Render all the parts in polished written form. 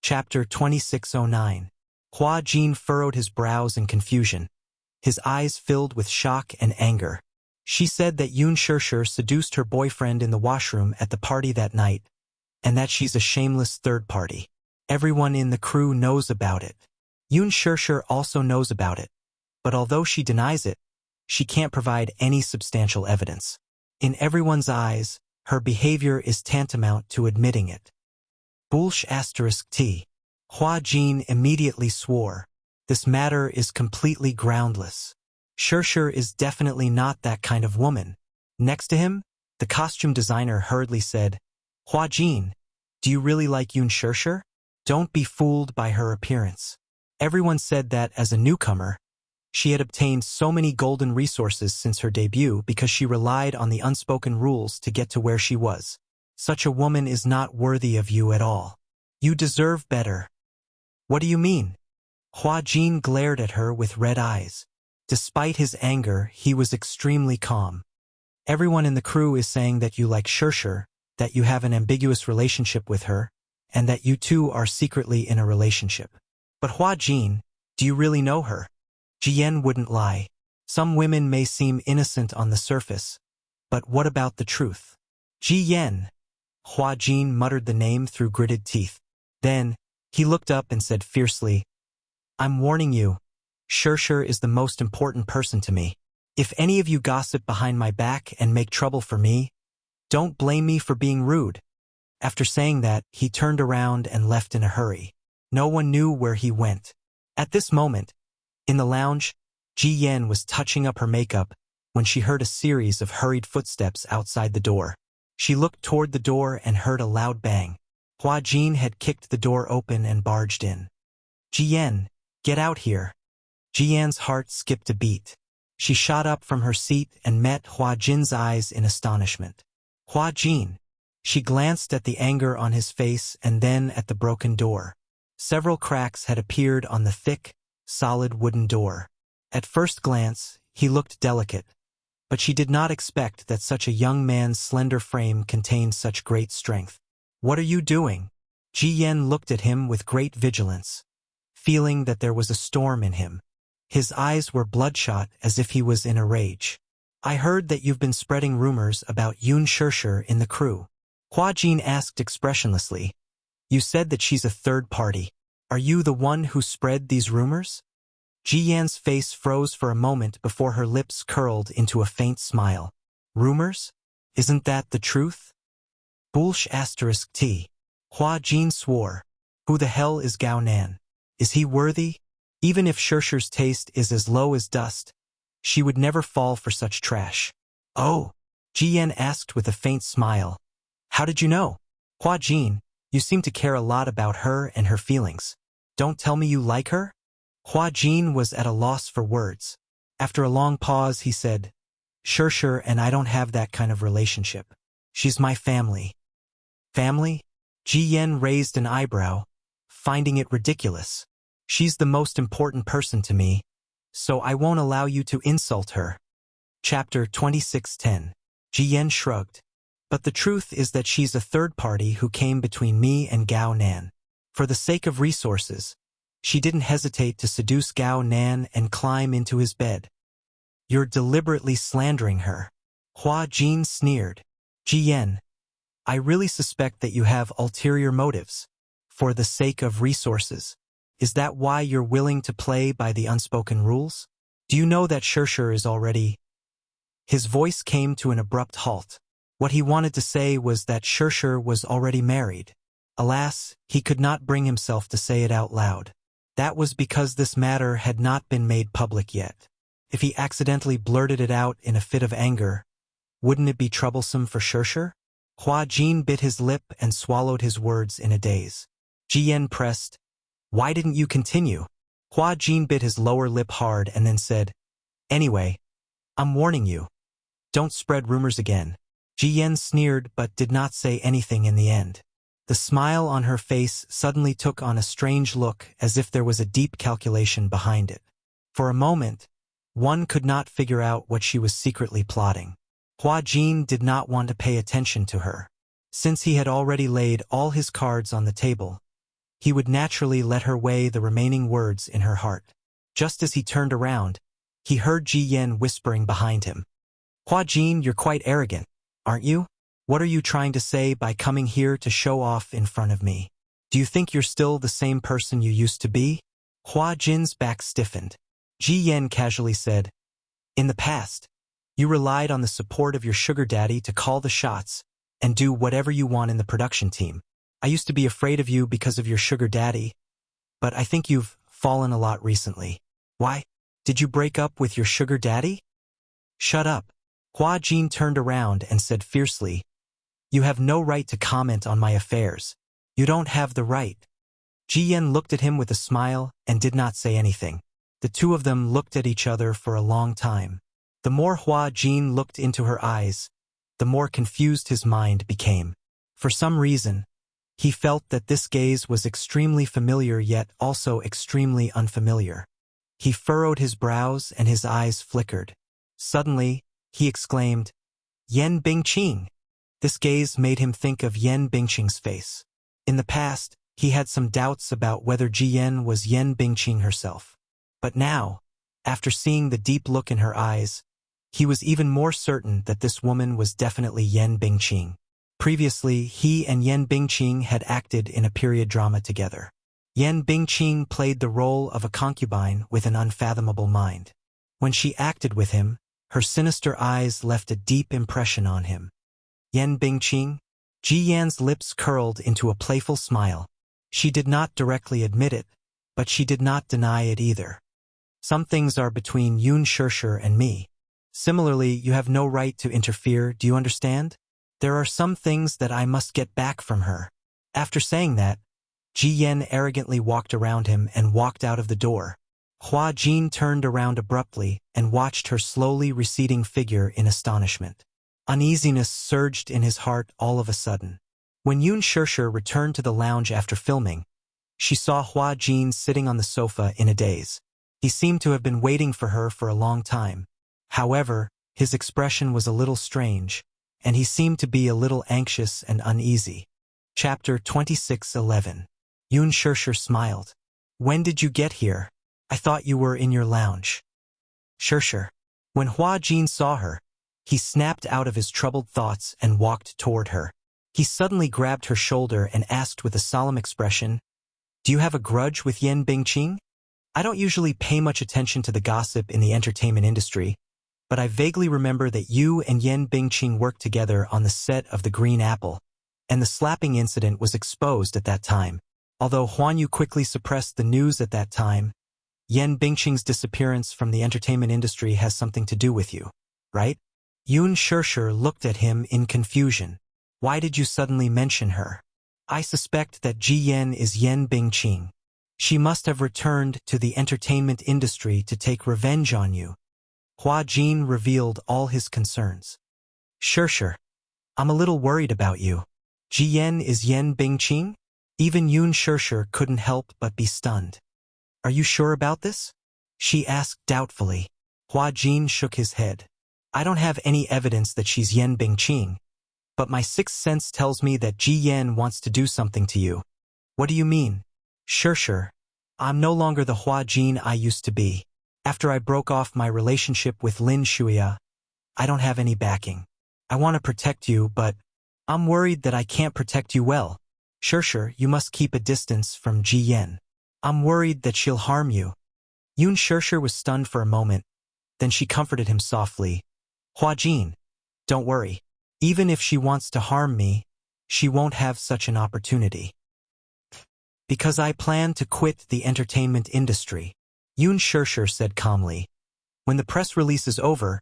Chapter 2609. Hua Jin furrowed his brows in confusion. His eyes filled with shock and anger. She said that Yun Shishir seduced her boyfriend in the washroom at the party that night, and that she's a shameless third party. Everyone in the crew knows about it. Yun Shishir also knows about it, but although she denies it, she can't provide any substantial evidence. In everyone's eyes, her behavior is tantamount to admitting it. *T. Hua Jin immediately swore. This matter is completely groundless. Shishir is definitely not that kind of woman. Next to him, the costume designer hurriedly said, Hua Jin, do you really like Yun Shishir? Don't be fooled by her appearance. Everyone said that as a newcomer, she had obtained so many golden resources since her debut because she relied on the unspoken rules to get to where she was. Such a woman is not worthy of you at all. You deserve better. What do you mean? Hua Jin glared at her with red eyes. Despite his anger, he was extremely calm. Everyone in the crew is saying that you like Shishir, that you have an ambiguous relationship with her, and that you two are secretly in a relationship. But Hua Jin, do you really know her? Jian wouldn't lie. Some women may seem innocent on the surface, but what about the truth? Jian. Hua Jin muttered the name through gritted teeth. Then, he looked up and said fiercely, I'm warning you. Shishir is the most important person to me. If any of you gossip behind my back and make trouble for me, don't blame me for being rude. After saying that, he turned around and left in a hurry. No one knew where he went. At this moment, in the lounge, Ji Yan was touching up her makeup when she heard a series of hurried footsteps outside the door. She looked toward the door and heard a loud bang. Hua Jin had kicked the door open and barged in. Ji Yan, get out here. Ji Yan's heart skipped a beat. She shot up from her seat and met Hua Jin's eyes in astonishment. Hua Jin. She glanced at the anger on his face and then at the broken door. Several cracks had appeared on the thick, solid wooden door. At first glance, he looked delicate, but she did not expect that such a young man's slender frame contained such great strength. What are you doing? Ji Yan looked at him with great vigilance, feeling that there was a storm in him. His eyes were bloodshot as if he was in a rage. I heard that you've been spreading rumors about Yun Shishir in the crew. Hua Jin asked expressionlessly. You said that she's a third party. Are you the one who spread these rumors? Ji Yan's face froze for a moment before her lips curled into a faint smile. Rumors? Isn't that the truth? *T. Hua Jin swore. Who the hell is Gao Nan? Is he worthy? Even if Shishir's taste is as low as dust, she would never fall for such trash. Oh, Ji Yan asked with a faint smile. How did you know? Hua Jin, you seem to care a lot about her and her feelings. Don't tell me you like her? Hua Jin was at a loss for words. After a long pause, he said, Shishir and I don't have that kind of relationship. She's my family. Family? Ji Yan raised an eyebrow, finding it ridiculous. She's the most important person to me, so I won't allow you to insult her. Chapter 2610. Ji Yan shrugged. But the truth is that she's a third party who came between me and Gao Nan. For the sake of resources, she didn't hesitate to seduce Gao Nan and climb into his bed. You're deliberately slandering her. Hua Jin sneered. Ji Yan, I really suspect that you have ulterior motives. For the sake of resources. Is that why you're willing to play by the unspoken rules? Do you know that Shishir is already... His voice came to an abrupt halt. What he wanted to say was that Shishir was already married. Alas, he could not bring himself to say it out loud. That was because this matter had not been made public yet. If he accidentally blurted it out in a fit of anger, wouldn't it be troublesome for Shishir? Hua Jin bit his lip and swallowed his words in a daze. Ji Yan pressed, Why didn't you continue? Hua Jin bit his lower lip hard and then said, Anyway, I'm warning you. Don't spread rumors again. Ji Yan sneered but did not say anything in the end. The smile on her face suddenly took on a strange look as if there was a deep calculation behind it. For a moment, one could not figure out what she was secretly plotting. Hua Jin did not want to pay attention to her. Since he had already laid all his cards on the table, he would naturally let her weigh the remaining words in her heart. Just as he turned around, he heard Ji Yan whispering behind him. Hua Jin, you're quite arrogant, aren't you? What are you trying to say by coming here to show off in front of me? Do you think you're still the same person you used to be? Hua Jin's back stiffened. Ji Yan casually said, in the past, you relied on the support of your sugar daddy to call the shots and do whatever you want in the production team. I used to be afraid of you because of your sugar daddy, but I think you've fallen a lot recently. Why? Did you break up with your sugar daddy? Shut up. Hua Jin turned around and said fiercely, you have no right to comment on my affairs. You don't have the right. Ji Yan looked at him with a smile and did not say anything. The two of them looked at each other for a long time. The more Hua Jin looked into her eyes, the more confused his mind became. For some reason, he felt that this gaze was extremely familiar yet also extremely unfamiliar. He furrowed his brows and his eyes flickered. Suddenly, he exclaimed, Yan Bingqing. This gaze made him think of Yan Bingqing's face. In the past, he had some doubts about whether Ji Yan was Yan Bingqing herself. But now, after seeing the deep look in her eyes, he was even more certain that this woman was definitely Yan Bingqing. Previously, he and Yan Bingqing had acted in a period drama together. Yan Bingqing played the role of a concubine with an unfathomable mind. When she acted with him, her sinister eyes left a deep impression on him. Yan Bingqing? Ji Yan's lips curled into a playful smile. She did not directly admit it, but she did not deny it either. Some things are between Yun Shirshir and me. Similarly, you have no right to interfere, do you understand? There are some things that I must get back from her. After saying that, Ji Yan arrogantly walked around him and walked out of the door. Hua Jin turned around abruptly and watched her slowly receding figure in astonishment. Uneasiness surged in his heart all of a sudden. When Yun Shirshir returned to the lounge after filming, she saw Hua Jin sitting on the sofa in a daze. He seemed to have been waiting for her for a long time. However, his expression was a little strange, and he seemed to be a little anxious and uneasy. Chapter 26:11. Yun Shirshir smiled. When did you get here? I thought you were in your lounge. Shirshir. When Hua Jin saw her, he snapped out of his troubled thoughts and walked toward her. He suddenly grabbed her shoulder and asked with a solemn expression, do you have a grudge with Yan Bingqing? I don't usually pay much attention to the gossip in the entertainment industry, but I vaguely remember that you and Yan Bingqing worked together on the set of The Green Apple, and the slapping incident was exposed at that time. Although Huan Yu quickly suppressed the news at that time, Yan Bingqing's disappearance from the entertainment industry has something to do with you, right? Yun Shirshir looked at him in confusion. Why did you suddenly mention her? I suspect that Ji Yan is Yan Bingqing. She must have returned to the entertainment industry to take revenge on you. Hua Jin revealed all his concerns. Shirshir, I'm a little worried about you. Ji Yan is Yan Bingqing? Even Yun Shirshir couldn't help but be stunned. Are you sure about this? She asked doubtfully. Hua Jin shook his head. I don't have any evidence that she's Yan Bingqing, but my sixth sense tells me that Ji Yan wants to do something to you. What do you mean? Shirshir, I'm no longer the Hua Jin I used to be. After I broke off my relationship with Lin Shuya, I don't have any backing. I want to protect you, but I'm worried that I can't protect you well. Shirshir, you must keep a distance from Ji Yan. I'm worried that she'll harm you. Yun Shirshir was stunned for a moment, then she comforted him softly. Hua Jin, don't worry. Even if she wants to harm me, she won't have such an opportunity. Because I plan to quit the entertainment industry, Yun Shirshir said calmly. When the press release is over,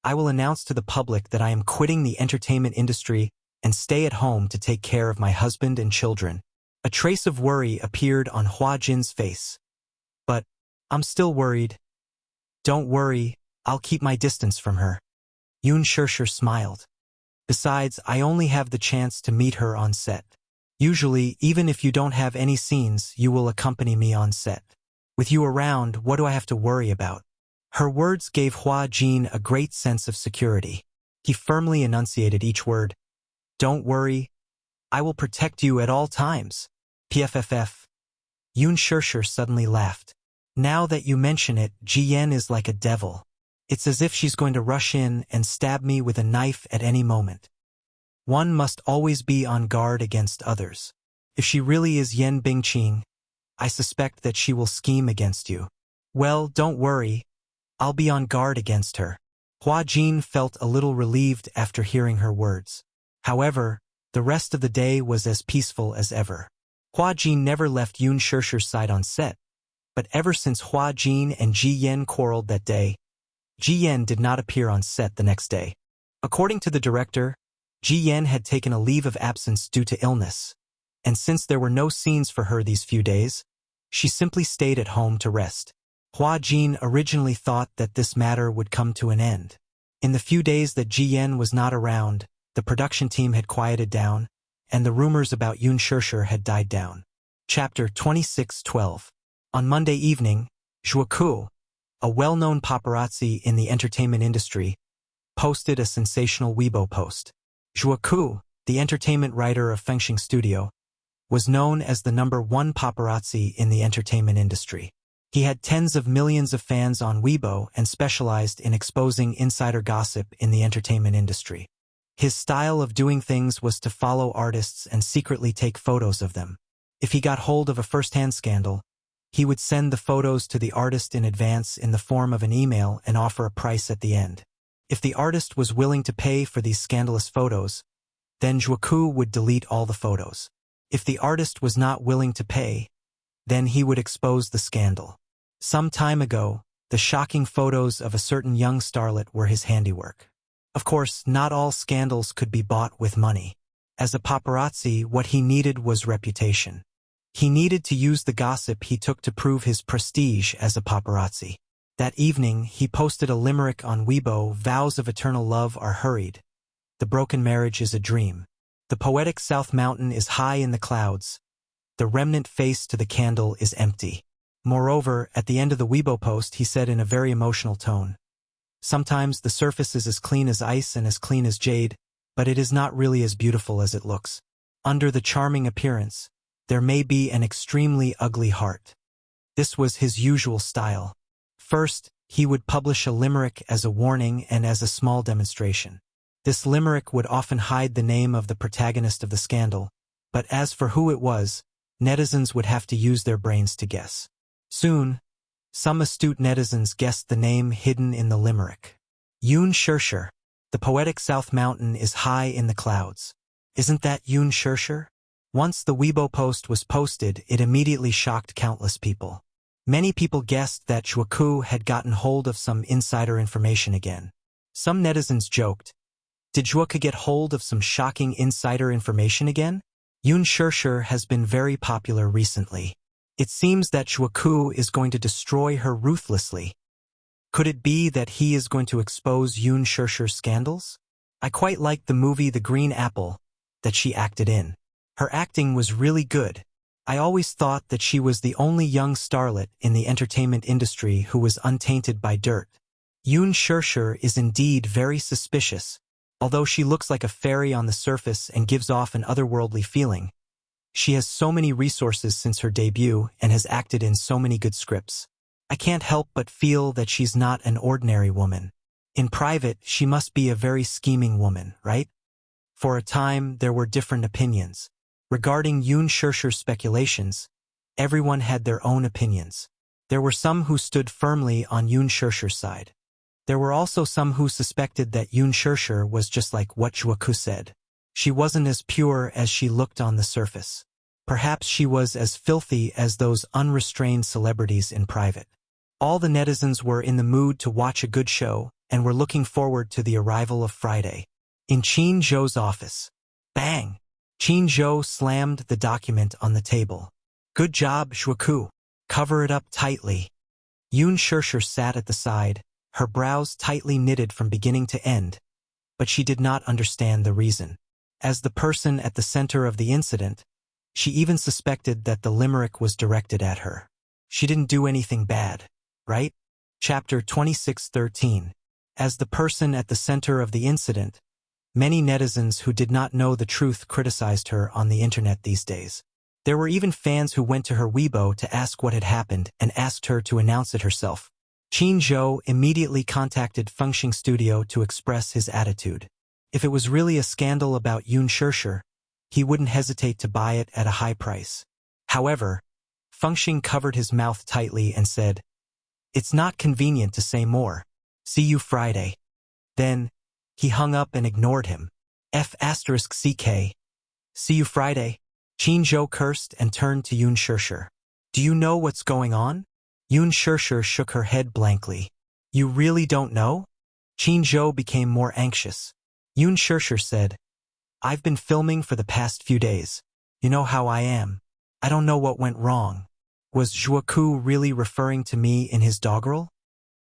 I will announce to the public that I am quitting the entertainment industry and stay at home to take care of my husband and children. A trace of worry appeared on Hua Jin's face. But I'm still worried. Don't worry, I'll keep my distance from her. Yun Shirshir smiled. Besides, I only have the chance to meet her on set. Usually, even if you don't have any scenes, you will accompany me on set. With you around, what do I have to worry about? Her words gave Hua Jin a great sense of security. He firmly enunciated each word. Don't worry. I will protect you at all times. PFFF. Yoon Shirshir suddenly laughed. Now that you mention it, Ji-yen is like a devil. It's as if she's going to rush in and stab me with a knife at any moment. One must always be on guard against others. If she really is Yen Bingqing, I suspect that she will scheme against you. Well, don't worry. I'll be on guard against her. Hua Jin felt a little relieved after hearing her words. However, the rest of the day was as peaceful as ever. Hua Jin never left Yoon Shirshir's side on set, but ever since Hua Jin and Ji Yen quarreled that day, Ji Yen did not appear on set the next day. According to the director, Ji Yen had taken a leave of absence due to illness, and since there were no scenes for her these few days, she simply stayed at home to rest. Hua Jin originally thought that this matter would come to an end. In the few days that Ji Yen was not around, the production team had quieted down, and the rumors about Yoon Shirshir had died down. Chapter 26:12. On Monday evening, Zhuoku, a well-known paparazzi in the entertainment industry, posted a sensational Weibo post. Zhuoku, the entertainment writer of Fengxing Studio, was known as the #1 paparazzi in the entertainment industry. He had tens of millions of fans on Weibo and specialized in exposing insider gossip in the entertainment industry. His style of doing things was to follow artists and secretly take photos of them. If he got hold of a first-hand scandal, he would send the photos to the artist in advance in the form of an email and offer a price at the end. If the artist was willing to pay for these scandalous photos, then Zhuoku would delete all the photos. If the artist was not willing to pay, then he would expose the scandal. Some time ago, the shocking photos of a certain young starlet were his handiwork. Of course, not all scandals could be bought with money. As a paparazzi, what he needed was reputation. He needed to use the gossip he took to prove his prestige as a paparazzi. That evening, he posted a limerick on Weibo: "Vows of eternal love are hurried. The broken marriage is a dream. The poetic South Mountain is high in the clouds. The remnant face to the candle is empty." Moreover, at the end of the Weibo post, he said in a very emotional tone, "Sometimes the surface is as clean as ice and as clean as jade, but it is not really as beautiful as it looks. Under the charming appearance, there may be an extremely ugly heart." This was his usual style. First, he would publish a limerick as a warning and as a small demonstration. This limerick would often hide the name of the protagonist of the scandal, but as for who it was, netizens would have to use their brains to guess. Soon, some astute netizens guessed the name hidden in the limerick. Yoon Shirshir. The poetic South Mountain is high in the clouds. Isn't that Yoon Shirshir? Once the Weibo post was posted, it immediately shocked countless people. Many people guessed that Zhuoku had gotten hold of some insider information again. Some netizens joked, "Did Zhuoku get hold of some shocking insider information again?" Yoon Shirshir has been very popular recently. It seems that Zhuoku is going to destroy her ruthlessly. Could it be that he is going to expose Yoon Shirshir's scandals? I quite liked the movie The Green Apple that she acted in. Her acting was really good. I always thought that she was the only young starlet in the entertainment industry who was untainted by dirt. Yoon Shirshir is indeed very suspicious. Although she looks like a fairy on the surface and gives off an otherworldly feeling, she has so many resources since her debut and has acted in so many good scripts. I can't help but feel that she's not an ordinary woman. In private, she must be a very scheming woman, right? For a time, there were different opinions. Regarding Yoon Shirshir's speculations, everyone had their own opinions. There were some who stood firmly on Yoon Shirshir's side. There were also some who suspected that Yoon Shirshir was just like what Zhuoku said. She wasn't as pure as she looked on the surface. Perhaps she was as filthy as those unrestrained celebrities in private. All the netizens were in the mood to watch a good show and were looking forward to the arrival of Friday. In Qin Zhou's office. Bang! Qin Zhou slammed the document on the table. "Good job, Zhuoku. Cover it up tightly." Yoon Shirshir sat at the side, her brows tightly knitted from beginning to end, but she did not understand the reason. As the person at the center of the incident, she even suspected that the limerick was directed at her. She didn't do anything bad, right? Chapter 26:13. As the person at the center of the incident, many netizens who did not know the truth criticized her on the internet these days. There were even fans who went to her Weibo to ask what had happened and asked her to announce it herself. Qin Zhou immediately contacted Fengxing Studio to express his attitude. If it was really a scandal about Yun Shirshir, he wouldn't hesitate to buy it at a high price. However, Fengxing covered his mouth tightly and said, "It's not convenient to say more. See you Friday." Then, he hung up and ignored him. F***CK. See you Friday. Qin Zhou cursed and turned to Yun Shirshir. Do you know what's going on? Yun Shirshir shook her head blankly. You really don't know? Qin Zhou became more anxious. Yun Shirshir said, I've been filming for the past few days. You know how I am. I don't know what went wrong. Was Zhuoku really referring to me in his doggerel?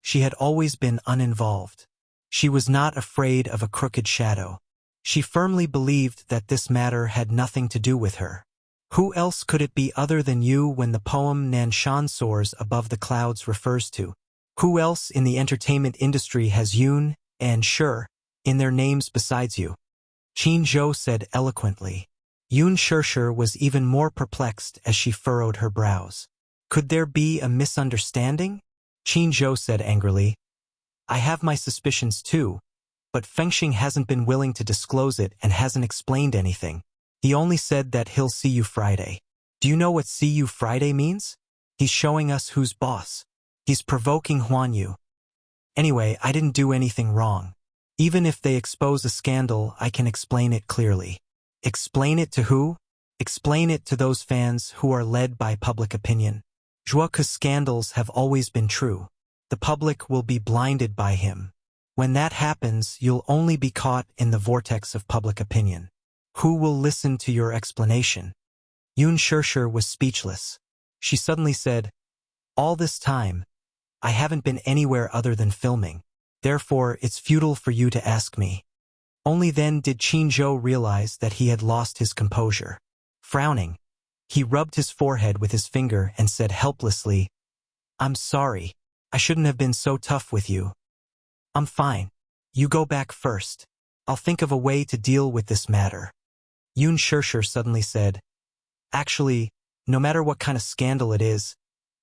She had always been uninvolved. She was not afraid of a crooked shadow. She firmly believed that this matter had nothing to do with her. Who else could it be other than you when the poem Nanshan soars above the clouds refers to? Who else in the entertainment industry has Yun and Shir in their names besides you? Qin Zhou said eloquently. Yun Shirshir was even more perplexed as she furrowed her brows. Could there be a misunderstanding? Qin Zhou said angrily. I have my suspicions too, but Fengxing hasn't been willing to disclose it and hasn't explained anything. He only said that he'll see you Friday. Do you know what see you Friday means? He's showing us who's boss. He's provoking Huan Yu. Anyway, I didn't do anything wrong. Even if they expose a scandal, I can explain it clearly. Explain it to who? Explain it to those fans who are led by public opinion. Zhuoku's scandals have always been true. The public will be blinded by him. When that happens, you'll only be caught in the vortex of public opinion. Who will listen to your explanation? Yun Shirshir was speechless. She suddenly said, All this time, I haven't been anywhere other than filming. Therefore, it's futile for you to ask me. Only then did Qin Zhou realize that he had lost his composure. Frowning, he rubbed his forehead with his finger and said helplessly, I'm sorry. I shouldn't have been so tough with you. I'm fine. You go back first. I'll think of a way to deal with this matter. Yun Shirshir suddenly said, Actually, no matter what kind of scandal it is,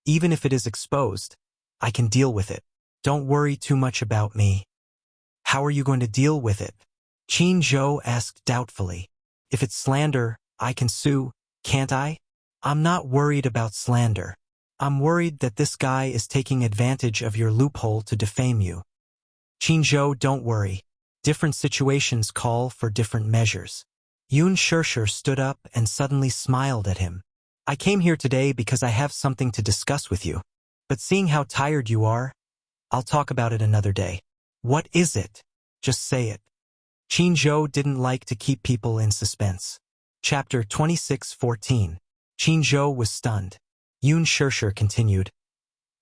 even if it is exposed, I can deal with it. Don't worry too much about me. How are you going to deal with it? Qin Zhou asked doubtfully. If it's slander, I can sue, can't I? I'm not worried about slander. I'm worried that this guy is taking advantage of your loophole to defame you. Qin Zhou, don't worry. Different situations call for different measures. Yun Shirshir stood up and suddenly smiled at him. I came here today because I have something to discuss with you. But seeing how tired you are, I'll talk about it another day. What is it? Just say it. Qin Zhou didn't like to keep people in suspense. Chapter 26:14. Qin Zhou was stunned. Yun Shirshir continued,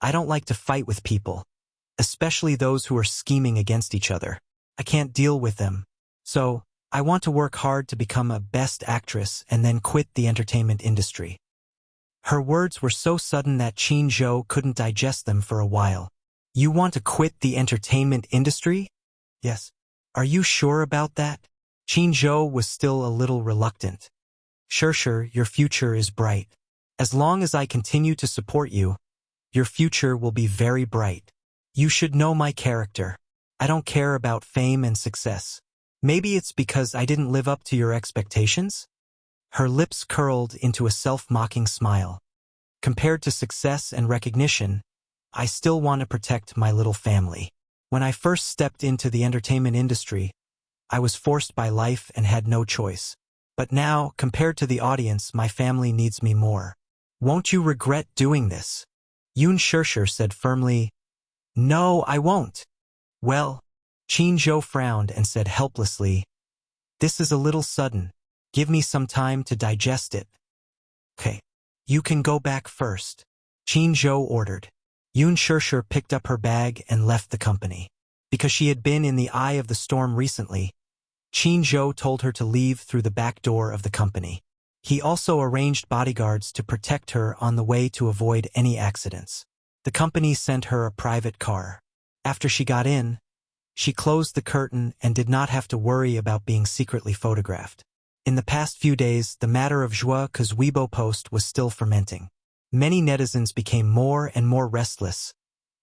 I don't like to fight with people, especially those who are scheming against each other. I can't deal with them. So, I want to work hard to become a best actress and then quit the entertainment industry. Her words were so sudden that Qin Zhou couldn't digest them for a while. You want to quit the entertainment industry? Yes. Are you sure about that? Qin Zhou was still a little reluctant. Shirshir, your future is bright. As long as I continue to support you, your future will be very bright. You should know my character. I don't care about fame and success. Maybe it's because I didn't live up to your expectations? Her lips curled into a self-mocking smile. Compared to success and recognition, I still want to protect my little family. When I first stepped into the entertainment industry, I was forced by life and had no choice. But now, compared to the audience, my family needs me more. Won't you regret doing this? Yun Shirshir said firmly, No, I won't. Well, Qin Zhou frowned and said helplessly, This is a little sudden. Give me some time to digest it. Okay. You can go back first. Qin Zhou ordered. Yun Shirshir picked up her bag and left the company. Because she had been in the eye of the storm recently, Qin Zhou told her to leave through the back door of the company. He also arranged bodyguards to protect her on the way to avoid any accidents. The company sent her a private car. After she got in, she closed the curtain and did not have to worry about being secretly photographed. In the past few days, the matter of Wuxia's Weibo post was still fermenting. Many netizens became more and more restless,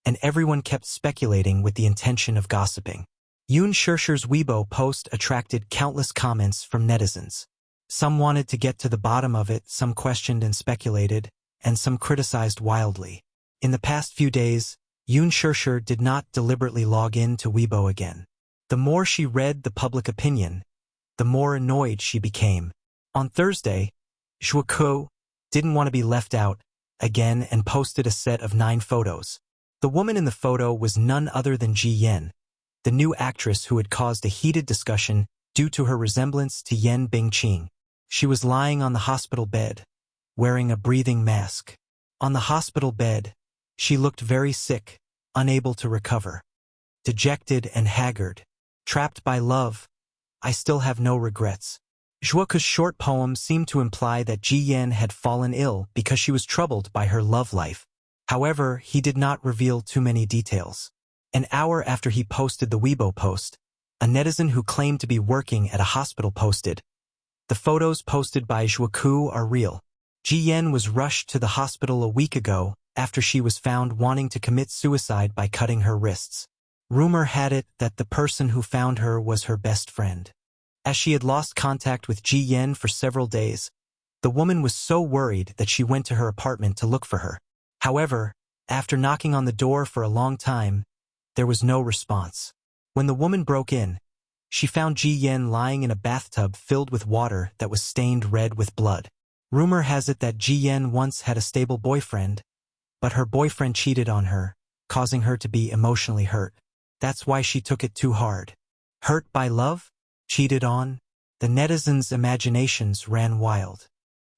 and everyone kept speculating with the intention of gossiping. Yun Shirshir's Weibo post attracted countless comments from netizens. Some wanted to get to the bottom of it, some questioned and speculated, and some criticized wildly. In the past few days, Yun Shirshir did not deliberately log in to Weibo again. The more she read the public opinion, the more annoyed she became. On Thursday, Wuxia didn't want to be left out again and posted a set of 9 photos. The woman in the photo was none other than Ji Yan, the new actress who had caused a heated discussion due to her resemblance to Yan Bingqing. She was lying on the hospital bed, wearing a breathing mask. On the hospital bed, she looked very sick, unable to recover. Dejected and haggard. Trapped by love, I still have no regrets. Wuxia's short poem seemed to imply that Ji Yan had fallen ill because she was troubled by her love life. However, he did not reveal too many details. An hour after he posted the Weibo post, a netizen who claimed to be working at a hospital posted, "The photos posted by Wuxia are real. Ji Yan was rushed to the hospital a week ago after she was found wanting to commit suicide by cutting her wrists. Rumor had it that the person who found her was her best friend. As she had lost contact with Ji Yan for several days, the woman was so worried that she went to her apartment to look for her. However, after knocking on the door for a long time, there was no response. When the woman broke in, she found Ji Yan lying in a bathtub filled with water that was stained red with blood. Rumor has it that Ji Yan once had a stable boyfriend, but her boyfriend cheated on her, causing her to be emotionally hurt. That's why she took it too hard. Hurt by love? Cheated on? The netizens' imaginations ran wild.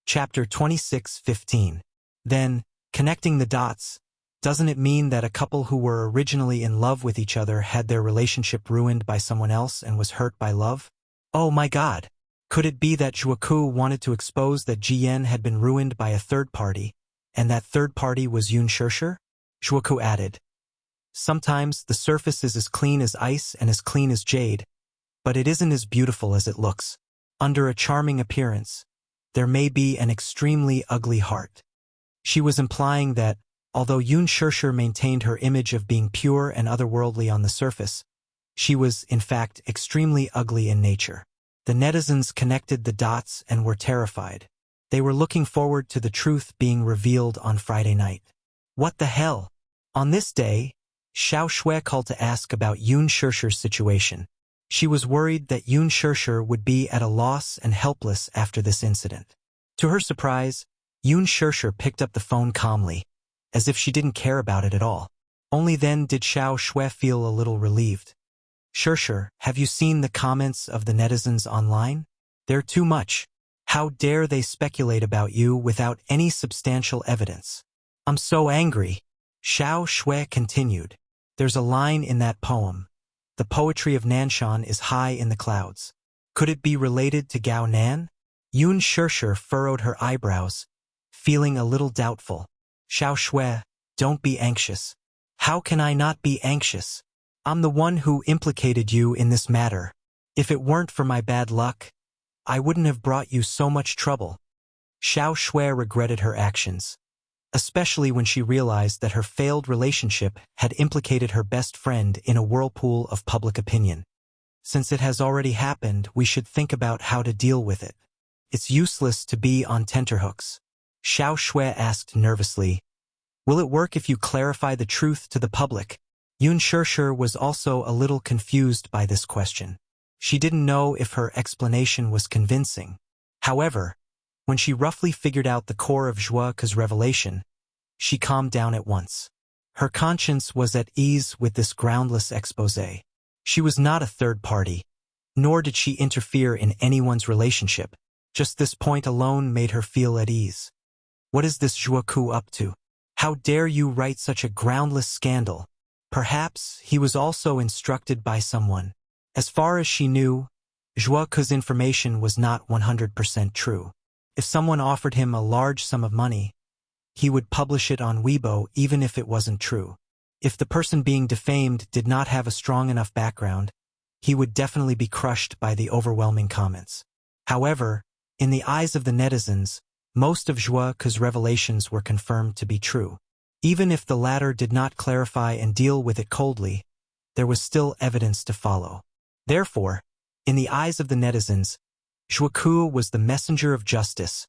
Chapter 26:15. Then, connecting the dots, doesn't it mean that a couple who were originally in love with each other had their relationship ruined by someone else and was hurt by love? Oh my God! Could it be that Wuxia wanted to expose that Ji Yan had been ruined by a third party, and that third party was Yun Shirshir? Wuxia added, "Sometimes the surface is as clean as ice and as clean as jade, but it isn't as beautiful as it looks. Under a charming appearance, there may be an extremely ugly heart." She was implying that, although Yun Shirshir maintained her image of being pure and otherworldly on the surface, she was, in fact, extremely ugly in nature. The netizens connected the dots and were terrified. They were looking forward to the truth being revealed on Friday night. What the hell? On this day, Xiao Shui called to ask about Yun Shirshir's situation. She was worried that Yun Shirshir would be at a loss and helpless after this incident. To her surprise, Yun Shirshir picked up the phone calmly, as if she didn't care about it at all. Only then did Xiao Shui feel a little relieved. "Shirshir, have you seen the comments of the netizens online? They're too much. How dare they speculate about you without any substantial evidence? I'm so angry." Xiao Shui continued. "There's a line in that poem. The poetry of Nanshan is high in the clouds. Could it be related to Gao Nan?" Yun Shirshir furrowed her eyebrows, feeling a little doubtful. "Xiao Shui, don't be anxious." "How can I not be anxious? I'm the one who implicated you in this matter. If it weren't for my bad luck, I wouldn't have brought you so much trouble." Xiao Shui regretted her actions, especially when she realized that her failed relationship had implicated her best friend in a whirlpool of public opinion. Since it has already happened, we should think about how to deal with it. It's useless to be on tenterhooks. Xiao Shui asked nervously, "Will it work if you clarify the truth to the public?" Yun Shirshir was also a little confused by this question. She didn't know if her explanation was convincing. However, when she roughly figured out the core of Wuxia's revelation, she calmed down at once. Her conscience was at ease with this groundless exposé. She was not a third party, nor did she interfere in anyone's relationship. Just this point alone made her feel at ease. What is this Wuxia up to? How dare you write such a groundless scandal? Perhaps he was also instructed by someone. As far as she knew, Wuxia's information was not 100% true. If someone offered him a large sum of money, he would publish it on Weibo even if it wasn't true. If the person being defamed did not have a strong enough background, he would definitely be crushed by the overwhelming comments. However, in the eyes of the netizens, most of Zhuoke's revelations were confirmed to be true. Even if the latter did not clarify and deal with it coldly, there was still evidence to follow. Therefore, in the eyes of the netizens, Zhuoke was the messenger of justice,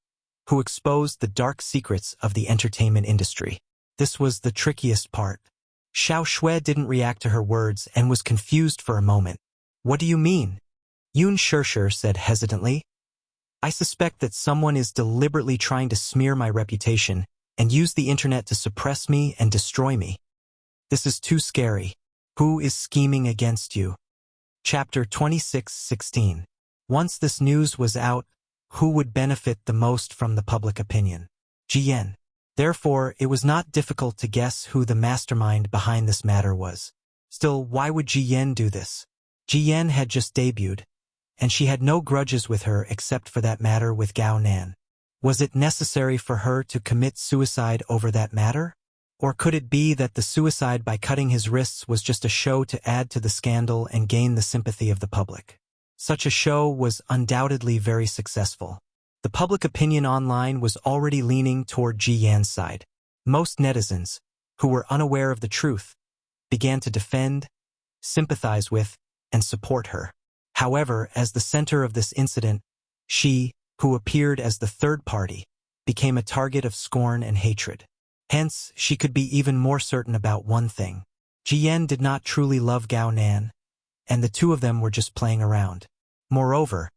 who exposed the dark secrets of the entertainment industry. This was the trickiest part. Xiao Shui didn't react to her words and was confused for a moment. "What do you mean?" Yun Shishir said hesitantly. "I suspect that someone is deliberately trying to smear my reputation and use the internet to suppress me and destroy me. This is too scary. Who is scheming against you?" Chapter 26:16. Once this news was out, who would benefit the most from the public opinion? Jiyan. Therefore, it was not difficult to guess who the mastermind behind this matter was. Still, why would Jiyan do this? Jiyan had just debuted, and she had no grudges with her except for that matter with Gao Nan. Was it necessary for her to commit suicide over that matter? Or could it be that the suicide by cutting his wrists was just a show to add to the scandal and gain the sympathy of the public? Such a show was undoubtedly very successful. The public opinion online was already leaning toward Ji Yan's side. Most netizens, who were unaware of the truth, began to defend, sympathize with, and support her. However, as the center of this incident, she, who appeared as the third party, became a target of scorn and hatred. Hence, she could be even more certain about one thing. Ji Yan did not truly love Gao Nan, and the two of them were just playing around. Moreover,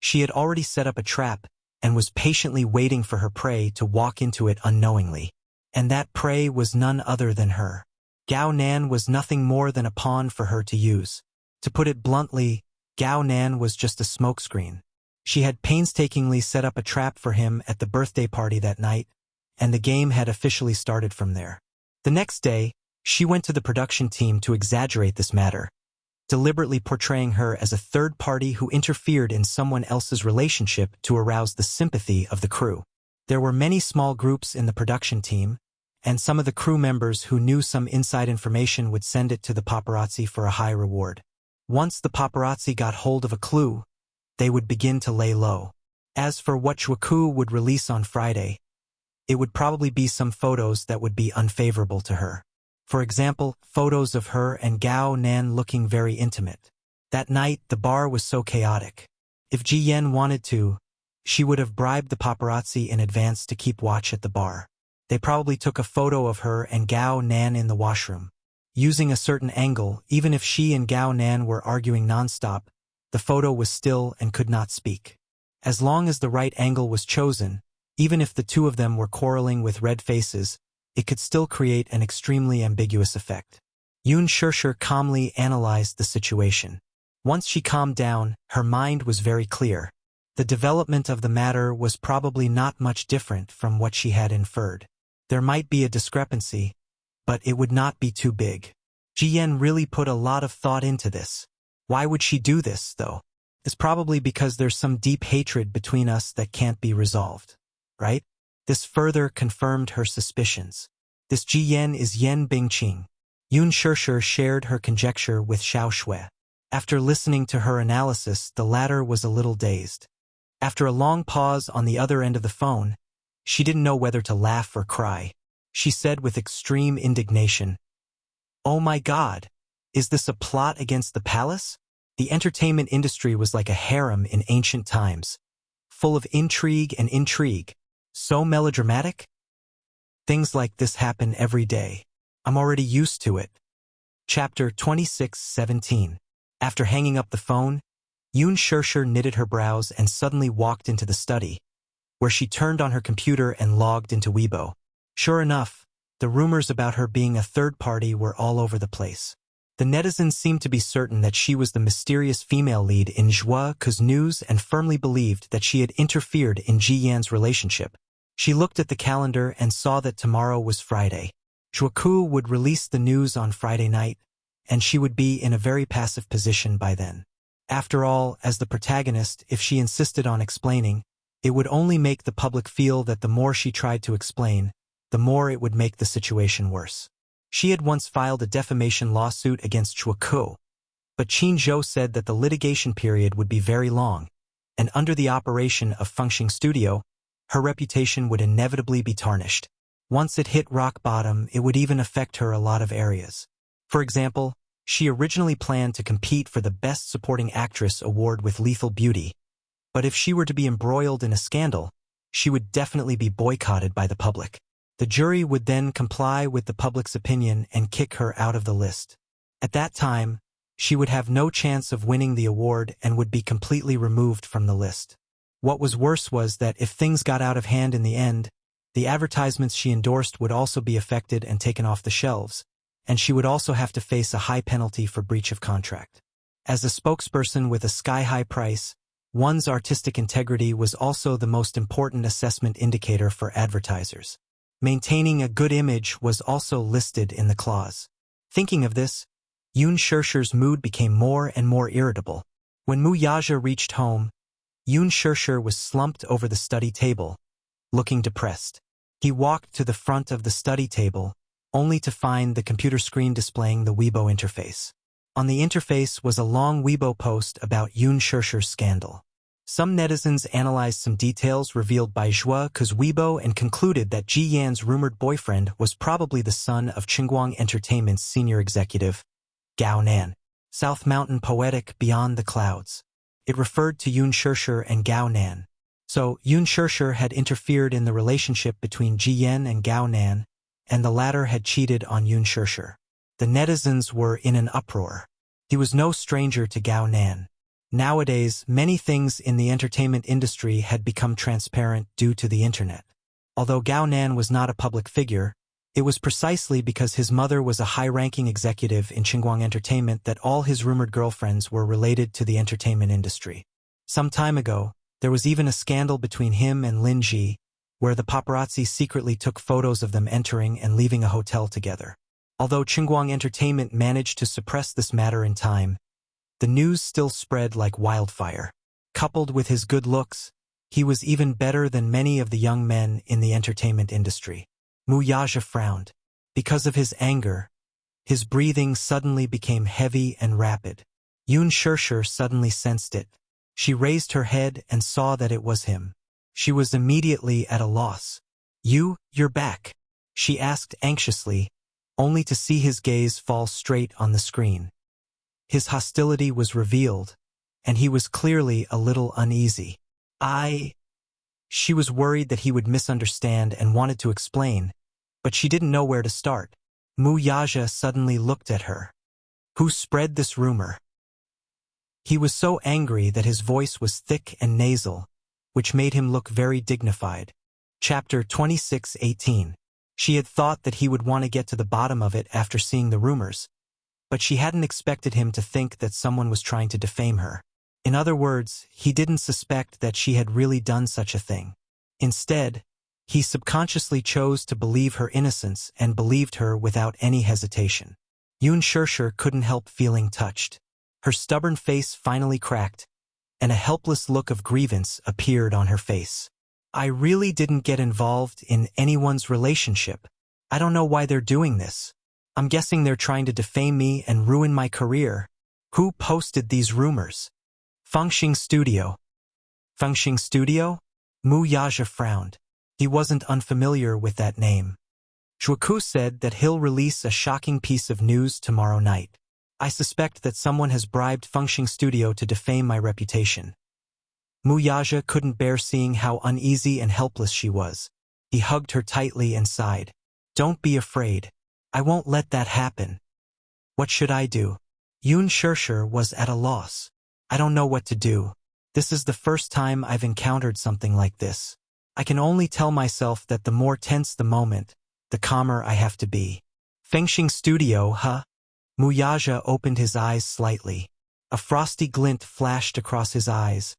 she had already set up a trap and was patiently waiting for her prey to walk into it unknowingly. And that prey was none other than her. Gao Nan was nothing more than a pawn for her to use. To put it bluntly, Gao Nan was just a smokescreen. She had painstakingly set up a trap for him at the birthday party that night, and the game had officially started from there. The next day, she went to the production team to exaggerate this matter, deliberately portraying her as a third party who interfered in someone else's relationship to arouse the sympathy of the crew. There were many small groups in the production team, and some of the crew members who knew some inside information would send it to the paparazzi for a high reward. Once the paparazzi got hold of a clue, they would begin to lay low. As for what Zhuoke would release on Friday, it would probably be some photos that would be unfavorable to her. For example, photos of her and Gao Nan looking very intimate. That night, the bar was so chaotic. If Ji Yan wanted to, she would have bribed the paparazzi in advance to keep watch at the bar. They probably took a photo of her and Gao Nan in the washroom. Using a certain angle, even if she and Gao Nan were arguing nonstop, the photo was still and could not speak. As long as the right angle was chosen, even if the two of them were quarreling with red faces, it could still create an extremely ambiguous effect. Yun Shishir calmly analyzed the situation. Once she calmed down, her mind was very clear. The development of the matter was probably not much different from what she had inferred. There might be a discrepancy, but it would not be too big. Ji Yan really put a lot of thought into this. Why would she do this, though? It's probably because there's some deep hatred between us that can't be resolved, right? This further confirmed her suspicions. This Ji Yan is Yan Bingqing. Yun Shishir shared her conjecture with Xiao Shui. After listening to her analysis, the latter was a little dazed. After a long pause on the other end of the phone, she didn't know whether to laugh or cry. She said with extreme indignation, "Oh my God, is this a plot against the palace?" The entertainment industry was like a harem in ancient times, full of intrigue and intrigue. So melodramatic? Things like this happen every day. I'm already used to it. Chapter 26:17. After hanging up the phone, Yun Shishir knitted her brows and suddenly walked into the study, where she turned on her computer and logged into Weibo. Sure enough, the rumors about her being a third party were all over the place. The netizens seemed to be certain that she was the mysterious female lead in Zhuoke's news and firmly believed that she had interfered in Ji Yan's relationship. She looked at the calendar and saw that tomorrow was Friday. Zhuoke would release the news on Friday night, and she would be in a very passive position by then. After all, as the protagonist, if she insisted on explaining, it would only make the public feel that the more she tried to explain, the more it would make the situation worse. She had once filed a defamation lawsuit against Zhuoke, but Qin Zhou said that the litigation period would be very long, and under the operation of Fengxing Studio, her reputation would inevitably be tarnished. Once it hit rock bottom, it would even affect her a lot of areas. For example, she originally planned to compete for the Best Supporting Actress award with Lethal Beauty, but if she were to be embroiled in a scandal, she would definitely be boycotted by the public. The jury would then comply with the public's opinion and kick her out of the list. At that time, she would have no chance of winning the award and would be completely removed from the list. What was worse was that if things got out of hand in the end, the advertisements she endorsed would also be affected and taken off the shelves, and she would also have to face a high penalty for breach of contract. As a spokesperson with a sky-high price, one's artistic integrity was also the most important assessment indicator for advertisers. Maintaining a good image was also listed in the clause. Thinking of this, Yun Shishir's mood became more and more irritable. When Mu Yaja reached home, Yun Shishir was slumped over the study table, looking depressed. He walked to the front of the study table, only to find the computer screen displaying the Weibo interface. On the interface was a long Weibo post about Yun Shishir's scandal. Some netizens analyzed some details revealed by Zhuake's Weibo and concluded that Ji Yan's rumored boyfriend was probably the son of Qingguang Entertainment's senior executive, Gao Nan. South Mountain Poetic Beyond the Clouds. It referred to Yun Shishir and Gao Nan. So, Yun Shishir had interfered in the relationship between Ji Yan and Gao Nan, and the latter had cheated on Yun Shishir. The netizens were in an uproar. He was no stranger to Gao Nan. Nowadays, many things in the entertainment industry had become transparent due to the internet. Although Gao Nan was not a public figure, it was precisely because his mother was a high-ranking executive in Qingguang Entertainment that all his rumored girlfriends were related to the entertainment industry. Some time ago, there was even a scandal between him and Lin Ji, where the paparazzi secretly took photos of them entering and leaving a hotel together. Although Qingguang Entertainment managed to suppress this matter in time, the news still spread like wildfire. Coupled with his good looks, he was even better than many of the young men in the entertainment industry. Mu Yaja frowned. Because of his anger, his breathing suddenly became heavy and rapid. Yun Shishir suddenly sensed it. She raised her head and saw that it was him. She was immediately at a loss. You're back," she asked anxiously, only to see his gaze fall straight on the screen. His hostility was revealed, and he was clearly a little uneasy. She was worried that he would misunderstand and wanted to explain, but she didn't know where to start. Mu Yaja suddenly looked at her. "Who spread this rumor?" He was so angry that his voice was thick and nasal, which made him look very dignified. Chapter 26:18. She had thought that he would want to get to the bottom of it after seeing the rumors, but she hadn't expected him to think that someone was trying to defame her. In other words, he didn't suspect that she had really done such a thing. Instead, he subconsciously chose to believe her innocence and believed her without any hesitation. Yun Shishir couldn't help feeling touched. Her stubborn face finally cracked, and a helpless look of grievance appeared on her face. "I really didn't get involved in anyone's relationship. I don't know why they're doing this. I'm guessing they're trying to defame me and ruin my career. Who posted these rumors?" "Fengxing Studio." "Fengxing Studio?" Mu Yaja frowned. He wasn't unfamiliar with that name. Zhuaku said that he'll release a shocking piece of news tomorrow night. "I suspect that someone has bribed Fengxing Studio to defame my reputation." Mu Yaja couldn't bear seeing how uneasy and helpless she was. He hugged her tightly and sighed. "Don't be afraid. I won't let that happen." "What should I do?" Yun Shishir was at a loss. "I don't know what to do. This is the first time I've encountered something like this. I can only tell myself that the more tense the moment, the calmer I have to be." "Fengxing Studio, huh?" Mu Yaja opened his eyes slightly. A frosty glint flashed across his eyes,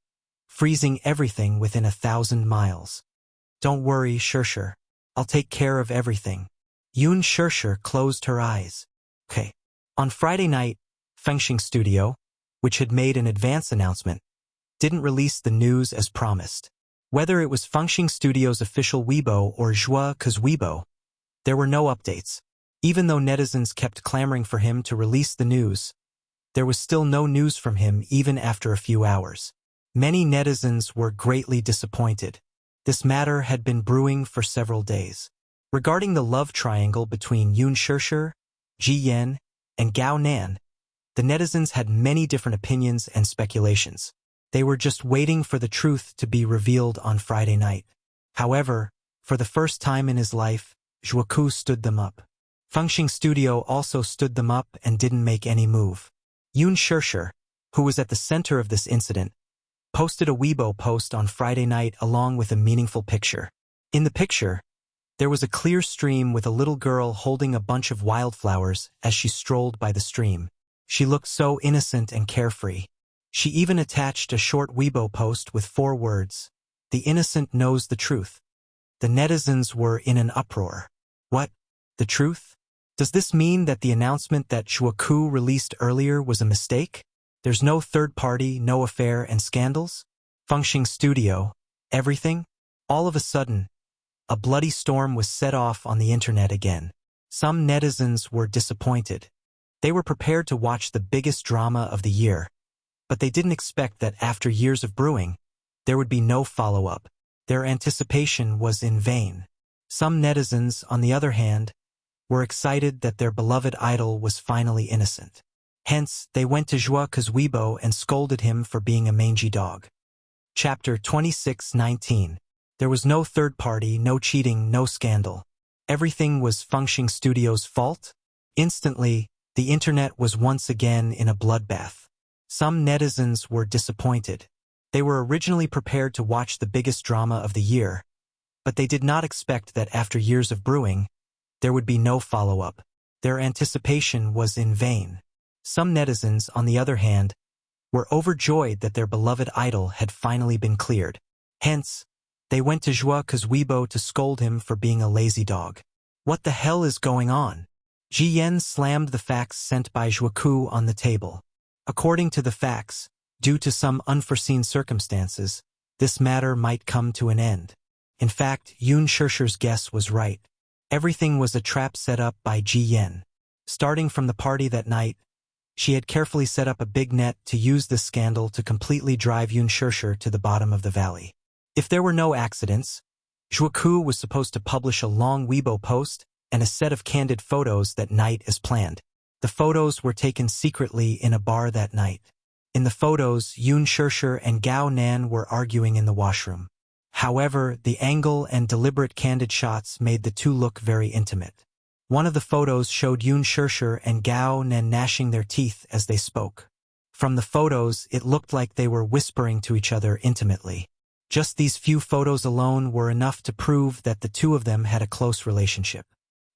freezing everything within 1,000 miles. "Don't worry, Shishir. I'll take care of everything." Yun Shishir closed her eyes. "Okay." On Friday night, Fengxing Studio, which had made an advance announcement, didn't release the news as promised. Whether it was Fengxing Studio's official Weibo or Zhuake's Weibo, there were no updates. Even though netizens kept clamoring for him to release the news, there was still no news from him even after a few hours. Many netizens were greatly disappointed. This matter had been brewing for several days. Regarding the love triangle between Yun Shishir, Ji Yan, and Gao Nan, the netizens had many different opinions and speculations. They were just waiting for the truth to be revealed on Friday night. However, for the first time in his life, Zhuoku stood them up. Fengxing Studio also stood them up and didn't make any move. Yun Shishir, who was at the center of this incident, posted a Weibo post on Friday night along with a meaningful picture. In the picture, there was a clear stream with a little girl holding a bunch of wildflowers as she strolled by the stream. She looked so innocent and carefree. She even attached a short Weibo post with 4 words. The innocent knows the truth. The netizens were in an uproar. What? The truth? Does this mean that the announcement that Zhuoku released earlier was a mistake? There's no third party, no affair, and scandals? Fengxing Studio, everything? All of a sudden, a bloody storm was set off on the internet again. Some netizens were disappointed. They were prepared to watch the biggest drama of the year, but they didn't expect that after years of brewing, there would be no follow-up. Their anticipation was in vain. Some netizens, on the other hand, were excited that their beloved idol was finally innocent. Hence, they went to Zhuoku's Weibo and scolded him for being a mangy dog. Chapter 26:19. There was no third party, no cheating, no scandal. Everything was Fengxing Studio's fault? Instantly, the internet was once again in a bloodbath. Some netizens were disappointed. They were originally prepared to watch the biggest drama of the year, but they did not expect that after years of brewing, there would be no follow-up. Their anticipation was in vain. Some netizens, on the other hand, were overjoyed that their beloved idol had finally been cleared. Hence, they went to Zhuoku's Weibo to scold him for being a lazy dog. What the hell is going on? Ji Yan slammed the fax sent by Zhuoku on the table. According to the fax, due to some unforeseen circumstances, this matter might come to an end. In fact, Yun Shishir's guess was right. Everything was a trap set up by Ji Yan. Starting from the party that night, she had carefully set up a big net to use this scandal to completely drive Yun Shishir to the bottom of the valley. If there were no accidents, Zhuoku was supposed to publish a long Weibo post and a set of candid photos that night as planned. The photos were taken secretly in a bar that night. In the photos, Yun Shishir and Gao Nan were arguing in the washroom. However, the angle and deliberate candid shots made the two look very intimate. One of the photos showed Yun Shishir and Gao Nan gnashing their teeth as they spoke. From the photos, it looked like they were whispering to each other intimately. Just these few photos alone were enough to prove that the two of them had a close relationship.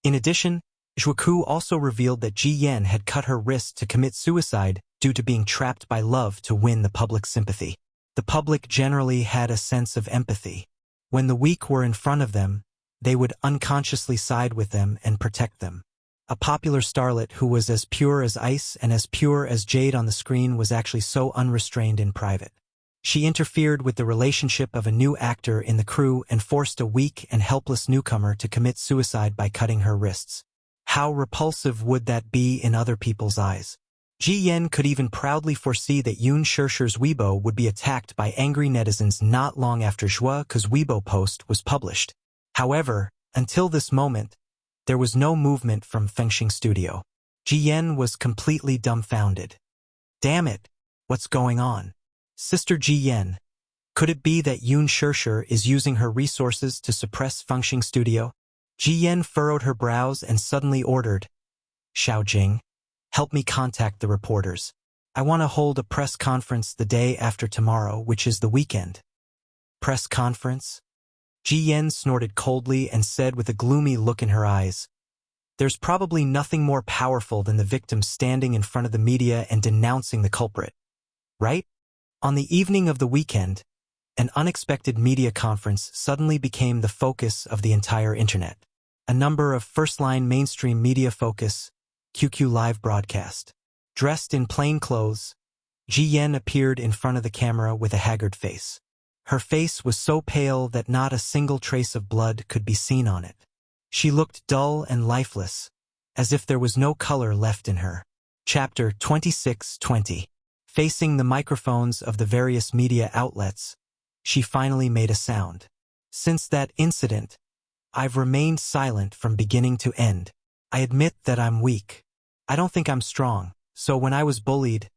In addition, Zhuoku also revealed that Ji Yan had cut her wrist to commit suicide due to being trapped by love to win the public's sympathy. The public generally had a sense of empathy. When the weak were in front of them, they would unconsciously side with them and protect them. A popular starlet who was as pure as ice and as pure as jade on the screen was actually so unrestrained in private. She interfered with the relationship of a new actor in the crew and forced a weak and helpless newcomer to commit suicide by cutting her wrists. How repulsive would that be in other people's eyes? Ji Yan could even proudly foresee that Yun Shishir's Weibo would be attacked by angry netizens not long after Zhuoku's Weibo post was published. However, until this moment, there was no movement from Fengxing Studio. Ji Yan was completely dumbfounded. Damn it, what's going on? Sister Ji Yan, could it be that Yun Shishir is using her resources to suppress Fengxing Studio? Ji Yan furrowed her brows and suddenly ordered, Xiao Jing, help me contact the reporters. I want to hold a press conference the day after tomorrow, which is the weekend. Press conference? Ji Yan snorted coldly and said with a gloomy look in her eyes, There's probably nothing more powerful than the victim standing in front of the media and denouncing the culprit. Right? On the evening of the weekend, an unexpected media conference suddenly became the focus of the entire internet. A number of first-line mainstream media focus, QQ live broadcast. Dressed in plain clothes, Ji Yan appeared in front of the camera with a haggard face. Her face was so pale that not a single trace of blood could be seen on it. She looked dull and lifeless, as if there was no color left in her. Chapter 26:20. Facing the microphones of the various media outlets, she finally made a sound. Since that incident, I've remained silent from beginning to end. I admit that I'm weak. I don't think I'm strong, so when I was bullied,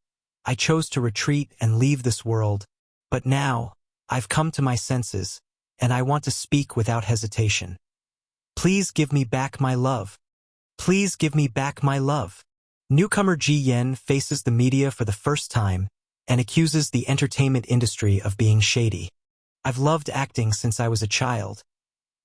I chose to retreat and leave this world. But now, I've come to my senses, and I want to speak without hesitation. Please give me back my love. Please give me back my love. Newcomer Ji Yen faces the media for the first time and accuses the entertainment industry of being shady. I've loved acting since I was a child,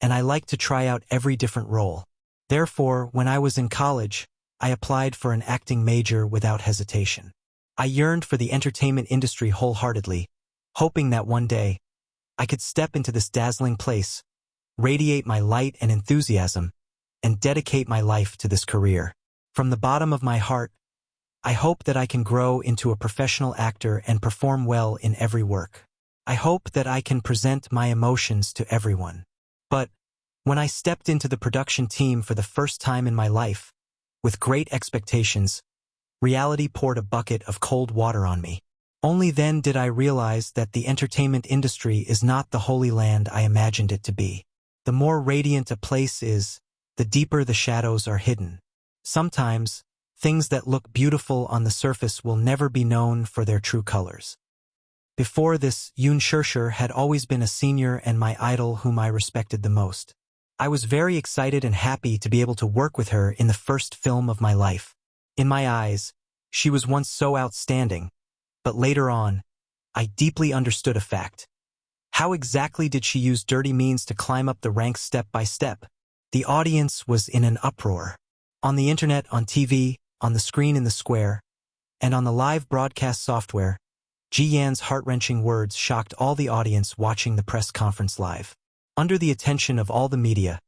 and I like to try out every different role. Therefore, when I was in college, I applied for an acting major without hesitation. I yearned for the entertainment industry wholeheartedly, hoping that one day, I could step into this dazzling place, radiate my light and enthusiasm, and dedicate my life to this career. From the bottom of my heart, I hope that I can grow into a professional actor and perform well in every work. I hope that I can present my emotions to everyone. But when I stepped into the production team for the first time in my life, with great expectations, reality poured a bucket of cold water on me. Only then did I realize that the entertainment industry is not the holy land I imagined it to be. The more radiant a place is, the deeper the shadows are hidden. Sometimes, things that look beautiful on the surface will never be known for their true colors. Before this, Yoon Shurshur had always been a senior and my idol whom I respected the most. I was very excited and happy to be able to work with her in the first film of my life. In my eyes, she was once so outstanding, but later on, I deeply understood a fact. How exactly did she use dirty means to climb up the ranks step by step? The audience was in an uproar. On the internet, on TV, on the screen in the square, and on the live broadcast software, Ji Yan's heart-wrenching words shocked all the audience watching the press conference live. Under the attention of all the media,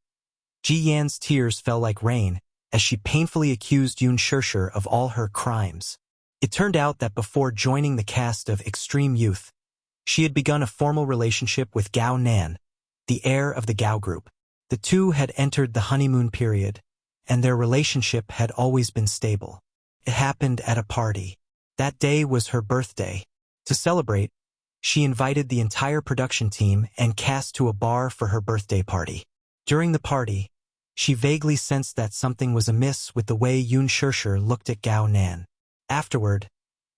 Ji Yan's tears fell like rain as she painfully accused Yoon Shurshur of all her crimes. It turned out that before joining the cast of Extreme Youth, she had begun a formal relationship with Gao Nan, the heir of the Gao group. The two had entered the honeymoon period, and their relationship had always been stable. It happened at a party. That day was her birthday. To celebrate, she invited the entire production team and cast to a bar for her birthday party. During the party, she vaguely sensed that something was amiss with the way Yoon Shurshur looked at Gao Nan. Afterward,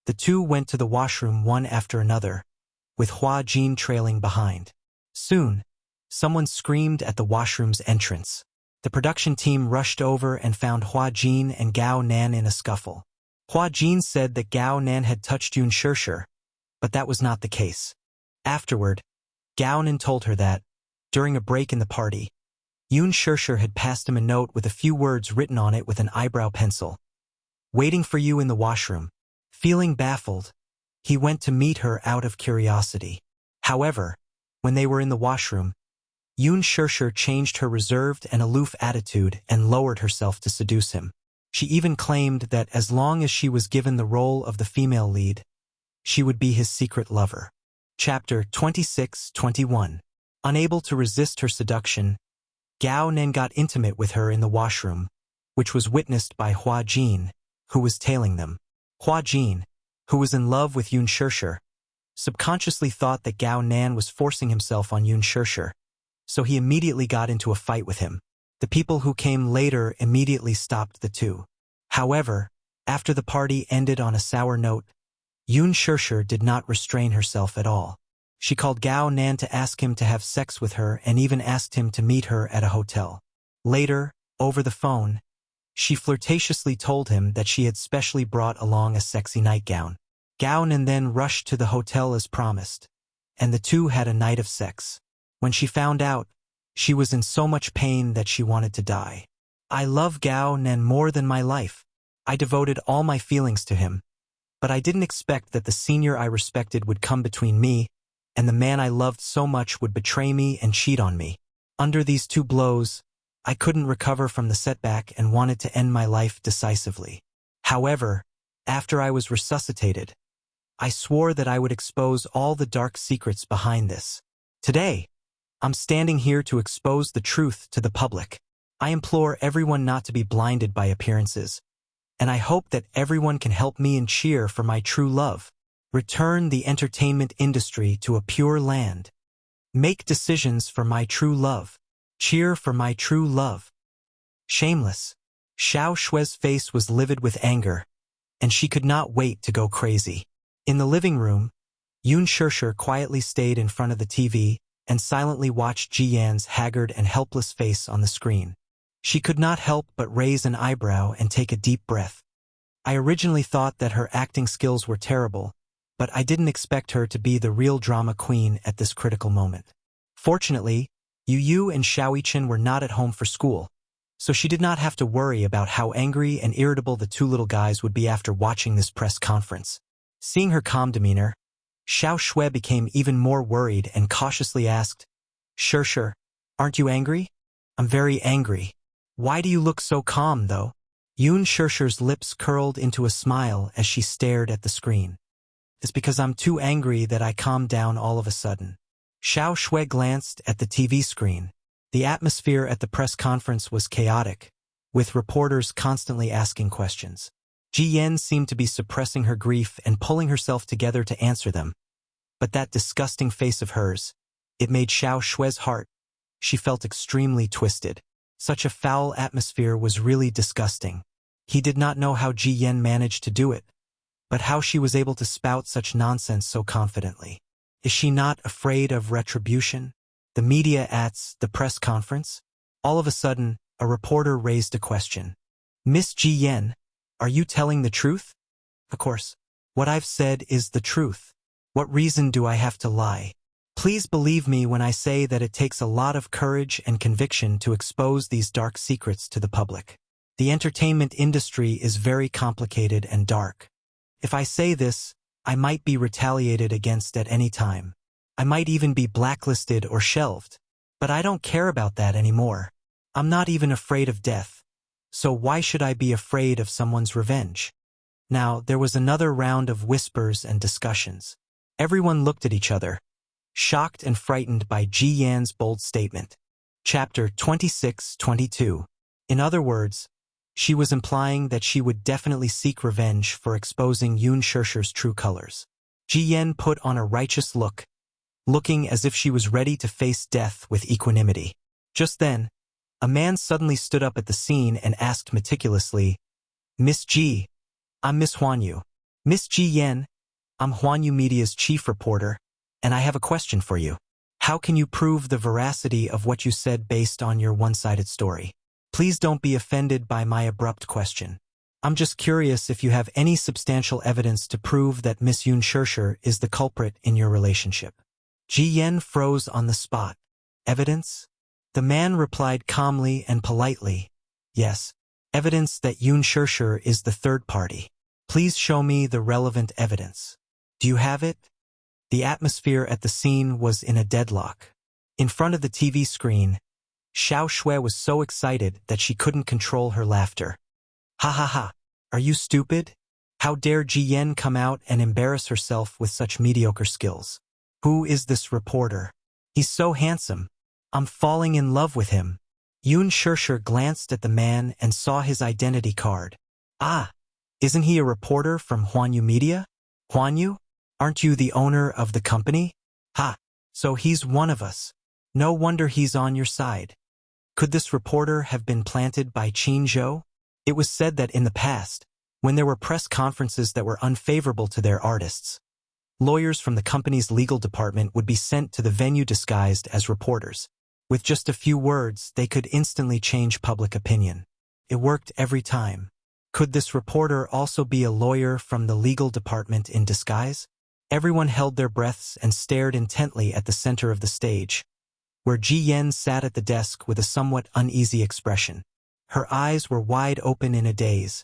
the two went to the washroom one after another, with Hua Jin trailing behind. Soon, someone screamed at the washroom's entrance. The production team rushed over and found Hua Jin and Gao Nan in a scuffle. Hua Jin said that Gao Nan had touched Yoon Shurshur, but that was not the case. Afterward, Gao Nan told her that, during a break in the party, Yoon Shurshur had passed him a note with a few words written on it with an eyebrow pencil. Waiting for you in the washroom. Feeling baffled, he went to meet her out of curiosity. However, when they were in the washroom, Yoon Shurshur changed her reserved and aloof attitude and lowered herself to seduce him. She even claimed that as long as she was given the role of the female lead, she would be his secret lover. Chapter 26-21. Unable to resist her seduction, Gao Nan got intimate with her in the washroom, which was witnessed by Hua Jin, who was tailing them. Hua Jin, who was in love with Yoon Shurshur, subconsciously thought that Gao Nan was forcing himself on Yoon Shurshur, so he immediately got into a fight with him. The people who came later immediately stopped the two. However, after the party ended on a sour note, Yoon Shurshur did not restrain herself at all. She called Gao Nan to ask him to have sex with her and even asked him to meet her at a hotel. Later, over the phone, she flirtatiously told him that she had specially brought along a sexy nightgown. Gao Nan then rushed to the hotel as promised, and the two had a night of sex. When she found out, she was in so much pain that she wanted to die. I love Gao Nan more than my life. I devoted all my feelings to him, but I didn't expect that the senior I respected would come between me, and the man I loved so much would betray me and cheat on me. Under these two blows, I couldn't recover from the setback and wanted to end my life decisively. However, after I was resuscitated, I swore that I would expose all the dark secrets behind this. Today, I'm standing here to expose the truth to the public. I implore everyone not to be blinded by appearances, and I hope that everyone can help me and cheer for my true love. Return the entertainment industry to a pure land. Make decisions for my true love. Cheer for my true love. Shameless. Xiao Shui's face was livid with anger, and she could not wait to go crazy. In the living room, Yun Shishir quietly stayed in front of the TV and silently watched Ji Yan's haggard and helpless face on the screen. She could not help but raise an eyebrow and take a deep breath. I originally thought that her acting skills were terrible, but I didn't expect her to be the real drama queen at this critical moment. Fortunately, Yu and Xiaoyichen were not at home for school, so she did not have to worry about how angry and irritable the two little guys would be after watching this press conference. Seeing her calm demeanor, Xiao Shui became even more worried and cautiously asked, Shishir, aren't you angry? I'm very angry. Why do you look so calm, though? Yun Shishir's lips curled into a smile as she stared at the screen. It's because I'm too angry that I calmed down all of a sudden. Xiao Shui glanced at the TV screen. The atmosphere at the press conference was chaotic, with reporters constantly asking questions. Ji Yan seemed to be suppressing her grief and pulling herself together to answer them. But that disgusting face of hers, it made Xiao Shui's heart. She felt extremely twisted. Such a foul atmosphere was really disgusting. He did not know how Ji Yan managed to do it, but how she was able to spout such nonsense so confidently. Is she not afraid of retribution? The media at the press conference? All of a sudden, a reporter raised a question. Miss Ji Yan, are you telling the truth? Of course. What I've said is the truth. What reason do I have to lie? Please believe me when I say that it takes a lot of courage and conviction to expose these dark secrets to the public. The entertainment industry is very complicated and dark. If I say this, I might be retaliated against at any time. I might even be blacklisted or shelved. But I don't care about that anymore. I'm not even afraid of death. So why should I be afraid of someone's revenge? Now, there was another round of whispers and discussions. Everyone looked at each other, shocked and frightened by Ji Yan's bold statement. Chapter 26-22. In other words, she was implying that she would definitely seek revenge for exposing Yun Shishir's true colors. Ji Yan put on a righteous look, looking as if she was ready to face death with equanimity. Just then, a man suddenly stood up at the scene and asked meticulously, Miss Ji, I'm Miss Huanyu. Miss Ji Yan, I'm Huanyu Media's chief reporter, and I have a question for you. How can you prove the veracity of what you said based on your one-sided story? Please don't be offended by my abrupt question. I'm just curious if you have any substantial evidence to prove that Miss Yun Shishir is the culprit in your relationship. Ji Yan froze on the spot. Evidence? The man replied calmly and politely, yes, evidence that Yun Shishir is the third party. Please show me the relevant evidence. Do you have it? The atmosphere at the scene was in a deadlock. In front of the TV screen, Xiao Shui was so excited that she couldn't control her laughter. Ha ha ha, are you stupid? How dare Ji Yan come out and embarrass herself with such mediocre skills? Who is this reporter? He's so handsome. I'm falling in love with him. Yun Shishir glanced at the man and saw his identity card. Ah, isn't he a reporter from Huanyu Media? Huanyu? Aren't you the owner of the company? Ha, so he's one of us. No wonder he's on your side. Could this reporter have been planted by Qin Zhou? It was said that in the past, when there were press conferences that were unfavorable to their artists, lawyers from the company's legal department would be sent to the venue disguised as reporters. With just a few words, they could instantly change public opinion. It worked every time. Could this reporter also be a lawyer from the legal department in disguise? Everyone held their breaths and stared intently at the center of the stage, where Ji Yan sat at the desk with a somewhat uneasy expression. Her eyes were wide open in a daze,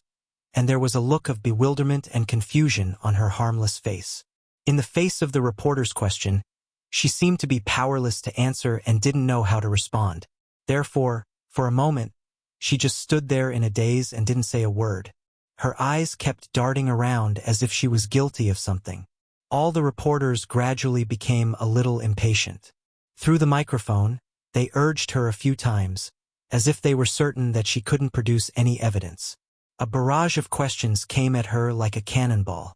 and there was a look of bewilderment and confusion on her harmless face. In the face of the reporter's question, she seemed to be powerless to answer and didn't know how to respond. Therefore, for a moment, she just stood there in a daze and didn't say a word. Her eyes kept darting around as if she was guilty of something. All the reporters gradually became a little impatient. Through the microphone, they urged her a few times, as if they were certain that she couldn't produce any evidence. A barrage of questions came at her like a cannonball.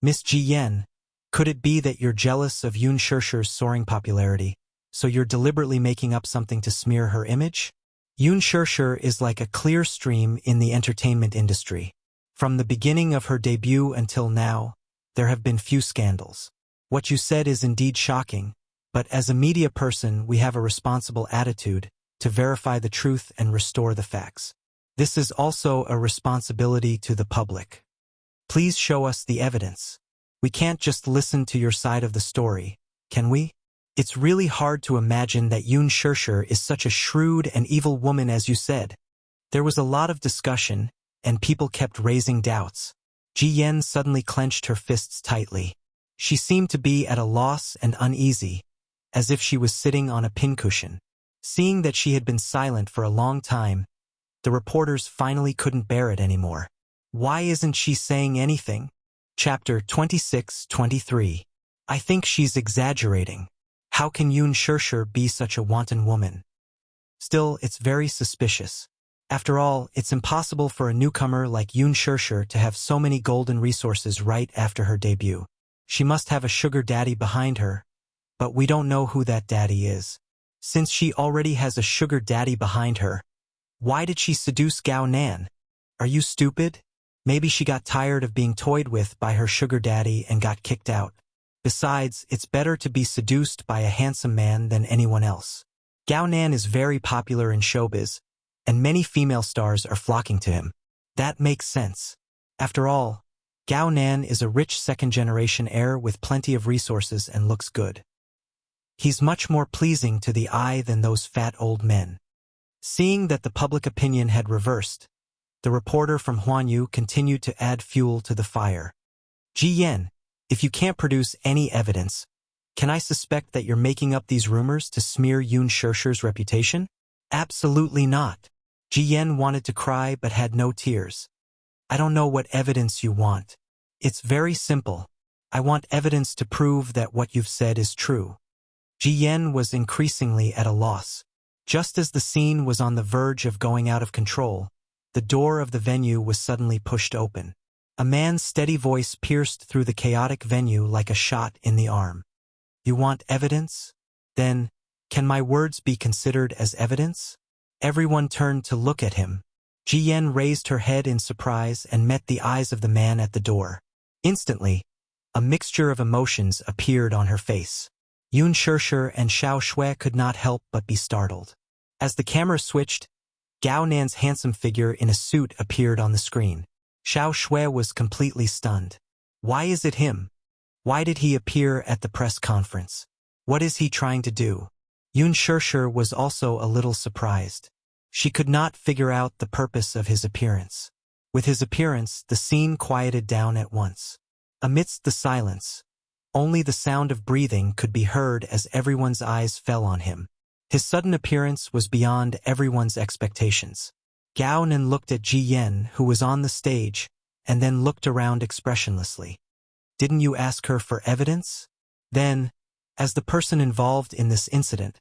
Miss Ji Yan, Could it be that you're jealous of Yoon Shirshi's soaring popularity, so you're deliberately making up something to smear her image? Yoon Shirshi is like a clear stream in the entertainment industry. From the beginning of her debut until now, there have been few scandals. What you said is indeed shocking, but as a media person we have a responsible attitude to verify the truth and restore the facts. This is also a responsibility to the public. Please show us the evidence. We can't just listen to your side of the story, can we? It's really hard to imagine that Yoon Shirshi is such a shrewd and evil woman as you said. There was a lot of discussion, and people kept raising doubts. Ji Yen suddenly clenched her fists tightly. She seemed to be at a loss and uneasy, as if she was sitting on a pincushion. Seeing that she had been silent for a long time, the reporters finally couldn't bear it anymore. Why isn't she saying anything? Chapter 26-23. I think she's exaggerating. How can Yoon Shirshi be such a wanton woman? Still, it's very suspicious. After all, it's impossible for a newcomer like Yoon Shirshi to have so many golden resources right after her debut. She must have a sugar daddy behind her, but we don't know who that daddy is. Since she already has a sugar daddy behind her, why did she seduce Gao Nan? Are you stupid? Maybe she got tired of being toyed with by her sugar daddy and got kicked out. Besides, it's better to be seduced by a handsome man than anyone else. Gao Nan is very popular in showbiz, and many female stars are flocking to him. That makes sense. After all, Gao Nan is a rich second-generation heir with plenty of resources and looks good. He's much more pleasing to the eye than those fat old men. Seeing that the public opinion had reversed, the reporter from Huanyu continued to add fuel to the fire. Ji Yen, if you can't produce any evidence, can I suspect that you're making up these rumors to smear Yoon Shirshi's reputation? Absolutely not. Ji Yen wanted to cry but had no tears. I don't know what evidence you want. It's very simple. I want evidence to prove that what you've said is true. Ji Yen was increasingly at a loss. Just as the scene was on the verge of going out of control, the door of the venue was suddenly pushed open. A man's steady voice pierced through the chaotic venue like a shot in the arm. You want evidence? Then, can my words be considered as evidence? Everyone turned to look at him. Ji Yen raised her head in surprise and met the eyes of the man at the door. Instantly, a mixture of emotions appeared on her face. Yoon Shirshi and Xiao Shui could not help but be startled. As the camera switched, Gao Nan's handsome figure in a suit appeared on the screen. Xiao Shui was completely stunned. Why is it him? Why did he appear at the press conference? What is he trying to do? Yoon Shirshi was also a little surprised. She could not figure out the purpose of his appearance. With his appearance, the scene quieted down at once. Amidst the silence, only the sound of breathing could be heard as everyone's eyes fell on him. His sudden appearance was beyond everyone's expectations. Gao Nan looked at Ji Yen, who was on the stage, and then looked around expressionlessly. Didn't you ask her for evidence? Then, as the person involved in this incident,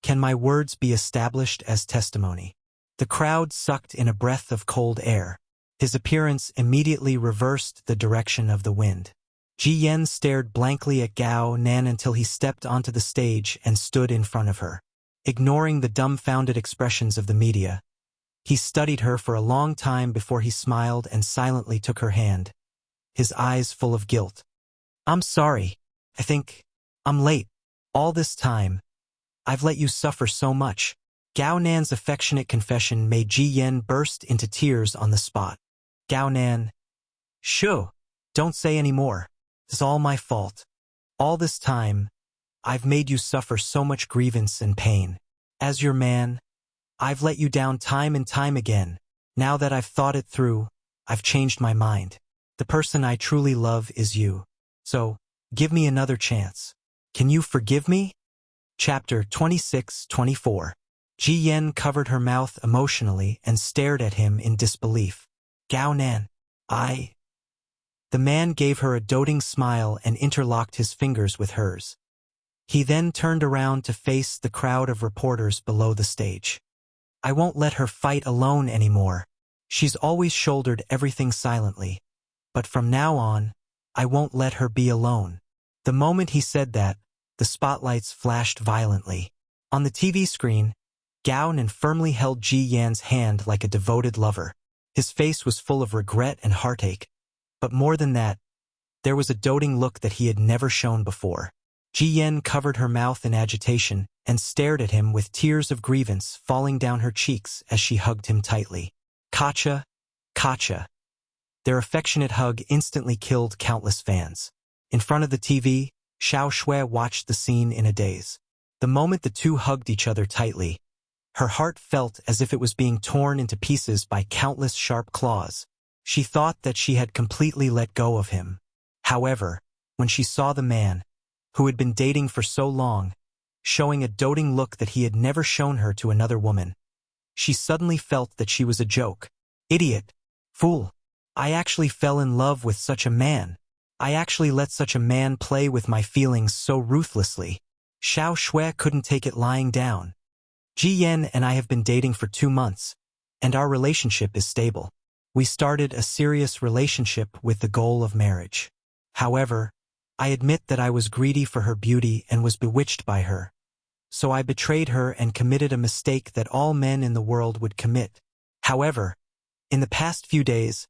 can my words be established as testimony? The crowd sucked in a breath of cold air. His appearance immediately reversed the direction of the wind. Ji Yen stared blankly at Gao Nan until he stepped onto the stage and stood in front of her. Ignoring the dumbfounded expressions of the media, he studied her for a long time before he smiled and silently took her hand, his eyes full of guilt. I'm sorry. I think I'm late. All this time, I've let you suffer so much. Gao Nan's affectionate confession made Ji Yen burst into tears on the spot. Gao Nan, shoo, don't say any more. It's all my fault. All this time, I've made you suffer so much grievance and pain. As your man, I've let you down time and time again. Now that I've thought it through, I've changed my mind. The person I truly love is you. So, give me another chance. Can you forgive me? Chapter 26-24. Ji Yen covered her mouth emotionally and stared at him in disbelief. Gao Nan, The man gave her a doting smile and interlocked his fingers with hers. He then turned around to face the crowd of reporters below the stage. I won't let her fight alone anymore. She's always shouldered everything silently. But from now on, I won't let her be alone. The moment he said that, the spotlights flashed violently. On the TV screen, Gao Nan firmly held Ji Yan's hand like a devoted lover. His face was full of regret and heartache. But more than that, there was a doting look that he had never shown before. Ji Yan covered her mouth in agitation and stared at him with tears of grievance falling down her cheeks as she hugged him tightly. Kacha, Kacha. Their affectionate hug instantly killed countless fans. In front of the TV, Xiao Shui watched the scene in a daze. The moment the two hugged each other tightly, her heart felt as if it was being torn into pieces by countless sharp claws. She thought that she had completely let go of him. However, when she saw the man, who had been dating for so long, showing a doting look that he had never shown her to another woman, she suddenly felt that she was a joke. Idiot. Fool. I actually fell in love with such a man. I actually let such a man play with my feelings so ruthlessly. Xiao Shui couldn't take it lying down. Ji Yan and I have been dating for 2 months, and our relationship is stable. We started a serious relationship with the goal of marriage. However, I admit that I was greedy for her beauty and was bewitched by her. So I betrayed her and committed a mistake that all men in the world would commit. However, in the past few days,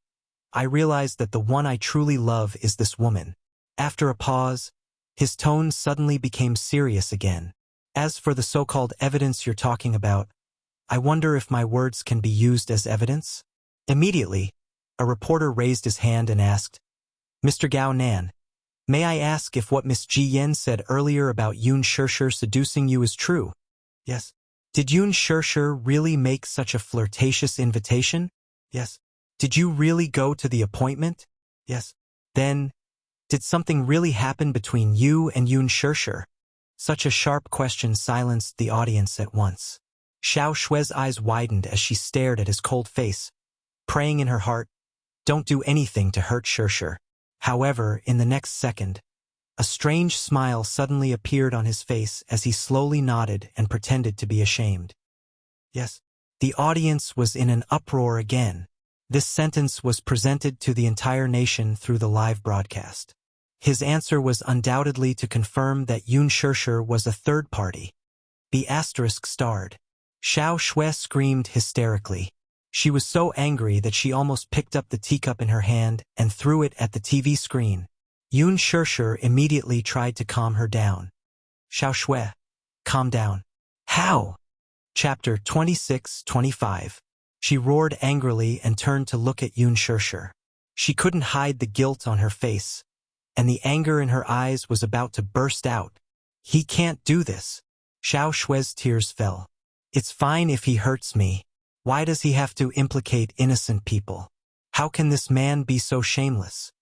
I realized that the one I truly love is this woman. After a pause, his tone suddenly became serious again. As for the so-called evidence you're talking about, I wonder if my words can be used as evidence? Immediately, a reporter raised his hand and asked, Mr. Gao Nan, may I ask if what Miss Ji Yan said earlier about Yun Shishir seducing you is true? Yes. Did Yun Shishir really make such a flirtatious invitation? Yes. Did you really go to the appointment? Yes. Then, did something really happen between you and Yun Shishir? Such a sharp question silenced the audience at once. Xiao Shui's eyes widened as she stared at his cold face, praying in her heart, don't do anything to hurt Shishir. However, in the next second, a strange smile suddenly appeared on his face as he slowly nodded and pretended to be ashamed. Yes. The audience was in an uproar again. This sentence was presented to the entire nation through the live broadcast. His answer was undoubtedly to confirm that Yun Shishir was a third party. The asterisk starred. Xiao Shui screamed hysterically. She was so angry that she almost picked up the teacup in her hand and threw it at the TV screen. Yun Shishir immediately tried to calm her down. Xiao Shui, calm down. How? Chapter 26-25. She roared angrily and turned to look at Yun Shishir. She couldn't hide the guilt on her face, and the anger in her eyes was about to burst out. He can't do this. Xiao Shui's tears fell. It's fine if he hurts me. Why does he have to implicate innocent people? How can this man be so shameless?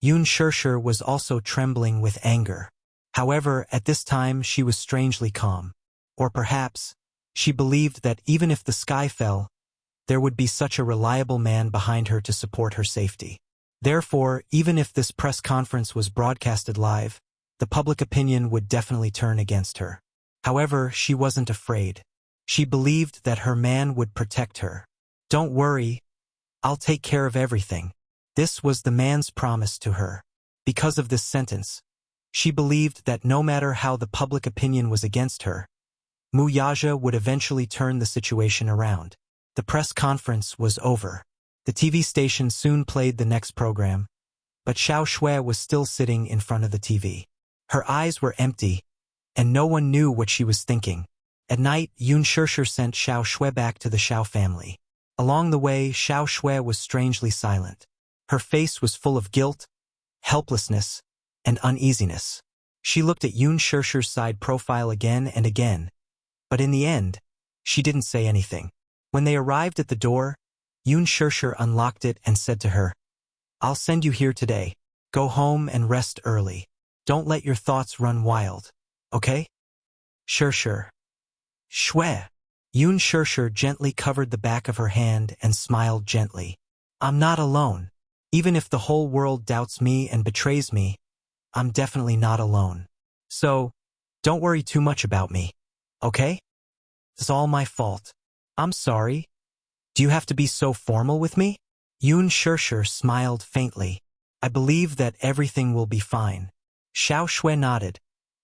Yun Shishir was also trembling with anger. However, at this time she was strangely calm. Or perhaps, she believed that even if the sky fell, there would be such a reliable man behind her to support her safety. Therefore, even if this press conference was broadcasted live, the public opinion would definitely turn against her. However, she wasn't afraid. She believed that her man would protect her. Don't worry, I'll take care of everything. This was the man's promise to her. Because of this sentence, she believed that no matter how the public opinion was against her, Mu Yaja would eventually turn the situation around. The press conference was over. The TV station soon played the next program, but Xiao Shui was still sitting in front of the TV. Her eyes were empty, and no one knew what she was thinking. At night, Yun Shishir sent Xiao Shui back to the Xiao family. Along the way, Xiao Shui was strangely silent. Her face was full of guilt, helplessness, and uneasiness. She looked at Yun Shishir's side profile again and again, but in the end, she didn't say anything. When they arrived at the door, Yun Shishir unlocked it and said to her, I'll send you here today. Go home and rest early. Don't let your thoughts run wild. Okay? Shishir. Shui. Yun Shishir gently covered the back of her hand and smiled gently. I'm not alone. Even if the whole world doubts me and betrays me, I'm definitely not alone. So, don't worry too much about me. Okay? It's all my fault. I'm sorry. Do you have to be so formal with me? Yun Shishir smiled faintly. I believe that everything will be fine. Xiao Shui nodded,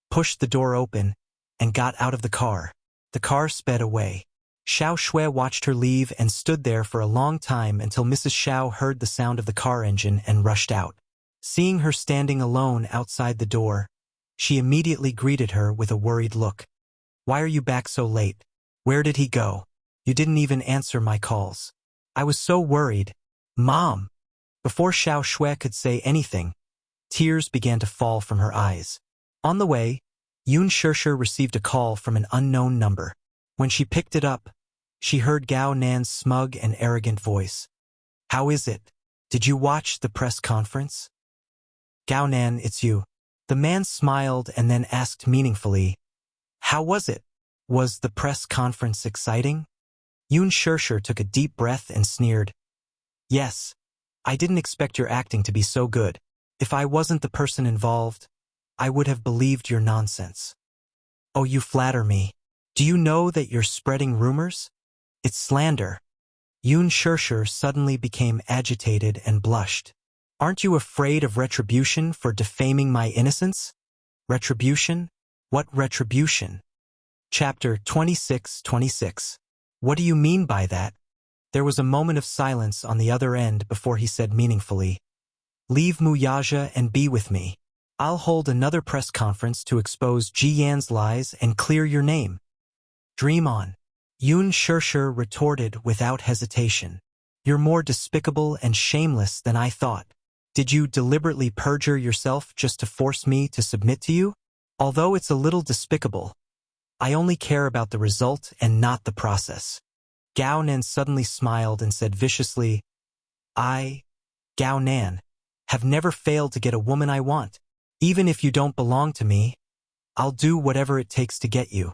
pushed the door open, and got out of the car. The car sped away. Xiao Shui watched her leave and stood there for a long time until Mrs. Xiao heard the sound of the car engine and rushed out. Seeing her standing alone outside the door, she immediately greeted her with a worried look. "Why are you back so late? Where did he go? You didn't even answer my calls. I was so worried." "Mom!" Before Xiao Shui could say anything, tears began to fall from her eyes. On the way, Yun Shishir received a call from an unknown number. When she picked it up, she heard Gao Nan's smug and arrogant voice. "How is it? Did you watch the press conference?" "Gao Nan, it's you." The man smiled and then asked meaningfully, "How was it? Was the press conference exciting?" Yun Shishir took a deep breath and sneered. "Yes. I didn't expect your acting to be so good. If I wasn't the person involved, I would have believed your nonsense." "Oh, you flatter me. Do you know that you're spreading rumors? It's slander." Yun Shishir suddenly became agitated and blushed. "Aren't you afraid of retribution for defaming my innocence?" "Retribution? What retribution?" Chapter 26:26. What do you mean by that? There was a moment of silence on the other end before he said meaningfully, "Leave Muyaja and be with me. I'll hold another press conference to expose Ji Yan's lies and clear your name." "Dream on." Yun Shishir retorted without hesitation. "You're more despicable and shameless than I thought. Did you deliberately perjure yourself just to force me to submit to you? Although it's a little despicable, I only care about the result and not the process." Gao Nan suddenly smiled and said viciously, "I, Gao Nan, have never failed to get a woman I want. Even if you don't belong to me, I'll do whatever it takes to get you."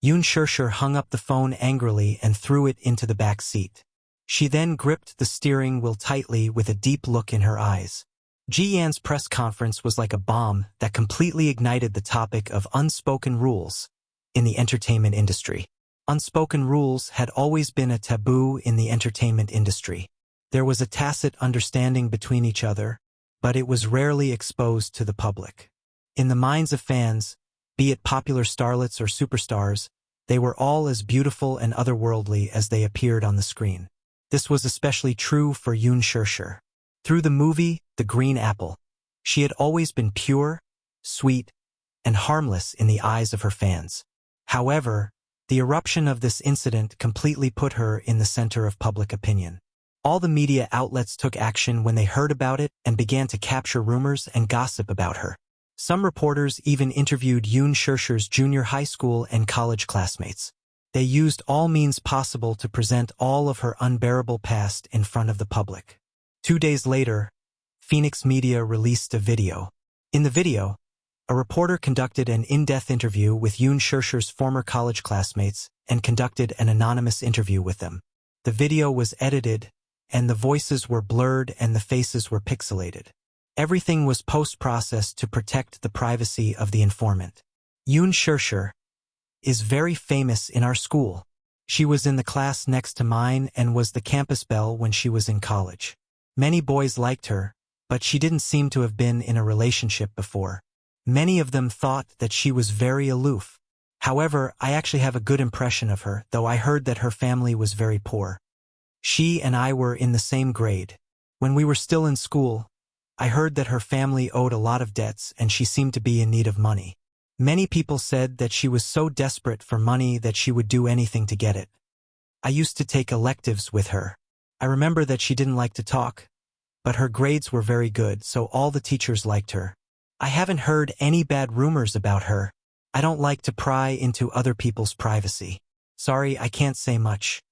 Yun Shishir hung up the phone angrily and threw it into the back seat. She then gripped the steering wheel tightly with a deep look in her eyes. Ji Yan's press conference was like a bomb that completely ignited the topic of unspoken rules in the entertainment industry. Unspoken rules had always been a taboo in the entertainment industry. There was a tacit understanding between each other, but it was rarely exposed to the public. In the minds of fans, be it popular starlets or superstars, they were all as beautiful and otherworldly as they appeared on the screen. This was especially true for Yun Shishir. Through the movie, The Green Apple, she had always been pure, sweet, and harmless in the eyes of her fans. However, the eruption of this incident completely put her in the center of public opinion. All the media outlets took action when they heard about it and began to capture rumors and gossip about her. Some reporters even interviewed Yun Shishir's junior high school and college classmates. They used all means possible to present all of her unbearable past in front of the public. 2 days later, Phoenix Media released a video. In the video, a reporter conducted an in-depth interview with Yun Shishir's former college classmates and conducted an anonymous interview with them. The video was edited, and the voices were blurred and the faces were pixelated. Everything was post-processed to protect the privacy of the informant. Yun Shishir is very famous in our school. She was in the class next to mine and was the campus belle when she was in college. Many boys liked her, but she didn't seem to have been in a relationship before. Many of them thought that she was very aloof. However, I actually have a good impression of her, though I heard that her family was very poor. She and I were in the same grade. When we were still in school, I heard that her family owed a lot of debts and she seemed to be in need of money. Many people said that she was so desperate for money that she would do anything to get it. I used to take electives with her. I remember that she didn't like to talk, but her grades were very good, so all the teachers liked her. I haven't heard any bad rumors about her. I don't like to pry into other people's privacy. Sorry, I can't say much.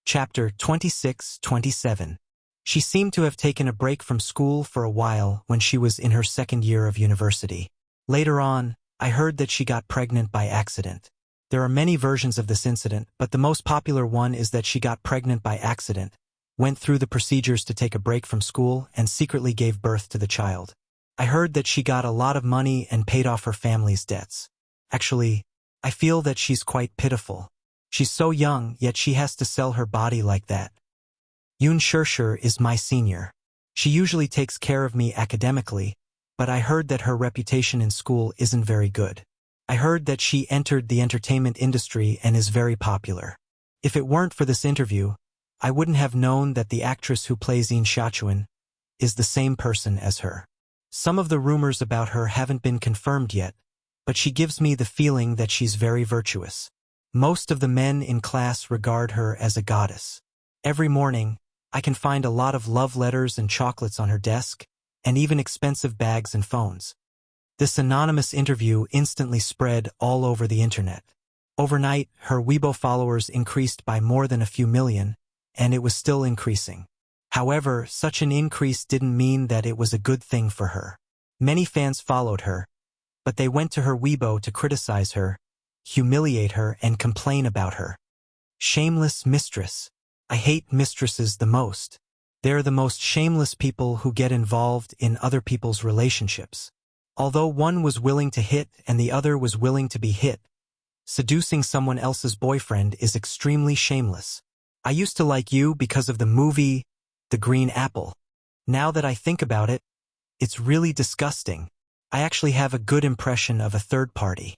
Chapter 26:27. She seemed to have taken a break from school for a while when she was in her second year of university. Later on, I heard that she got pregnant by accident. There are many versions of this incident, but the most popular one is that she got pregnant by accident, went through the procedures to take a break from school, and secretly gave birth to the child. I heard that she got a lot of money and paid off her family's debts. Actually, I feel that she's quite pitiful. She's so young, yet she has to sell her body like that. Yun Shishir is my senior. She usually takes care of me academically, but I heard that her reputation in school isn't very good. I heard that she entered the entertainment industry and is very popular. If it weren't for this interview, I wouldn't have known that the actress who plays Yin Xiaochuan is the same person as her. Some of the rumors about her haven't been confirmed yet, but she gives me the feeling that she's very virtuous. Most of the men in class regard her as a goddess. Every morning, I can find a lot of love letters and chocolates on her desk, and even expensive bags and phones. This anonymous interview instantly spread all over the internet. Overnight, her Weibo followers increased by more than a few million, and it was still increasing. However, such an increase didn't mean that it was a good thing for her. Many fans followed her, but they went to her Weibo to criticize her, humiliate her, and complain about her. Shameless mistress. I hate mistresses the most. They're the most shameless people who get involved in other people's relationships. Although one was willing to hit and the other was willing to be hit, seducing someone else's boyfriend is extremely shameless. I used to like you because of the movie, The Green Apple. Now that I think about it, it's really disgusting. I actually have a good impression of a third party.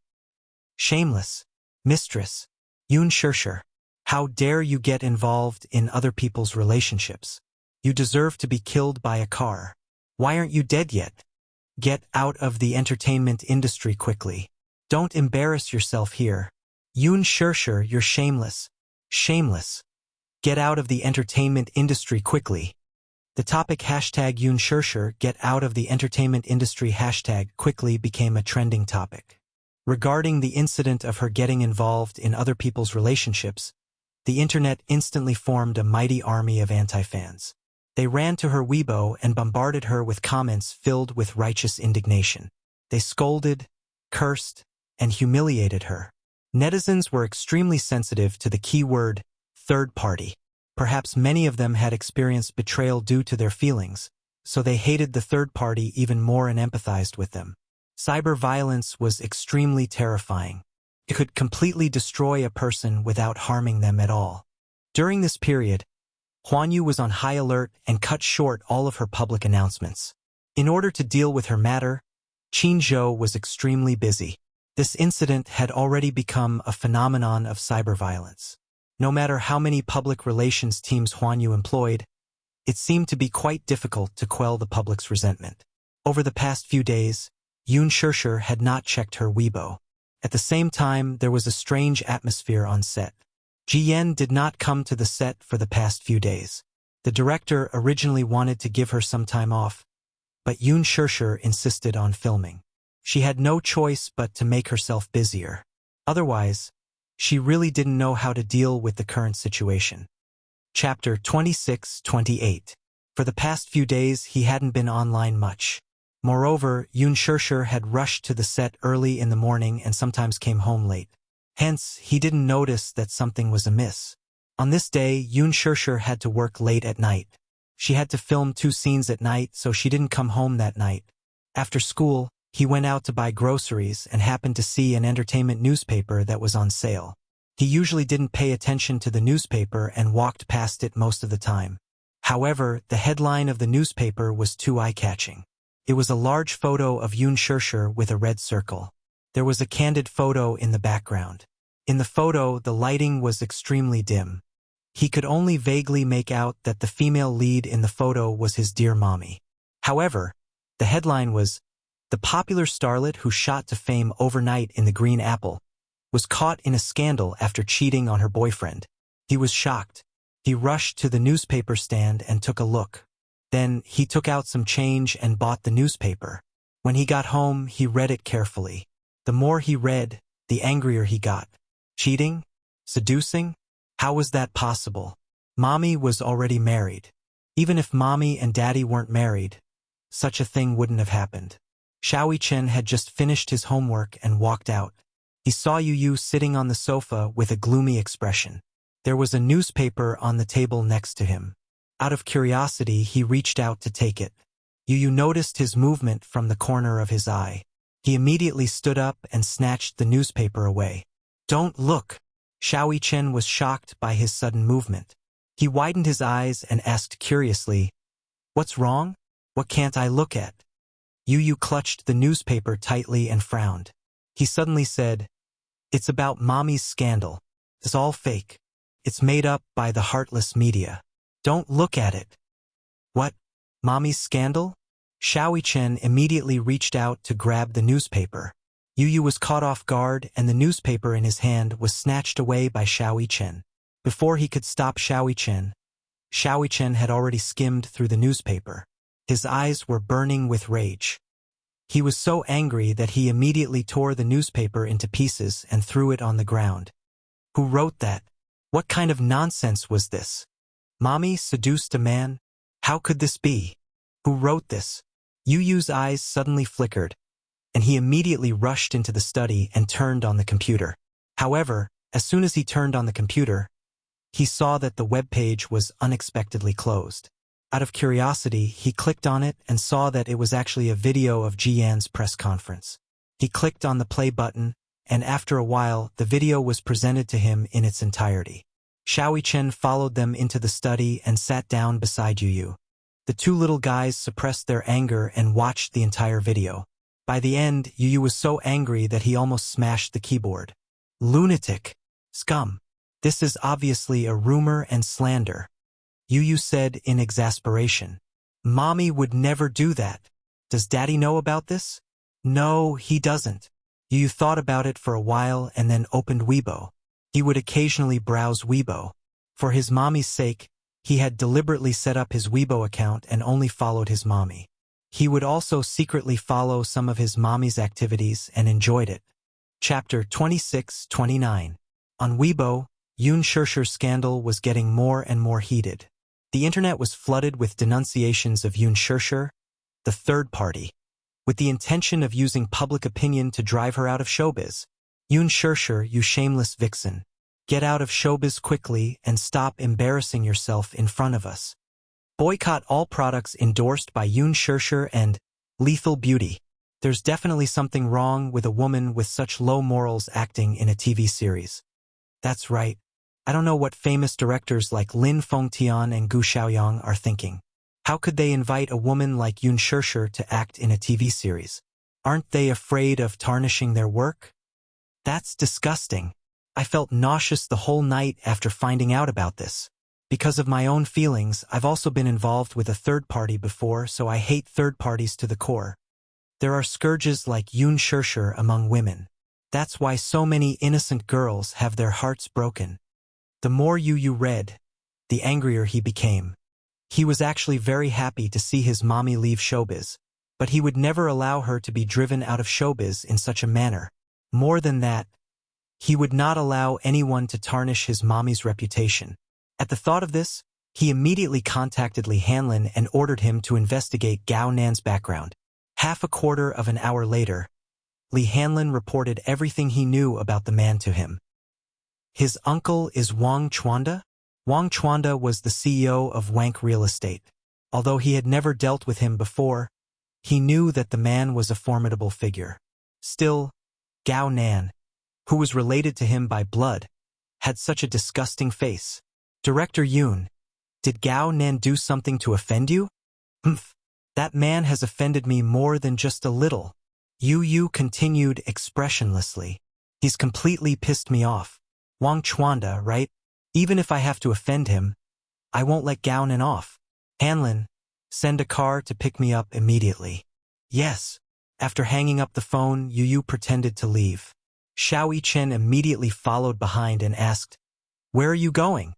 Shameless. Mistress. Yoon Shirshir. How dare you get involved in other people's relationships? You deserve to be killed by a car. Why aren't you dead yet? Get out of the entertainment industry quickly. Don't embarrass yourself here. Yoon Shirshir, you're shameless. Shameless. Get out of the entertainment industry quickly. The topic hashtag Yoon Shirshir get out of the entertainment industry hashtag quickly became a trending topic. Regarding the incident of her getting involved in other people's relationships, the internet instantly formed a mighty army of anti-fans. They ran to her Weibo and bombarded her with comments filled with righteous indignation. They scolded, cursed, and humiliated her. Netizens were extremely sensitive to the keyword third party. Perhaps many of them had experienced betrayal due to their feelings, so they hated the third party even more and empathized with them. Cyber violence was extremely terrifying. It could completely destroy a person without harming them at all. During this period, Huan Yu was on high alert and cut short all of her public announcements. In order to deal with her matter, Qin Zhou was extremely busy. This incident had already become a phenomenon of cyber violence. No matter how many public relations teams Huan Yu employed, it seemed to be quite difficult to quell the public's resentment. Over the past few days, Yoon Shirshir had not checked her Weibo. At the same time, there was a strange atmosphere on set. Ji Yen did not come to the set for the past few days. The director originally wanted to give her some time off, but Yoon Shirshir insisted on filming. She had no choice but to make herself busier. Otherwise, she really didn't know how to deal with the current situation. Chapter 26-28. For the past few days, he hadn't been online much. Moreover, Yoon Shirshir had rushed to the set early in the morning and sometimes came home late. Hence, he didn't notice that something was amiss. On this day, Yoon Shirshir had to work late at night. She had to film 2 scenes at night, so she didn't come home that night. After school, he went out to buy groceries and happened to see an entertainment newspaper that was on sale. He usually didn't pay attention to the newspaper and walked past it most of the time. However, the headline of the newspaper was too eye-catching. It was a large photo of Yoon Shirshir with a red circle. There was a candid photo in the background. In the photo, the lighting was extremely dim. He could only vaguely make out that the female lead in the photo was his dear mommy. However, the headline was, "The popular starlet who shot to fame overnight in the Green Apple was caught in a scandal after cheating on her boyfriend." He was shocked. He rushed to the newspaper stand and took a look. Then, he took out some change and bought the newspaper. When he got home, he read it carefully. The more he read, the angrier he got. Cheating? Seducing? How was that possible? Mommy was already married. Even if Mommy and Daddy weren't married, such a thing wouldn't have happened. Xiaoi Chen had just finished his homework and walked out. He saw Yu sitting on the sofa with a gloomy expression. There was a newspaper on the table next to him. Out of curiosity, he reached out to take it. Yu noticed his movement from the corner of his eye. He immediately stood up and snatched the newspaper away. "Don't look!" Xiaoi Chen was shocked by his sudden movement. He widened his eyes and asked curiously, "What's wrong? What can't I look at?" Yu Yu clutched the newspaper tightly and frowned. He suddenly said, "It's about Mommy's scandal. It's all fake. It's made up by the heartless media. Don't look at it." "What? Mommy's scandal?" Xiao Chen immediately reached out to grab the newspaper. Yu Yu was caught off guard, and the newspaper in his hand was snatched away by Xiao Chen. Before he could stop Xiao Chen had already skimmed through the newspaper. His eyes were burning with rage. He was so angry that he immediately tore the newspaper into pieces and threw it on the ground. Who wrote that? What kind of nonsense was this? Mommy seduced a man? How could this be? Who wrote this? Yu Yu's eyes suddenly flickered, and he immediately rushed into the study and turned on the computer. However, as soon as he turned on the computer, he saw that the web page was unexpectedly closed. Out of curiosity, he clicked on it and saw that it was actually a video of Jian's press conference. He clicked on the play button, and after a while, the video was presented to him in its entirety. Xiao Chen followed them into the study and sat down beside Yu Yu. The two little guys suppressed their anger and watched the entire video. By the end, Yu Yu was so angry that he almost smashed the keyboard. "Lunatic! Scum! This is obviously a rumor and slander," Yu Yu said in exasperation. "Mommy would never do that. Does Daddy know about this?" "No, he doesn't." Yu Yu thought about it for a while and then opened Weibo. He would occasionally browse Weibo. For his mommy's sake, he had deliberately set up his Weibo account and only followed his mommy. He would also secretly follow some of his mommy's activities and enjoyed it. Chapter 26-29. On Weibo, Yun Shishir's scandal was getting more and more heated. The internet was flooded with denunciations of Yun Shishir, the third party, with the intention of using public opinion to drive her out of showbiz. "Yun Shishir, you shameless vixen. Get out of showbiz quickly and stop embarrassing yourself in front of us. Boycott all products endorsed by Yun Shishir and Lethal Beauty. There's definitely something wrong with a woman with such low morals acting in a TV series." That's right. I don't know what famous directors like Lin Fengtian and Gu Xiaoyang are thinking. How could they invite a woman like Yun Shishir to act in a TV series? Aren't they afraid of tarnishing their work? That's disgusting. I felt nauseous the whole night after finding out about this. Because of my own feelings, I've also been involved with a third party before, so I hate third parties to the core. There are scourges like Yun Shishir among women. That's why so many innocent girls have their hearts broken. The more Yu Yu read, the angrier he became. He was actually very happy to see his mommy leave showbiz, but he would never allow her to be driven out of showbiz in such a manner. More than that, he would not allow anyone to tarnish his mommy's reputation. At the thought of this, he immediately contacted Li Hanlin and ordered him to investigate Gao Nan's background. Half a quarter of an hour later, Li Hanlin reported everything he knew about the man to him. His uncle is Wang Chuanda? Wang Chuanda was the CEO of Wank Real Estate. Although he had never dealt with him before, he knew that the man was a formidable figure. Still, Gao Nan, who was related to him by blood, had such a disgusting face. "Director Yun, did Gao Nan do something to offend you?" "Humph, that man has offended me more than just a little," Yu Yu continued expressionlessly. "He's completely pissed me off. Wang Chuanda, right? Even if I have to offend him, I won't let Gao Nan off. Hanlin, send a car to pick me up immediately." "Yes." After hanging up the phone, Yu Yu pretended to leave. Xiao Chen immediately followed behind and asked, "Where are you going?"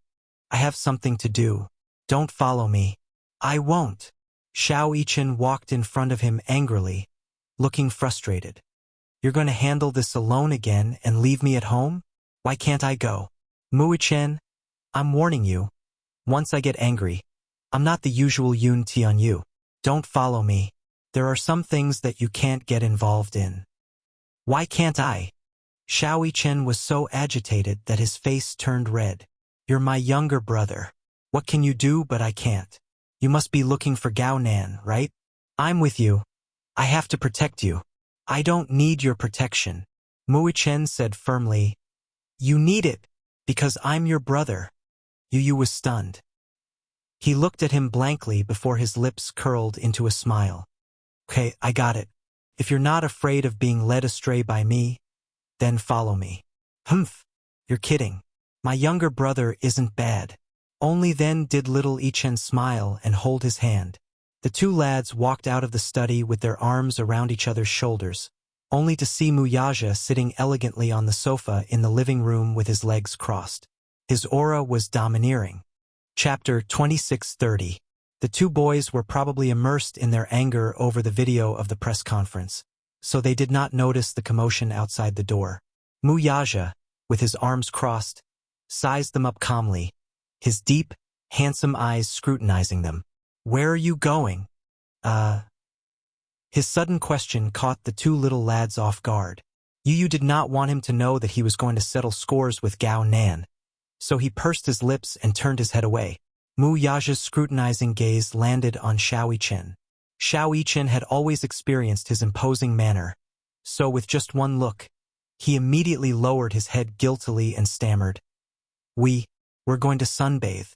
"I have something to do. Don't follow me." "I won't." Xiao Chen walked in front of him angrily, looking frustrated. "You're going to handle this alone again and leave me at home? Why can't I go?" "Mui Chen, I'm warning you. Once I get angry, I'm not the usual Yun Tianyu. Don't follow me. There are some things that you can't get involved in." "Why can't I?" Xiao Chen was so agitated that his face turned red. "You're my younger brother. What can you do but I can't? You must be looking for Gao Nan, right? I'm with you. I have to protect you." "I don't need your protection," Mui Chen said firmly. "You need it, because I'm your brother." Yu Yu was stunned. He looked at him blankly before his lips curled into a smile. Okay, I got it. If you're not afraid of being led astray by me, then follow me. Humph, you're kidding. My younger brother isn't bad. Only then did little Ichen smile and hold his hand. The two lads walked out of the study with their arms around each other's shoulders, only to see Muyaja sitting elegantly on the sofa in the living room with his legs crossed. His aura was domineering. Chapter 2630. The two boys were probably immersed in their anger over the video of the press conference, so they did not notice the commotion outside the door. Muyaja, with his arms crossed, sized them up calmly, his deep, handsome eyes scrutinizing them. Where are you going? His sudden question caught the two little lads off guard. Yu did not want him to know that he was going to settle scores with Gao Nan, so he pursed his lips and turned his head away. Mu Yaja's scrutinizing gaze landed on Xiao Yichen. Xiao Yichen had always experienced his imposing manner, so with just one look, he immediately lowered his head guiltily and stammered, We're going to sunbathe.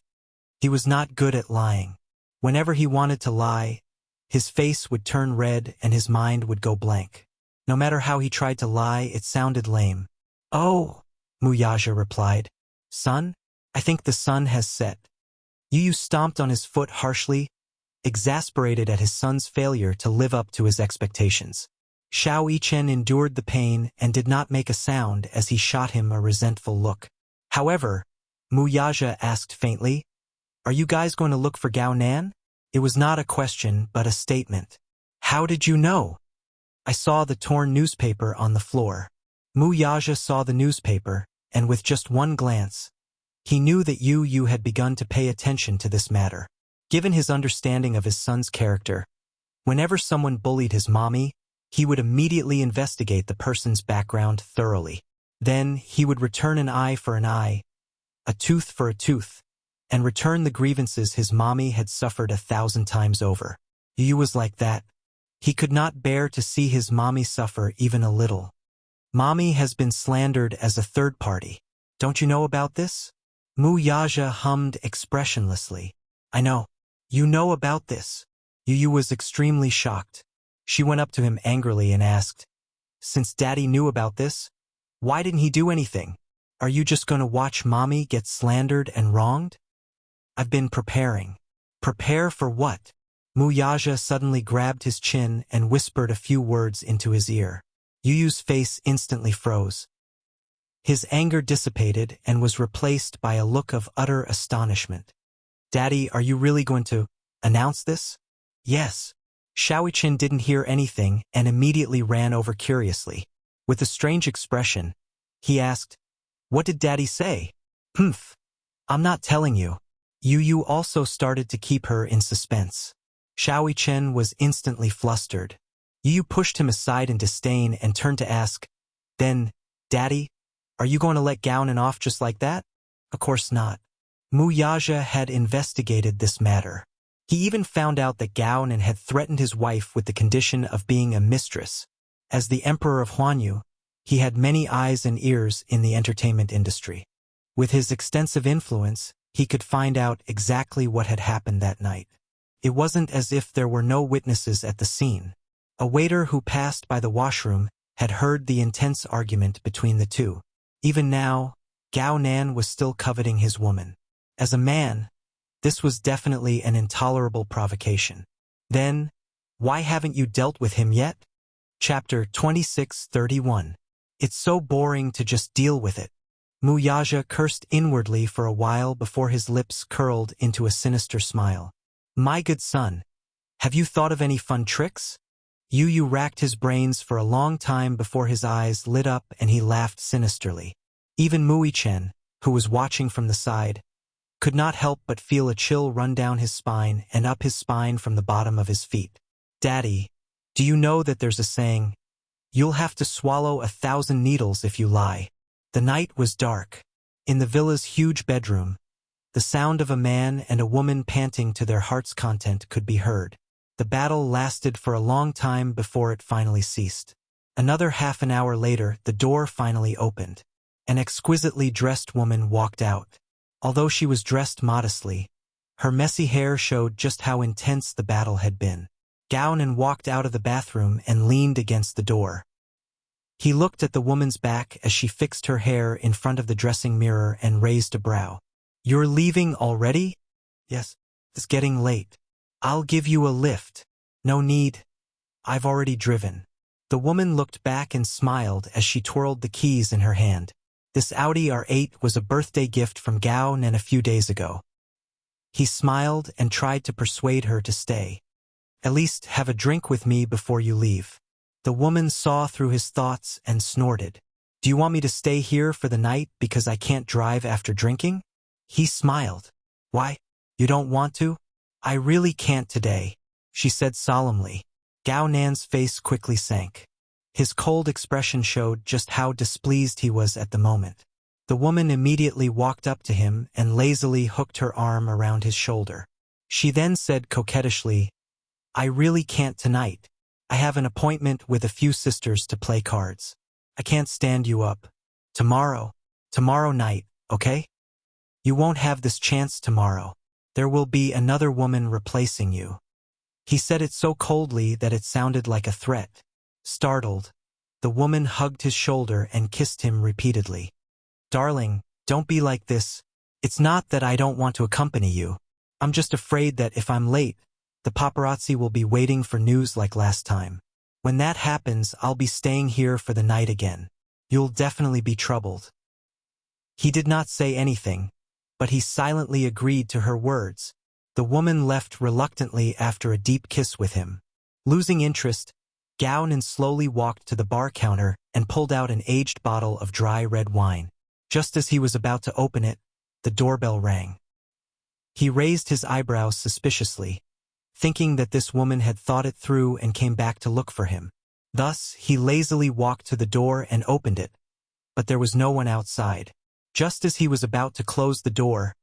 He was not good at lying. Whenever he wanted to lie, his face would turn red and his mind would go blank. No matter how he tried to lie, it sounded lame. Oh, Mu Yaja replied. Sun? I think the sun has set. Yu stomped on his foot harshly, exasperated at his son's failure to live up to his expectations. Xiao Yichen endured the pain and did not make a sound as he shot him a resentful look. However, Mu Yaja asked faintly, Are you guys going to look for Gao Nan? It was not a question, but a statement. How did you know? I saw the torn newspaper on the floor. Mu Yaja saw the newspaper, and with just one glance, he knew that Yu had begun to pay attention to this matter. Given his understanding of his son's character, whenever someone bullied his mommy, he would immediately investigate the person's background thoroughly. Then he would return an eye for an eye, a tooth for a tooth, and return the grievances his mommy had suffered 1,000 times over. Yu was like that. He could not bear to see his mommy suffer even a little. Mommy has been slandered as a third party. Don't you know about this? Mu Yaja hummed expressionlessly. I know. You know about this. Yu was extremely shocked. She went up to him angrily and asked, Since Daddy knew about this, why didn't he do anything? Are you just going to watch Mommy get slandered and wronged? I've been preparing. Prepare for what? Mu Yaja suddenly grabbed his chin and whispered a few words into his ear. Yu's face instantly froze. His anger dissipated and was replaced by a look of utter astonishment. Daddy, are you really going to announce this? Yes. Xiao Yichen didn't hear anything and immediately ran over curiously. With a strange expression, he asked, What did Daddy say? Humph. I'm not telling you. Yu also started to keep her in suspense. Xiao Yichen was instantly flustered. Yu pushed him aside in disdain and turned to ask, Then, Daddy, are you going to let Gao Nan off just like that? Of course not. Mu Yaja had investigated this matter. He even found out that Gao Nan had threatened his wife with the condition of being a mistress. As the Emperor of Huanyu, he had many eyes and ears in the entertainment industry. With his extensive influence, he could find out exactly what had happened that night. It wasn't as if there were no witnesses at the scene. A waiter who passed by the washroom had heard the intense argument between the two. Even now, Gao Nan was still coveting his woman. As a man, this was definitely an intolerable provocation. Then, why haven't you dealt with him yet? Chapter 2631. It's so boring to just deal with it. Mu Yaja cursed inwardly for a while before his lips curled into a sinister smile. My good son, have you thought of any fun tricks? Yu racked his brains for a long time before his eyes lit up and he laughed sinisterly. Even Mu Yichen, who was watching from the side, could not help but feel a chill run down his spine and up his spine from the bottom of his feet. Daddy, do you know that there's a saying, You'll have to swallow 1,000 needles if you lie. The night was dark. In the villa's huge bedroom, the sound of a man and a woman panting to their heart's content could be heard. The battle lasted for a long time before it finally ceased. Another half an hour later, the door finally opened. An exquisitely dressed woman walked out. Although she was dressed modestly, her messy hair showed just how intense the battle had been. Gao Nan walked out of the bathroom and leaned against the door. He looked at the woman's back as she fixed her hair in front of the dressing mirror and raised a brow. "You're leaving already?" "Yes. It's getting late. I'll give you a lift." "No need. I've already driven." The woman looked back and smiled as she twirled the keys in her hand. This Audi R8 was a birthday gift from Gao Nan a few days ago. He smiled and tried to persuade her to stay. "At least have a drink with me before you leave." The woman saw through his thoughts and snorted. "Do you want me to stay here for the night because I can't drive after drinking?" He smiled. "Why? You don't want to?" "I really can't today," she said solemnly. Gao Nan's face quickly sank. His cold expression showed just how displeased he was at the moment. The woman immediately walked up to him and lazily hooked her arm around his shoulder. She then said coquettishly, "I really can't tonight. I have an appointment with a few sisters to play cards. I can't stand you up. Tomorrow night, okay? You won't have this chance tomorrow. There will be another woman replacing you." He said it so coldly that it sounded like a threat. Startled, the woman hugged his shoulder and kissed him repeatedly. "Darling, don't be like this. It's not that I don't want to accompany you. I'm just afraid that if I'm late, the paparazzi will be waiting for news like last time. When that happens, I'll be staying here for the night again. You'll definitely be troubled." He did not say anything, but he silently agreed to her words. The woman left reluctantly after a deep kiss with him. Losing interest, Gao Nan slowly walked to the bar counter and pulled out an aged bottle of dry red wine. Just as he was about to open it, the doorbell rang. He raised his eyebrows suspiciously, thinking that this woman had thought it through and came back to look for him. Thus, he lazily walked to the door and opened it, but there was no one outside. Just as he was about to close the door,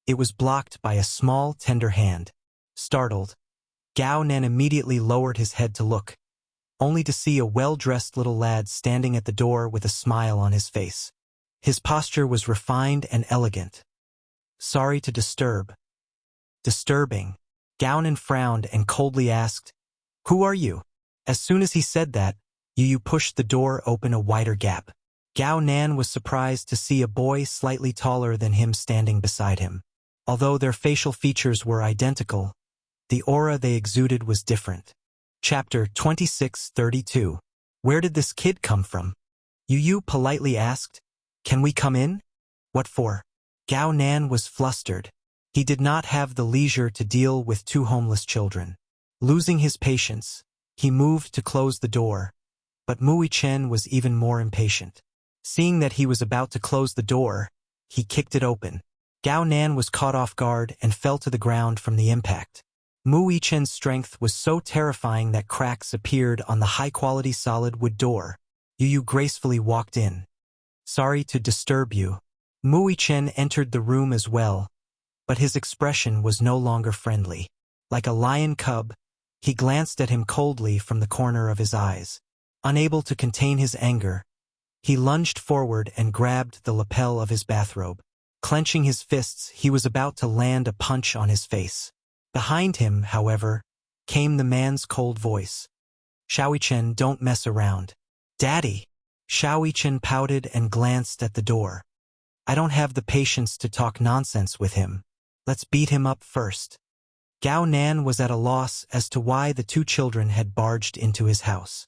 it was blocked by a small, tender hand. Startled, Gao Nan immediately lowered his head to look, only to see a well-dressed little lad standing at the door with a smile on his face. His posture was refined and elegant. "Sorry to disturb." "Disturbing." Gao Nan frowned and coldly asked, "Who are you?" As soon as he said that, Yu pushed the door open a wider gap. Gao Nan was surprised to see a boy slightly taller than him standing beside him. Although their facial features were identical, the aura they exuded was different. Chapter 26:32. Where did this kid come from? Yu politely asked, "Can we come in?" "What for?" Gao Nan was flustered. He did not have the leisure to deal with two homeless children. Losing his patience, he moved to close the door, but Mui Chen was even more impatient. Seeing that he was about to close the door, he kicked it open. Gao Nan was caught off guard and fell to the ground from the impact. Mui Chen's strength was so terrifying that cracks appeared on the high-quality solid wood door. Yu gracefully walked in. "Sorry to disturb you." Mui Chen entered the room as well, but his expression was no longer friendly. Like a lion cub, he glanced at him coldly from the corner of his eyes. Unable to contain his anger, he lunged forward and grabbed the lapel of his bathrobe. Clenching his fists, he was about to land a punch on his face. Behind him, however, came the man's cold voice. "Xiaoyichen, don't mess around." "Daddy!" Xiaoyichen pouted and glanced at the door. "I don't have the patience to talk nonsense with him. Let's beat him up first." Gao Nan was at a loss as to why the two children had barged into his house.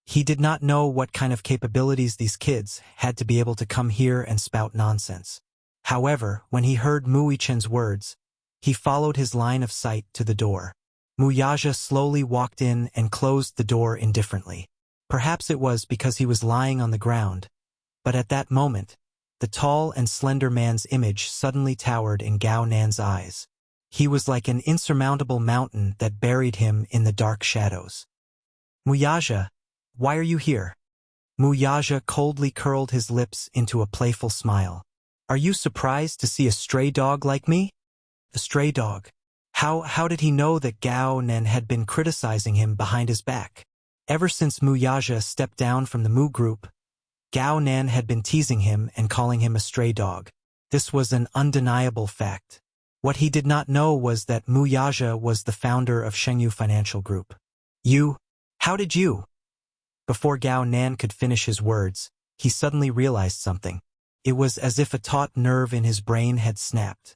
He did not know what kind of capabilities these kids had to be able to come here and spout nonsense. However, when he heard Mui Chen's words, he followed his line of sight to the door. Muyaja slowly walked in and closed the door indifferently. Perhaps it was because he was lying on the ground, but at that moment, the tall and slender man's image suddenly towered in Gao Nan's eyes. He was like an insurmountable mountain that buried him in the dark shadows. "Muyaja, why are you here?" Muyaja coldly curled his lips into a playful smile. "Are you surprised to see a stray dog like me?" A stray dog. How did he know that Gao Nan had been criticizing him behind his back? Ever since Muyaja stepped down from the Mu group, Gao Nan had been teasing him and calling him a stray dog. This was an undeniable fact. What he did not know was that Muyaja was the founder of Shengyu Financial Group. You? How did you? Before Gao Nan could finish his words, he suddenly realized something. It was as if a taut nerve in his brain had snapped.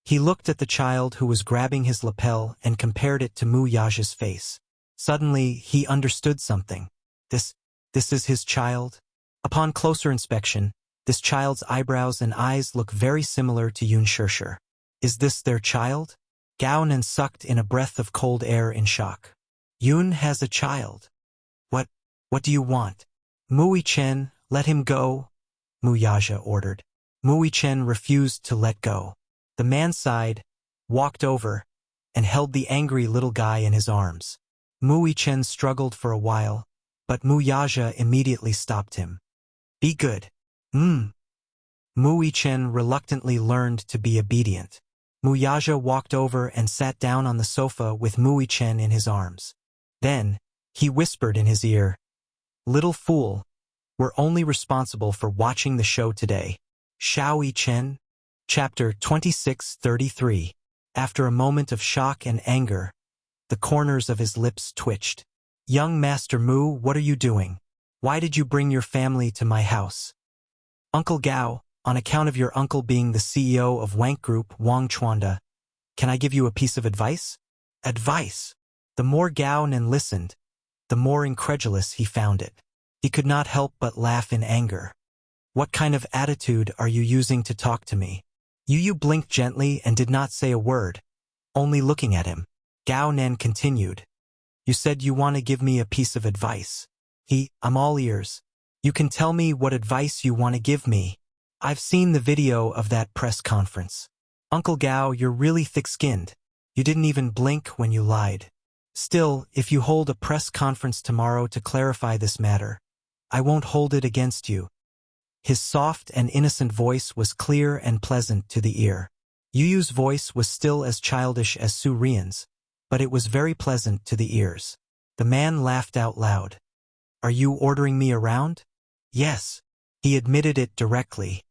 He looked at the child who was grabbing his lapel and compared it to Mu Yaja's face. Suddenly, he understood something. This is his child? Upon closer inspection, this child's eyebrows and eyes look very similar to Yun Shirshir. Is this their child? Gao Nan sucked in a breath of cold air in shock. Yun has a child. What do you want? Mui Chen, let him go, Mu Yaja ordered. Mui Chen refused to let go. The man sighed, walked over, and held the angry little guy in his arms. Mui Chen struggled for a while, but Mu Yaja immediately stopped him. Be good. Mui Chen reluctantly learned to be obedient. Mu Yaja walked over and sat down on the sofa with Mui Chen in his arms. Then, he whispered in his ear, "Little fool, we're only responsible for watching the show today. Shao Yi Chen?" Chapter 26:33. After a moment of shock and anger, the corners of his lips twitched. "Young Master Mu, what are you doing? Why did you bring your family to my house?" "Uncle Gao, on account of your uncle being the CEO of Wank Group, Wang Chuanda, can I give you a piece of advice?" Advice? The more Gao Nan listened, the more incredulous he found it. He could not help but laugh in anger. "What kind of attitude are you using to talk to me?" Yu blinked gently and did not say a word, only looking at him. Gao Nan continued, "You said you want to give me a piece of advice." I'm all ears. "You can tell me what advice you want to give me. I've seen the video of that press conference. Uncle Gao, you're really thick-skinned. You didn't even blink when you lied. Still, if you hold a press conference tomorrow to clarify this matter, I won't hold it against you." His soft and innocent voice was clear and pleasant to the ear. Yu's voice was still as childish as Su Rian's, but it was very pleasant to the ears. The man laughed out loud. "Are you ordering me around?" "Yes." He admitted it directly.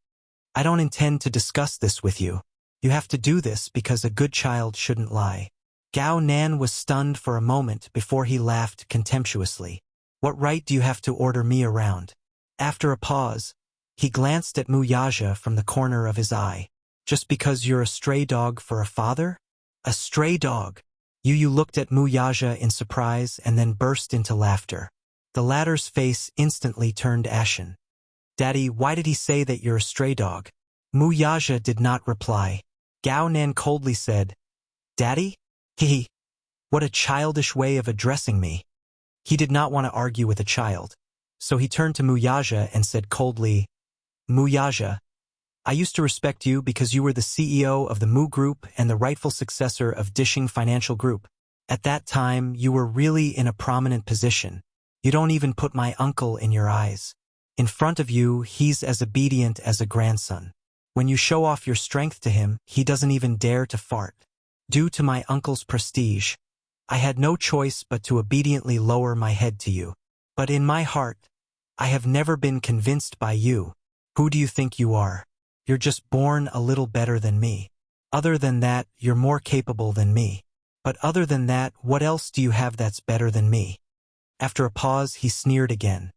"I don't intend to discuss this with you. You have to do this because a good child shouldn't lie." Gao Nan was stunned for a moment before he laughed contemptuously. "What right do you have to order me around?" After a pause, he glanced at Mu Yaja from the corner of his eye. "Just because you're a stray dog for a father?" "A stray dog?" Yu looked at Mu Yaja in surprise and then burst into laughter. The latter's face instantly turned ashen. "Daddy, why did he say that you're a stray dog?" Mu Yaja did not reply. Gao Nan coldly said, "Daddy? What a childish way of addressing me." He did not want to argue with a child, so he turned to Mu Yaja and said coldly, "Mu Yaja, I used to respect you because you were the CEO of the Mu Group and the rightful successor of Dishing Financial Group. At that time, you were really in a prominent position. You don't even put my uncle in your eyes. In front of you, he's as obedient as a grandson. When you show off your strength to him, he doesn't even dare to fart. Due to my uncle's prestige, I had no choice but to obediently lower my head to you. But in my heart, I have never been convinced by you. Who do you think you are? You're just born a little better than me. Other than that, you're more capable than me. But other than that, what else do you have that's better than me?" After a pause, he sneered again.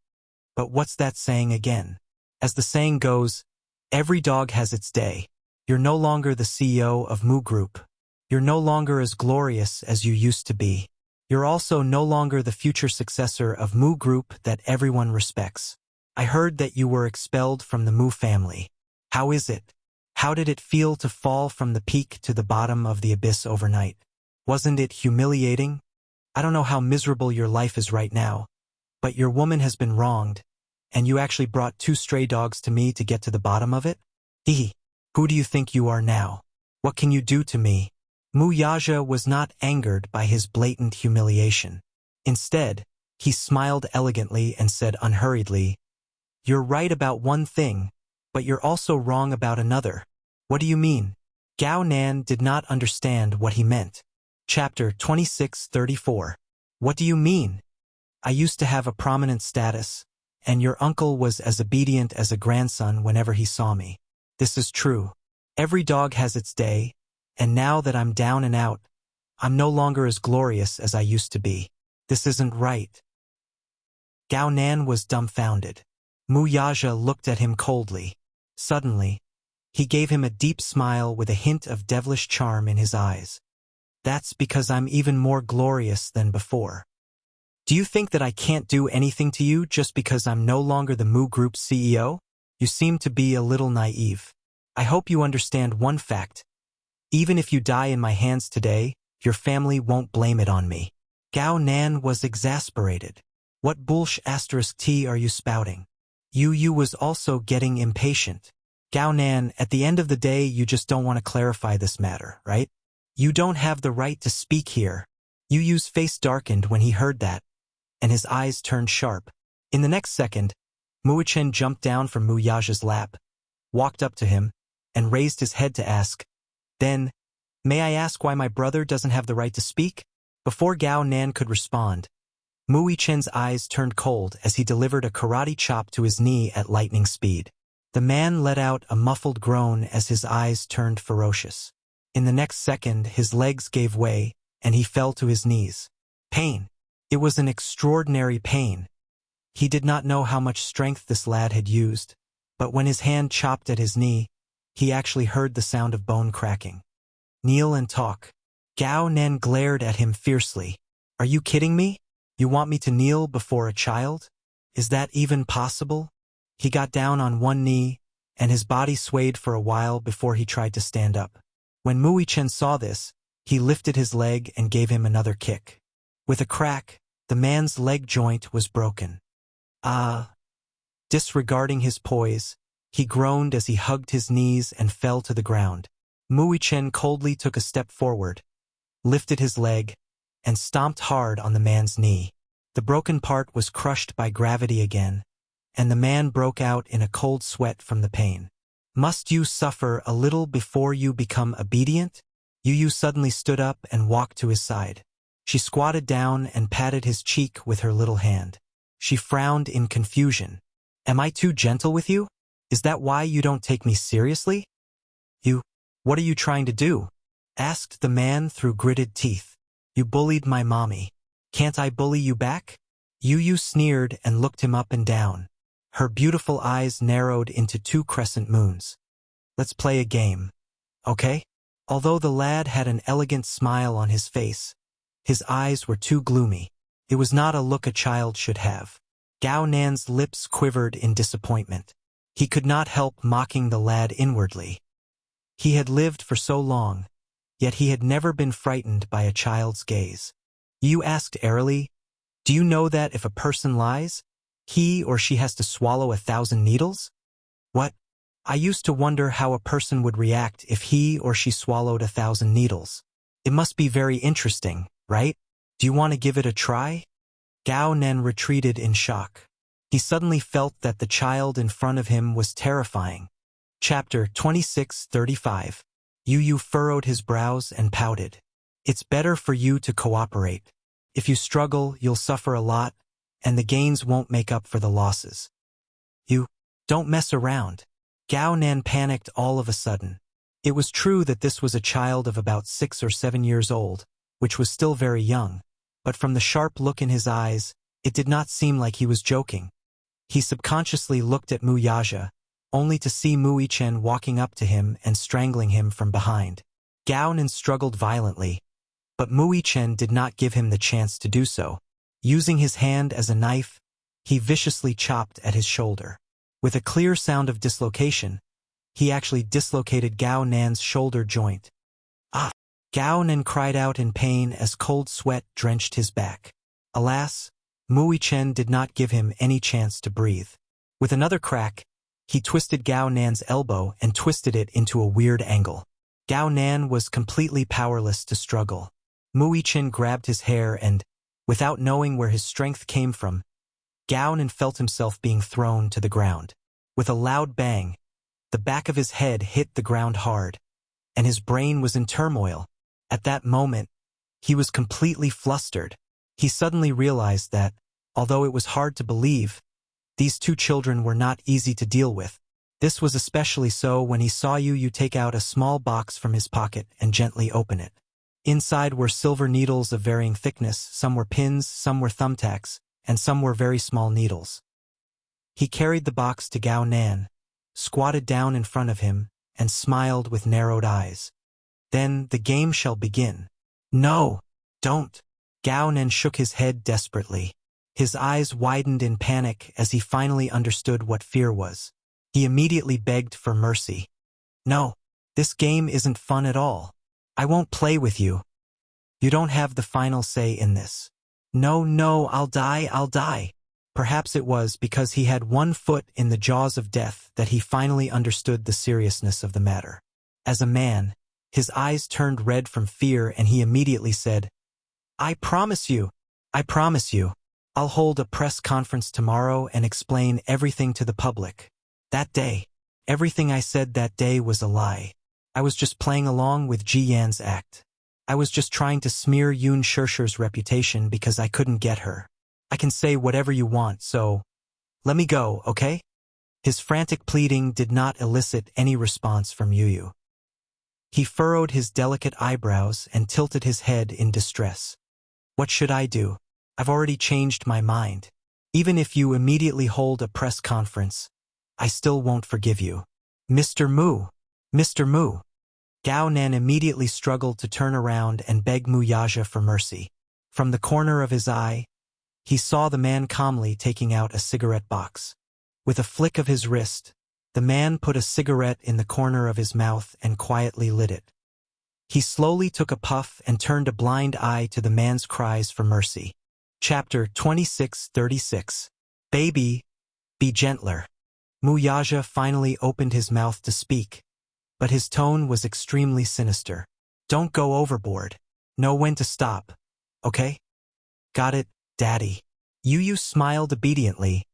"But what's that saying again? As the saying goes, every dog has its day. You're no longer the CEO of Mu Group. You're no longer as glorious as you used to be. You're also no longer the future successor of Mu Group that everyone respects. I heard that you were expelled from the Mu family. How is it? How did it feel to fall from the peak to the bottom of the abyss overnight? Wasn't it humiliating? I don't know how miserable your life is right now, but your woman has been wronged, and you actually brought 2 stray dogs to me to get to the bottom of it? Who do you think you are now? What can you do to me?" Mu Yaja was not angered by his blatant humiliation. Instead, he smiled elegantly and said unhurriedly, "You're right about one thing, but you're also wrong about another." "What do you mean?" Gao Nan did not understand what he meant. Chapter 26:34. "What do you mean? I used to have a prominent status, and your uncle was as obedient as a grandson whenever he saw me. This is true. Every dog has its day, and now that I'm down and out, I'm no longer as glorious as I used to be. This isn't right. Gao Nan was dumbfounded. Mu Yaja looked at him coldly. Suddenly, he gave him a deep smile with a hint of devilish charm in his eyes. That's because I'm even more glorious than before. Do you think that I can't do anything to you just because I'm no longer the Mu Group's CEO? You seem to be a little naive. I hope you understand one fact. Even if you die in my hands today, your family won't blame it on me. Gao Nan was exasperated. What *T are you spouting? Yu was also getting impatient. Gao Nan, at the end of the day you just don't want to clarify this matter, right? You don't have the right to speak here. Yu's face darkened when he heard that, and his eyes turned sharp. In the next second, Muichen jumped down from Mu Yaja's lap, walked up to him, and raised his head to ask, "Then, may I ask why my brother doesn't have the right to speak?" Before Gao Nan could respond, Muichen's eyes turned cold as he delivered a karate chop to his knee at lightning speed. The man let out a muffled groan as his eyes turned ferocious. In the next second, his legs gave way, and he fell to his knees. Pain. It was an extraordinary pain. He did not know how much strength this lad had used, but when his hand chopped at his knee, he actually heard the sound of bone cracking. "Kneel and talk." Gao Nan glared at him fiercely. "Are you kidding me? You want me to kneel before a child? Is that even possible?" He got down on one knee, and his body swayed for a while before he tried to stand up. When Muichen saw this, he lifted his leg and gave him another kick. With a crack, the man's leg joint was broken. Disregarding his poise, he groaned as he hugged his knees and fell to the ground. Muichen coldly took a step forward, lifted his leg, and stomped hard on the man's knee. The broken part was crushed by gravity again, and the man broke out in a cold sweat from the pain. "Must you suffer a little before you become obedient?" Yu suddenly stood up and walked to his side. She squatted down and patted his cheek with her little hand. She frowned in confusion. "Am I too gentle with you? Is that why you don't take me seriously?" What are you trying to do?" asked the man through gritted teeth. "You bullied my mommy. Can't I bully you back?" Yu sneered and looked him up and down. Her beautiful eyes narrowed into two crescent moons. "Let's play a game, okay?" Although the lad had an elegant smile on his face, his eyes were too gloomy. It was not a look a child should have. Gao Nan's lips quivered in disappointment. He could not help mocking the lad inwardly. He had lived for so long, yet he had never been frightened by a child's gaze. Yu asked airily, "Do you know that if a person lies, he or she has to swallow 1,000 needles?" "What? I used to wonder how a person would react if he or she swallowed 1,000 needles. It must be very interesting, right? Do you want to give it a try?" Gao Nan retreated in shock. He suddenly felt that the child in front of him was terrifying. Chapter 26:35. Yu furrowed his brows and pouted. "It's better for you to cooperate. If you struggle, you'll suffer a lot, and the gains won't make up for the losses. Don't mess around." Gao Nan panicked all of a sudden. It was true that this was a child of about 6 or 7 years old, which was still very young, but from the sharp look in his eyes, it did not seem like he was joking. He subconsciously looked at Mu Yaja, only to see Muichen walking up to him and strangling him from behind. Gao Nan struggled violently, but Muichen did not give him the chance to do so. Using his hand as a knife, he viciously chopped at his shoulder. With a clear sound of dislocation, he actually dislocated Gao Nan's shoulder joint. "Ah!" Gao Nan cried out in pain as cold sweat drenched his back. Alas, Muichen did not give him any chance to breathe. With another crack, he twisted Gao Nan's elbow and twisted it into a weird angle. Gao Nan was completely powerless to struggle. Muichen grabbed his hair and, without knowing where his strength came from, Gao Nan felt himself being thrown to the ground. With a loud bang, the back of his head hit the ground hard, and his brain was in turmoil. At that moment, he was completely flustered. He suddenly realized that, although it was hard to believe, these two children were not easy to deal with. This was especially so when he saw Yu take out a small box from his pocket and gently open it. Inside were silver needles of varying thickness, some were pins, some were thumbtacks, and some were very small needles. He carried the box to Gao Nan, squatted down in front of him, and smiled with narrowed eyes. Then the game shall begin. No, don't. Gao Nan shook his head desperately. His eyes widened in panic as he finally understood what fear was. He immediately begged for mercy. No, this game isn't fun at all. I won't play with you. You don't have the final say in this. No, I'll die. Perhaps it was because he had one foot in the jaws of death that he finally understood the seriousness of the matter. As a man, his eyes turned red from fear and he immediately said, I promise you, I'll hold a press conference tomorrow and explain everything to the public. That day, everything I said that day was a lie. I was just playing along with Ji Yan's act. I was just trying to smear Yun Shishir's reputation because I couldn't get her. I can say whatever you want, so let me go, okay? His frantic pleading did not elicit any response from Yu. He furrowed his delicate eyebrows and tilted his head in distress. What should I do? I've already changed my mind. Even if you immediately hold a press conference, I still won't forgive you. Mr. Mu. Gao Nan immediately struggled to turn around and beg Mu Yaja for mercy. From the corner of his eye, he saw the man calmly taking out a cigarette box. With a flick of his wrist, the man put a cigarette in the corner of his mouth and quietly lit it. He slowly took a puff and turned a blind eye to the man's cries for mercy. Chapter 26:36. Baby, be gentler. Mu Yaja finally opened his mouth to speak, but his tone was extremely sinister. Don't go overboard. Know when to stop, okay? Got it, Daddy. Yu smiled obediently,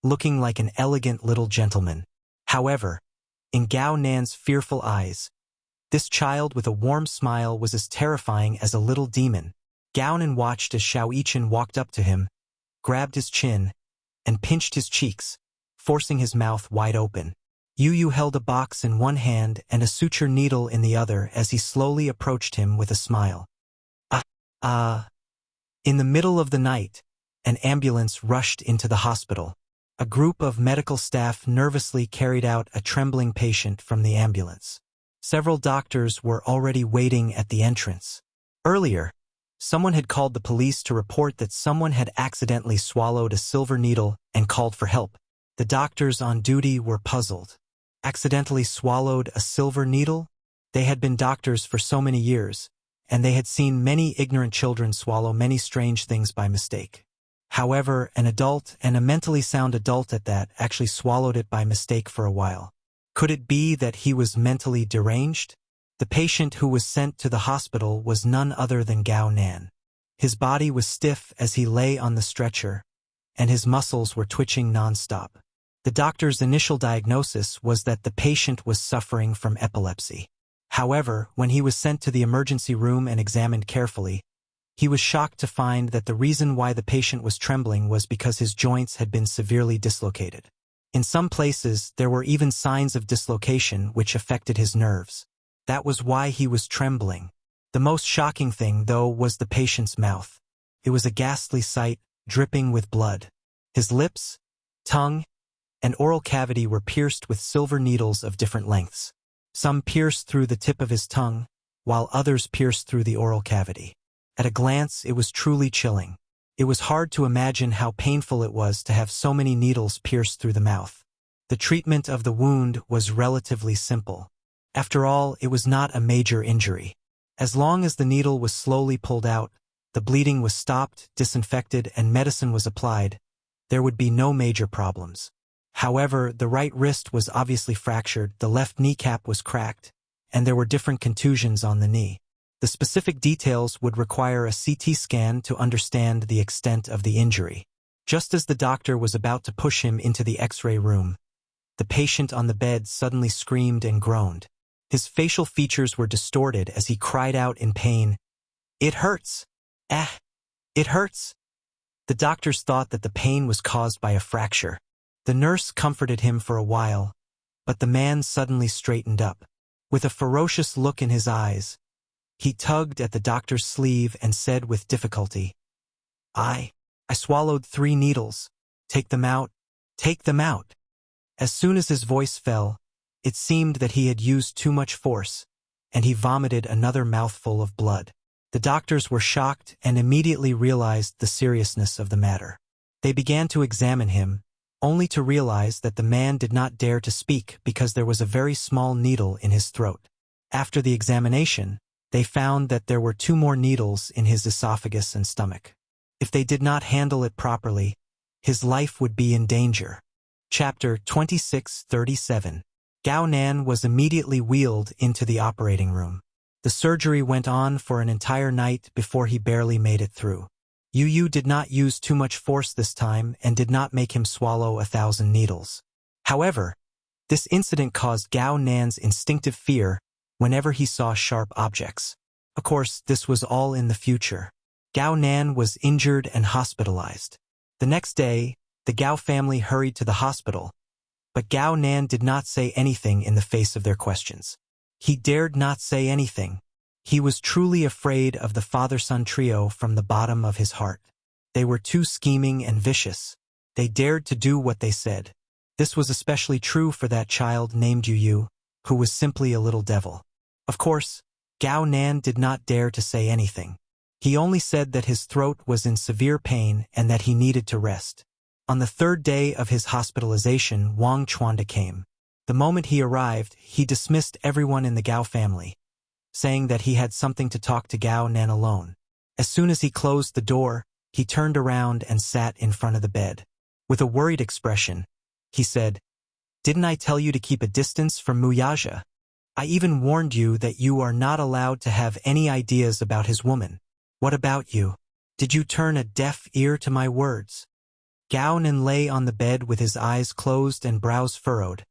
looking like an elegant little gentleman. However, in Gao Nan's fearful eyes, this child with a warm smile was as terrifying as a little demon. Gao Nan watched as Xiao Yichen walked up to him, grabbed his chin, and pinched his cheeks, forcing his mouth wide open. Yu held a box in one hand and a suture needle in the other as he slowly approached him with a smile. In the middle of the night, an ambulance rushed into the hospital. A group of medical staff nervously carried out a trembling patient from the ambulance. Several doctors were already waiting at the entrance. Earlier, someone had called the police to report that someone had accidentally swallowed a silver needle and called for help. The doctors on duty were puzzled. Accidentally swallowed a silver needle? They had been doctors for so many years, and they had seen many ignorant children swallow many strange things by mistake. However, an adult, and a mentally sound adult at that, actually swallowed it by mistake for a while. Could it be that he was mentally deranged? The patient who was sent to the hospital was none other than Gao Nan. His body was stiff as he lay on the stretcher, and his muscles were twitching non-stop. The doctor's initial diagnosis was that the patient was suffering from epilepsy. However, when he was sent to the emergency room and examined carefully, he was shocked to find that the reason why the patient was trembling was because his joints had been severely dislocated. In some places, there were even signs of dislocation which affected his nerves. That was why he was trembling. The most shocking thing, though, was the patient's mouth. It was a ghastly sight, dripping with blood. His lips, tongue, and oral cavity were pierced with silver needles of different lengths. Some pierced through the tip of his tongue, while others pierced through the oral cavity. At a glance, it was truly chilling. It was hard to imagine how painful it was to have so many needles pierced through the mouth. The treatment of the wound was relatively simple. After all, it was not a major injury. As long as the needle was slowly pulled out, the bleeding was stopped, disinfected, and medicine was applied, there would be no major problems. However, the right wrist was obviously fractured, the left kneecap was cracked, and there were different contusions on the knee. The specific details would require a CT scan to understand the extent of the injury. Just as the doctor was about to push him into the X-ray room, the patient on the bed suddenly screamed and groaned. His facial features were distorted as he cried out in pain, "It hurts! It hurts!" The doctors thought that the pain was caused by a fracture. The nurse comforted him for a while, but the man suddenly straightened up. With a ferocious look in his eyes, He tugged at the doctor's sleeve and said with difficulty, I swallowed 3 needles. Take them out. Take them out. As soon as his voice fell, it seemed that he had used too much force, and he vomited another mouthful of blood. The doctors were shocked and immediately realized the seriousness of the matter. They began to examine him, only to realize that the man did not dare to speak because there was a very small needle in his throat. After the examination, they found that there were 2 more needles in his esophagus and stomach. If they did not handle it properly, his life would be in danger. Chapter 26:37. Gao Nan was immediately wheeled into the operating room. The surgery went on for an entire night before he barely made it through. Yu did not use too much force this time and did not make him swallow 1,000 needles. However, this incident caused Gao Nan's instinctive fear whenever he saw sharp objects. Of course, this was all in the future. Gao Nan was injured and hospitalized. The next day, the Gao family hurried to the hospital, but Gao Nan did not say anything in the face of their questions. He dared not say anything. He was truly afraid of the father-son trio from the bottom of his heart. They were too scheming and vicious. They dared to do what they said. This was especially true for that child named Yu, who was simply a little devil. Of course, Gao Nan did not dare to say anything. He only said that his throat was in severe pain and that he needed to rest. On the 3rd day of his hospitalization, Wang Chuanda came. The moment he arrived, he dismissed everyone in the Gao family, saying that he had something to talk to Gao Nan alone. As soon as he closed the door, he turned around and sat in front of the bed. With a worried expression, he said, "Didn't I tell you to keep a distance from Wuxia? I even warned you that you are not allowed to have any ideas about his woman. What about you? Did you turn a deaf ear to my words?" Gao Nan lay on the bed with his eyes closed and brows furrowed,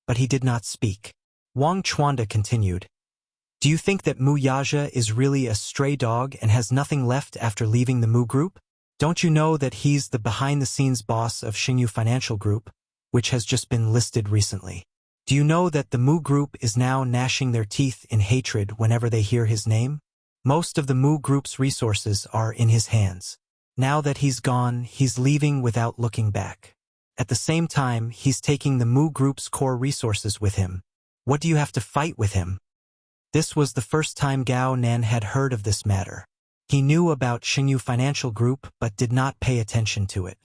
but he did not speak. Wang Chuanda continued, "Do you think that Wuxia is really a stray dog and has nothing left after leaving the Mu Group? Don't you know that he's the behind-the-scenes boss of Xingyu Financial Group, which has just been listed recently? Do you know that the Mu Group is now gnashing their teeth in hatred whenever they hear his name? Most of the Mu Group's resources are in his hands. Now that he's gone, he's leaving without looking back. At the same time, he's taking the Mu Group's core resources with him. What do you have to fight with him?" This was the first time Gao Nan had heard of this matter. He knew about Xingyu Financial Group but did not pay attention to it.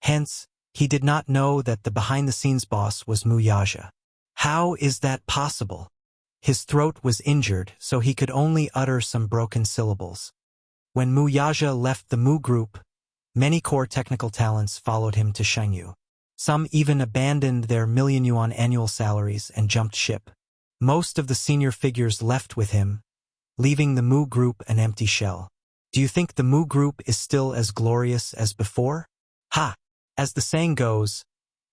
Hence, he did not know that the behind-the-scenes boss was Wuxia. How is that possible? His throat was injured, so he could only utter some broken syllables. When Wuxia left the Mu Group, many core technical talents followed him to Shangyu. Some even abandoned their million-yuan annual salaries and jumped ship. Most of the senior figures left with him, leaving the Mu Group an empty shell. Do you think the Mu Group is still as glorious as before? Ha! As the saying goes,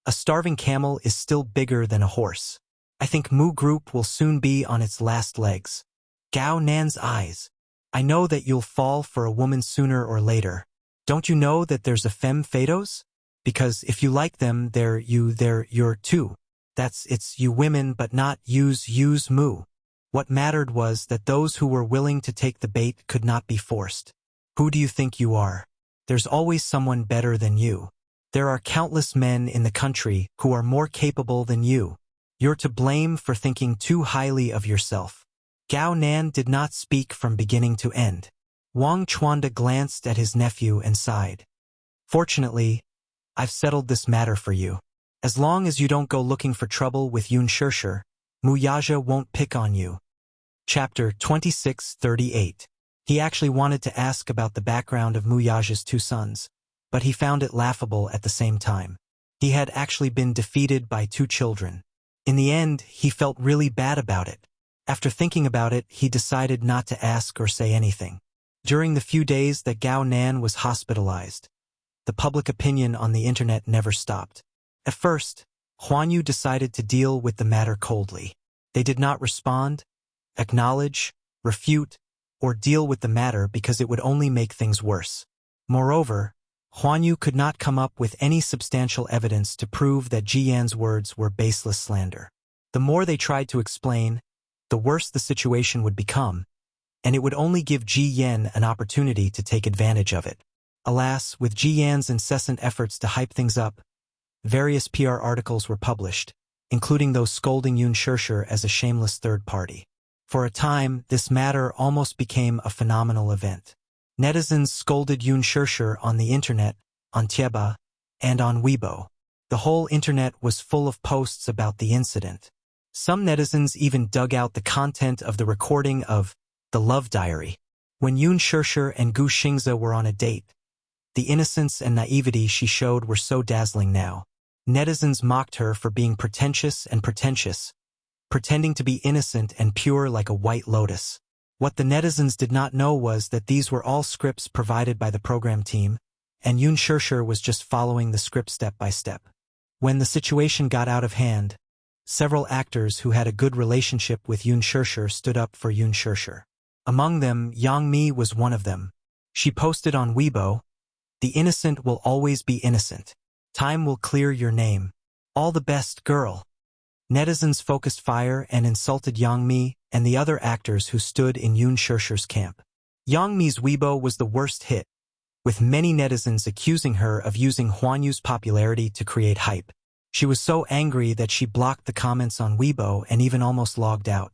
a starving camel is still bigger than a horse. I think Mu Group will soon be on its last legs. Gao Nan's eyes. I know that you'll fall for a woman sooner or later. Don't you know that there's a femme fatales? Because if you like them, they're your too. It's you women but not use Mu. What mattered was that those who were willing to take the bait could not be forced. Who do you think you are? There's always someone better than you. There are countless men in the country who are more capable than you. You're to blame for thinking too highly of yourself. Gao Nan did not speak from beginning to end. Wang Chuanda glanced at his nephew and sighed. Fortunately, I've settled this matter for you. As long as you don't go looking for trouble with Yun Shirshir, Wuxia won't pick on you. Chapter 26:38. He actually wanted to ask about the background of Wuxia's 2 sons, but he found it laughable at the same time. He had actually been defeated by 2 children. In the end, he felt really bad about it. After thinking about it, he decided not to ask or say anything. During the few days that Gao Nan was hospitalized, the public opinion on the internet never stopped. At first, Huanyu decided to deal with the matter coldly. They did not respond, acknowledge, refute, or deal with the matter because it would only make things worse. Moreover, Huanyu could not come up with any substantial evidence to prove that Jiyan's words were baseless slander. The more they tried to explain, the worse the situation would become, and it would only give Ji Yan an opportunity to take advantage of it. Alas, with Ji Yan's incessant efforts to hype things up, various PR articles were published, including those scolding Yoon Shurshur as a shameless third party. For a time, this matter almost became a phenomenal event. Netizens scolded Yoon Shurshur on the internet, on Tieba, and on Weibo. The whole internet was full of posts about the incident. Some netizens even dug out the content of the recording of the Love Diary. When Yoon Shurshur and Gu Xingze were on a date, the innocence and naivety she showed were so dazzling now. Netizens mocked her for being pretentious, pretending to be innocent and pure like a white lotus. What the netizens did not know was that these were all scripts provided by the program team, and Yoon Shurshur was just following the script step by step. When the situation got out of hand, several actors who had a good relationship with Yoon Shurshur stood up for Yoon Shurshur. Among them, Yang Mi was one of them. She posted on Weibo, "The innocent will always be innocent. Time will clear your name. All the best, girl." Netizens focused fire and insulted Yang Mi and the other actors who stood in Yoon Shurshur's camp. Yang Mi's Weibo was the worst hit, with many netizens accusing her of using Huanyu's popularity to create hype. She was so angry that she blocked the comments on Weibo and even almost logged out.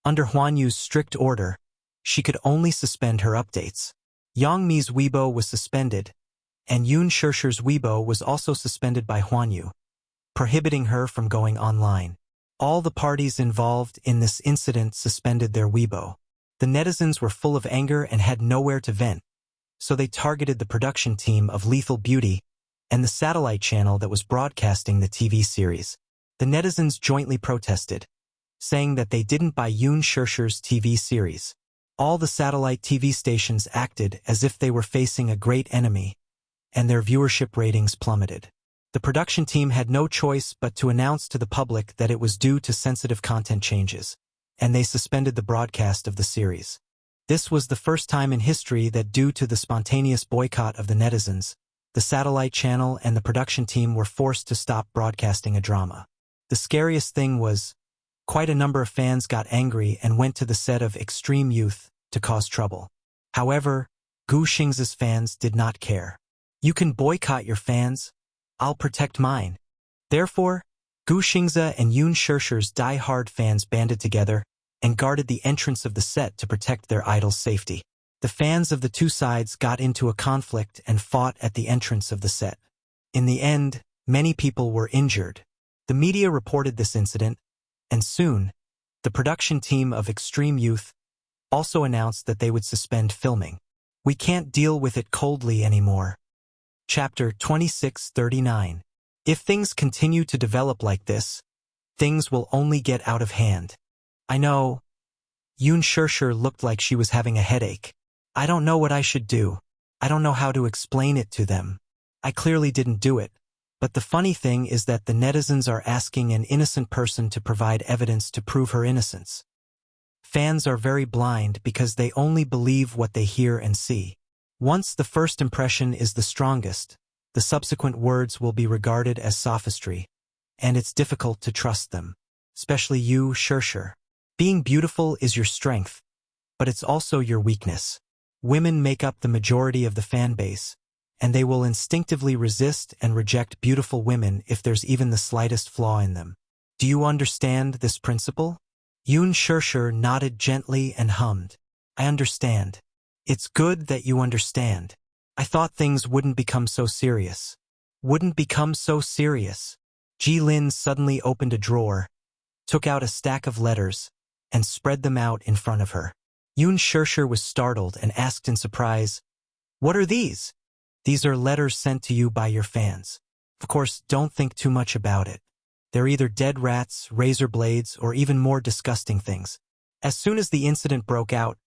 Under Huanyu's strict order, she could only suspend her updates. Yang Mi's Weibo was suspended, and Yoon Shurshur's Weibo was also suspended by Huanyu, prohibiting her from going online. All the parties involved in this incident suspended their Weibo. The netizens were full of anger and had nowhere to vent, so they targeted the production team of Lethal Beauty and the satellite channel that was broadcasting the TV series. The netizens jointly protested, saying that they didn't buy Yoon Shurshur's TV series. All the satellite TV stations acted as if they were facing a great enemy, and their viewership ratings plummeted. The production team had no choice but to announce to the public that it was due to sensitive content changes, and they suspended the broadcast of the series. This was the first time in history that, due to the spontaneous boycott of the netizens, the satellite channel and the production team were forced to stop broadcasting a drama. The scariest thing was, quite a number of fans got angry and went to the set of Extreme Youth to cause trouble. However, Gu Xingze's fans did not care. "You can boycott your fans. I'll protect mine." Therefore, Gu Xingze and Yoon Shurshur's die-hard fans banded together and guarded the entrance of the set to protect their idol's safety. The fans of the two sides got into a conflict and fought at the entrance of the set. In the end, many people were injured. The media reported this incident, and soon, the production team of Extreme Youth also announced that they would suspend filming. "We can't deal with it coldly anymore." Chapter 2639. If things continue to develop like this, things will only get out of hand. "I know." Yoon Shurshur looked like she was having a headache. "I don't know what I should do. I don't know how to explain it to them. I clearly didn't do it. But the funny thing is that the netizens are asking an innocent person to provide evidence to prove her innocence. Fans are very blind because they only believe what they hear and see. Once the first impression is the strongest, the subsequent words will be regarded as sophistry, and it's difficult to trust them. Especially you, Shurshur. Being beautiful is your strength, but it's also your weakness. Women make up the majority of the fan base, and they will instinctively resist and reject beautiful women if there's even the slightest flaw in them. Do you understand this principle?" Yoon Shurshur nodded gently and hummed. "I understand. It's good that you understand. I thought things wouldn't become so serious." "Wouldn't become so serious?" Ji Lin suddenly opened a drawer, took out a stack of letters, and spread them out in front of her. Yoon Shurshur was startled and asked in surprise, "What are these?" "These are letters sent to you by your fans. Of course, don't think too much about it. They're either dead rats, razor blades, or even more disgusting things." As soon as the incident broke out,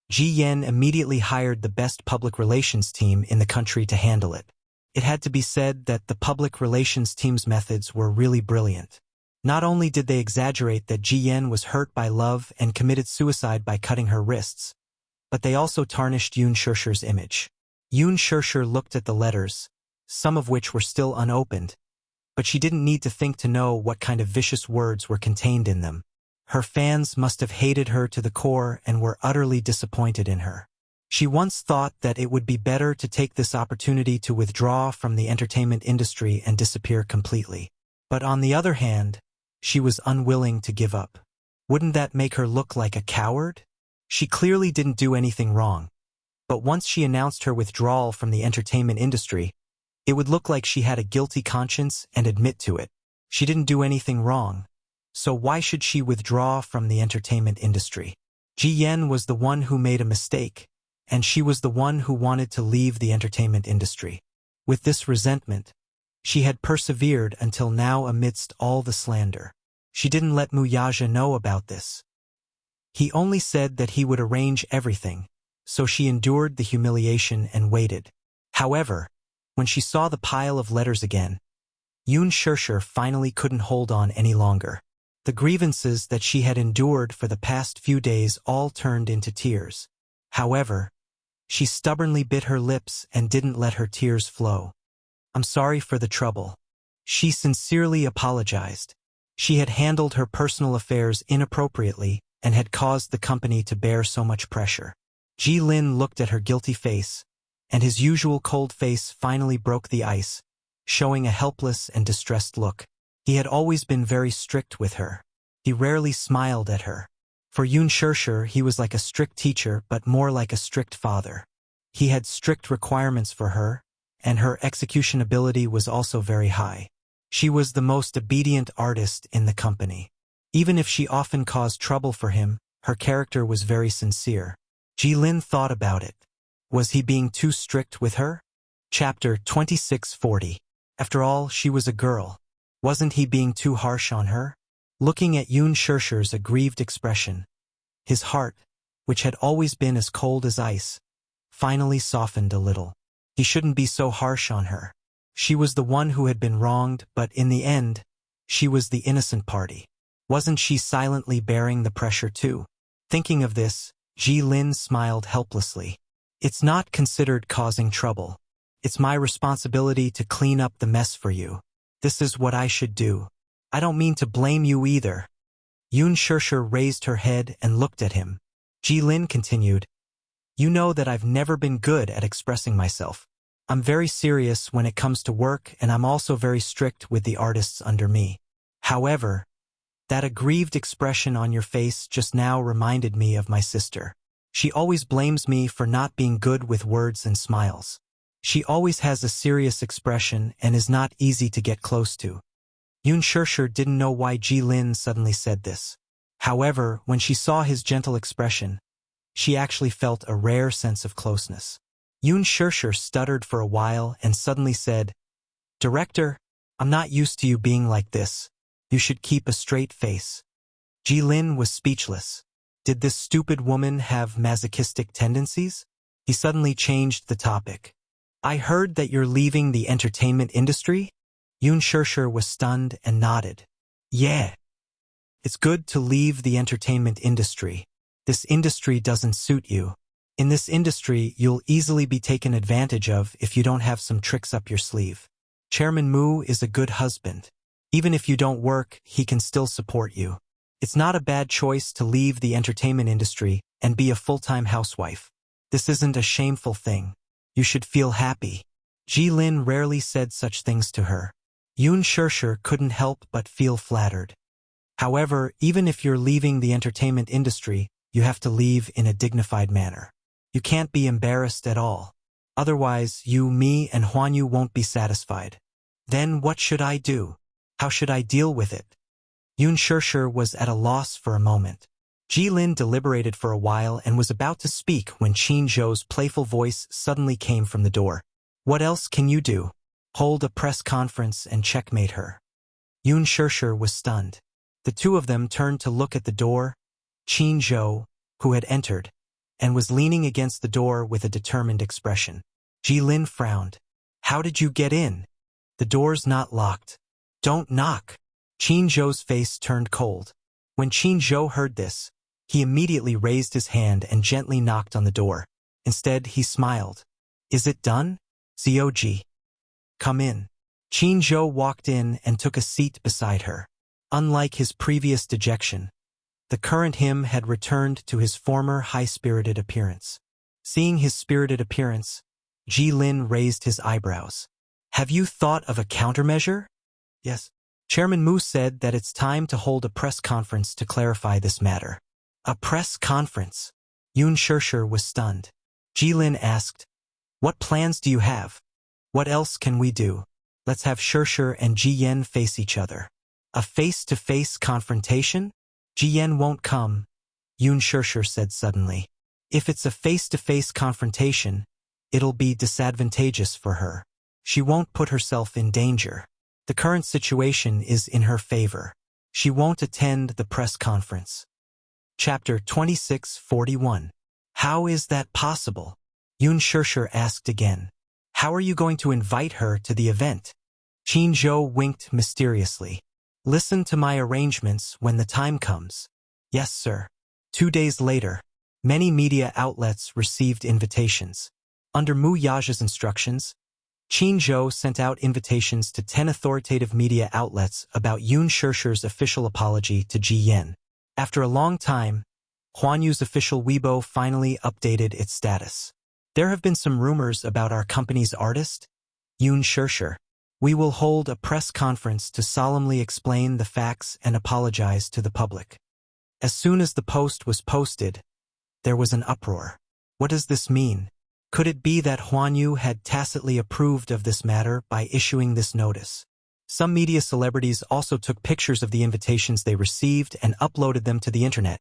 Ji Yen immediately hired the best public relations team in the country to handle it. It had to be said that the public relations team's methods were really brilliant. Not only did they exaggerate that Ji Yen was hurt by love and committed suicide by cutting her wrists, but they also tarnished Yoon Shurshur's image. Yoon Shurshur looked at the letters, some of which were still unopened, but she didn't need to think to know what kind of vicious words were contained in them. Her fans must have hated her to the core and were utterly disappointed in her. She once thought that it would be better to take this opportunity to withdraw from the entertainment industry and disappear completely. But on the other hand, she was unwilling to give up. Wouldn't that make her look like a coward? She clearly didn't do anything wrong. But once she announced her withdrawal from the entertainment industry, it would look like she had a guilty conscience and admit to it. She didn't do anything wrong. So why should she withdraw from the entertainment industry? Ji Yen was the one who made a mistake, and she was the one who wanted to leave the entertainment industry. With this resentment, she had persevered until now amidst all the slander. She didn't let Wuxia know about this. He only said that he would arrange everything, so she endured the humiliation and waited. However, when she saw the pile of letters again, Yun Shirshir finally couldn't hold on any longer. The grievances that she had endured for the past few days all turned into tears. However, she stubbornly bit her lips and didn't let her tears flow. "I'm sorry for the trouble." She sincerely apologized. She had handled her personal affairs inappropriately and had caused the company to bear so much pressure. Ji Lin looked at her guilty face, and his usual cold face finally broke the ice, showing a helpless and distressed look. He had always been very strict with her. He rarely smiled at her. For Yun Shirshir, he was like a strict teacher, but more like a strict father. He had strict requirements for her, and her execution ability was also very high. She was the most obedient artist in the company. Even if she often caused trouble for him, her character was very sincere. Ji Lin thought about it. Was he being too strict with her? Chapter 2640. After all, she was a girl. Wasn't he being too harsh on her? Looking at Yun Shirshir's aggrieved expression, his heart, which had always been as cold as ice, finally softened a little. He shouldn't be so harsh on her. She was the one who had been wronged, but in the end, she was the innocent party. Wasn't she silently bearing the pressure too? Thinking of this, Ji Lin smiled helplessly. It's not considered causing trouble. It's my responsibility to clean up the mess for you. This is what I should do. I don't mean to blame you either. Yun Shirshir raised her head and looked at him. Ji Lin continued, "You know that I've never been good at expressing myself. I'm very serious when it comes to work, and I'm also very strict with the artists under me. However, that aggrieved expression on your face just now reminded me of my sister. She always blames me for not being good with words and smiles. She always has a serious expression and is not easy to get close to." Yun Shirshir didn't know why Ji Lin suddenly said this. However, when she saw his gentle expression, she actually felt a rare sense of closeness. Yun Shirshir stuttered for a while and suddenly said, "Director, I'm not used to you being like this. You should keep a straight face." Ji Lin was speechless. Did this stupid woman have masochistic tendencies? He suddenly changed the topic. "I heard that you're leaving the entertainment industry?" Yun Shirshir was stunned and nodded. "Yeah. It's good to leave the entertainment industry. This industry doesn't suit you. In this industry, you'll easily be taken advantage of if you don't have some tricks up your sleeve. Chairman Mu is a good husband. Even if you don't work, he can still support you. It's not a bad choice to leave the entertainment industry and be a full-time housewife. This isn't a shameful thing. You should feel happy." Ji Lin rarely said such things to her. Yun Shirshir couldn't help but feel flattered. However, even if you're leaving the entertainment industry, you have to leave in a dignified manner. You can't be embarrassed at all. Otherwise, you, me, and Huanyu won't be satisfied. Then what should I do? How should I deal with it? Yun Shirshir was at a loss for a moment. Ji Lin deliberated for a while and was about to speak when Qin Zhou's playful voice suddenly came from the door. "What else can you do? Hold a press conference and checkmate her." Yun Shirshir was stunned. The two of them turned to look at the door. Qin Zhou, who had entered, and was leaning against the door with a determined expression. Ji Lin frowned. "How did you get in? The door's not locked." "Don't knock." Qin Zhou's face turned cold. When Qin Zhou heard this, he immediately raised his hand and gently knocked on the door. Instead, he smiled. "Is it done? Zioji. Come in." Qin Zhou walked in and took a seat beside her. Unlike his previous dejection, The current him had returned to his former high-spirited appearance. Seeing his spirited appearance, Ji Lin raised his eyebrows. Have you thought of a countermeasure? Yes. Chairman Mu said that it's time to hold a press conference to clarify this matter. A press conference? Yun Shirshir was stunned. Ji Lin asked, what plans do you have? What else can we do? Let's have Shirshir and Ji Yen face each other. A face-to-face confrontation? Ji Yen won't come, Yun Shirshir said suddenly. If it's a face-to-face confrontation, it'll be disadvantageous for her. She won't put herself in danger. The current situation is in her favor. She won't attend the press conference. Chapter 2641. How is that possible? Yun Shirshir asked again. How are you going to invite her to the event? Qin Zhou winked mysteriously. Listen to my arrangements when the time comes. Yes, sir. 2 days later, many media outlets received invitations. Under Mu Yaja's instructions, Qin Zhou sent out invitations to 10 authoritative media outlets about Yun Shirshir's official apology to Ji Yen. After a long time, Huan Yu's official Weibo finally updated its status. There have been some rumors about our company's artist, Yun Shirshir. We will hold a press conference to solemnly explain the facts and apologize to the public. As soon as the post was posted, there was an uproar. What does this mean? Could it be that Huan Yu had tacitly approved of this matter by issuing this notice? Some media celebrities also took pictures of the invitations they received and uploaded them to the internet,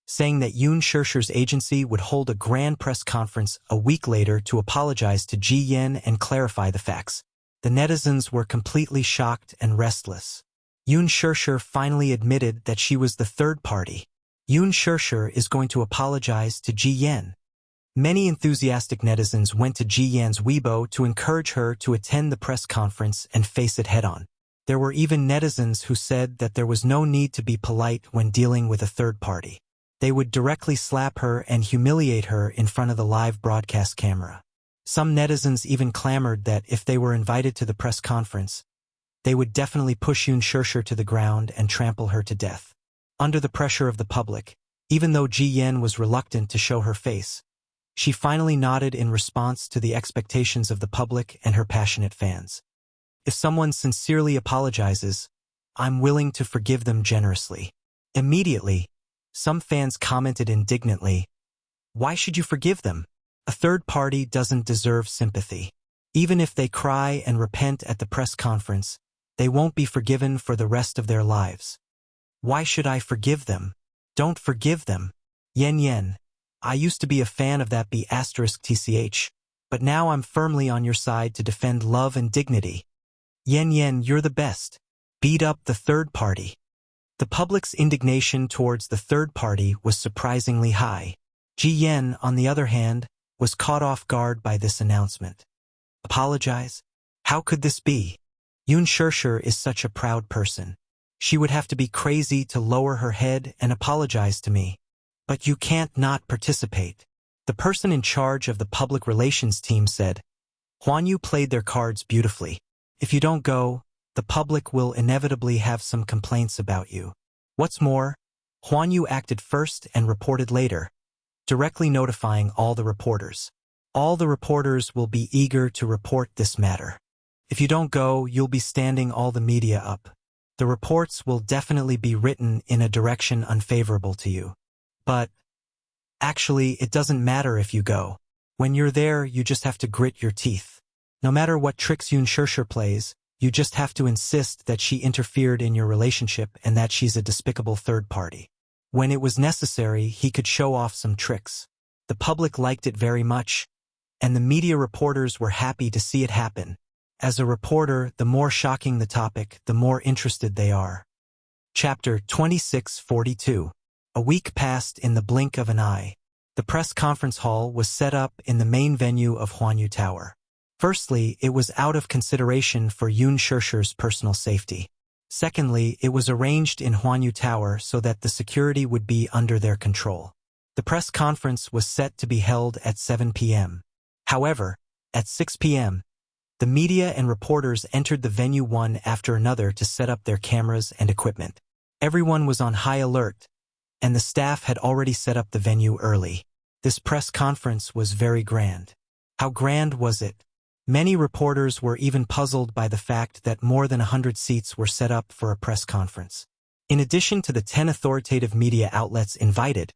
saying that Yun Shirshir's agency would hold a grand press conference a week later to apologize to Ji Yen and clarify the facts. The netizens were completely shocked and restless. Yun Shirshir finally admitted that she was the third party. Yun Shirshir is going to apologize to Ji Yen. Many enthusiastic netizens went to Ji Yan's Weibo to encourage her to attend the press conference and face it head-on. There were even netizens who said that there was no need to be polite when dealing with a third party. They would directly slap her and humiliate her in front of the live broadcast camera. Some netizens even clamored that if they were invited to the press conference, they would definitely push Yun Shirshir to the ground and trample her to death. Under the pressure of the public, even though Ji Yen was reluctant to show her face, she finally nodded in response to the expectations of the public and her passionate fans. If someone sincerely apologizes, I'm willing to forgive them generously. Immediately, some fans commented indignantly, why should you forgive them? A third party doesn't deserve sympathy. Even if they cry and repent at the press conference, they won't be forgiven for the rest of their lives. Why should I forgive them? Don't forgive them. Yen, I used to be a fan of that B*TCH, but now I'm firmly on your side to defend love and dignity. Yen, you're the best. Beat up the third party. The public's indignation towards the third party was surprisingly high. Ji Yen, on the other hand, was caught off guard by this announcement. Apologize? How could this be? Yun Shirshir is such a proud person. She would have to be crazy to lower her head and apologize to me. But you can't not participate. The person in charge of the public relations team said, Huan Yu played their cards beautifully. If you don't go, the public will inevitably have some complaints about you. What's more, Huan Yu acted first and reported later, directly notifying all the reporters. All the reporters will be eager to report this matter. If you don't go, you'll be standing all the media up. The reports will definitely be written in a direction unfavorable to you. But actually, it doesn't matter if you go. When you're there, you just have to grit your teeth. No matter what tricks Yun Shirshir plays, you just have to insist that she interfered in your relationship and that she's a despicable third party. When it was necessary, he could show off some tricks. The public liked it very much, and the media reporters were happy to see it happen. As a reporter, the more shocking the topic, the more interested they are. Chapter 2642. A week passed in the blink of an eye. The press conference hall was set up in the main venue of Huan Yu Tower. Firstly, it was out of consideration for Yun Shirshir's personal safety. Secondly, it was arranged in Huan Yu Tower so that the security would be under their control. The press conference was set to be held at 7 p.m. However, at 6 p.m., the media and reporters entered the venue one after another to set up their cameras and equipment. Everyone was on high alert, and the staff had already set up the venue early. This press conference was very grand. How grand was it? Many reporters were even puzzled by the fact that more than 100 seats were set up for a press conference. In addition to the 10 authoritative media outlets invited,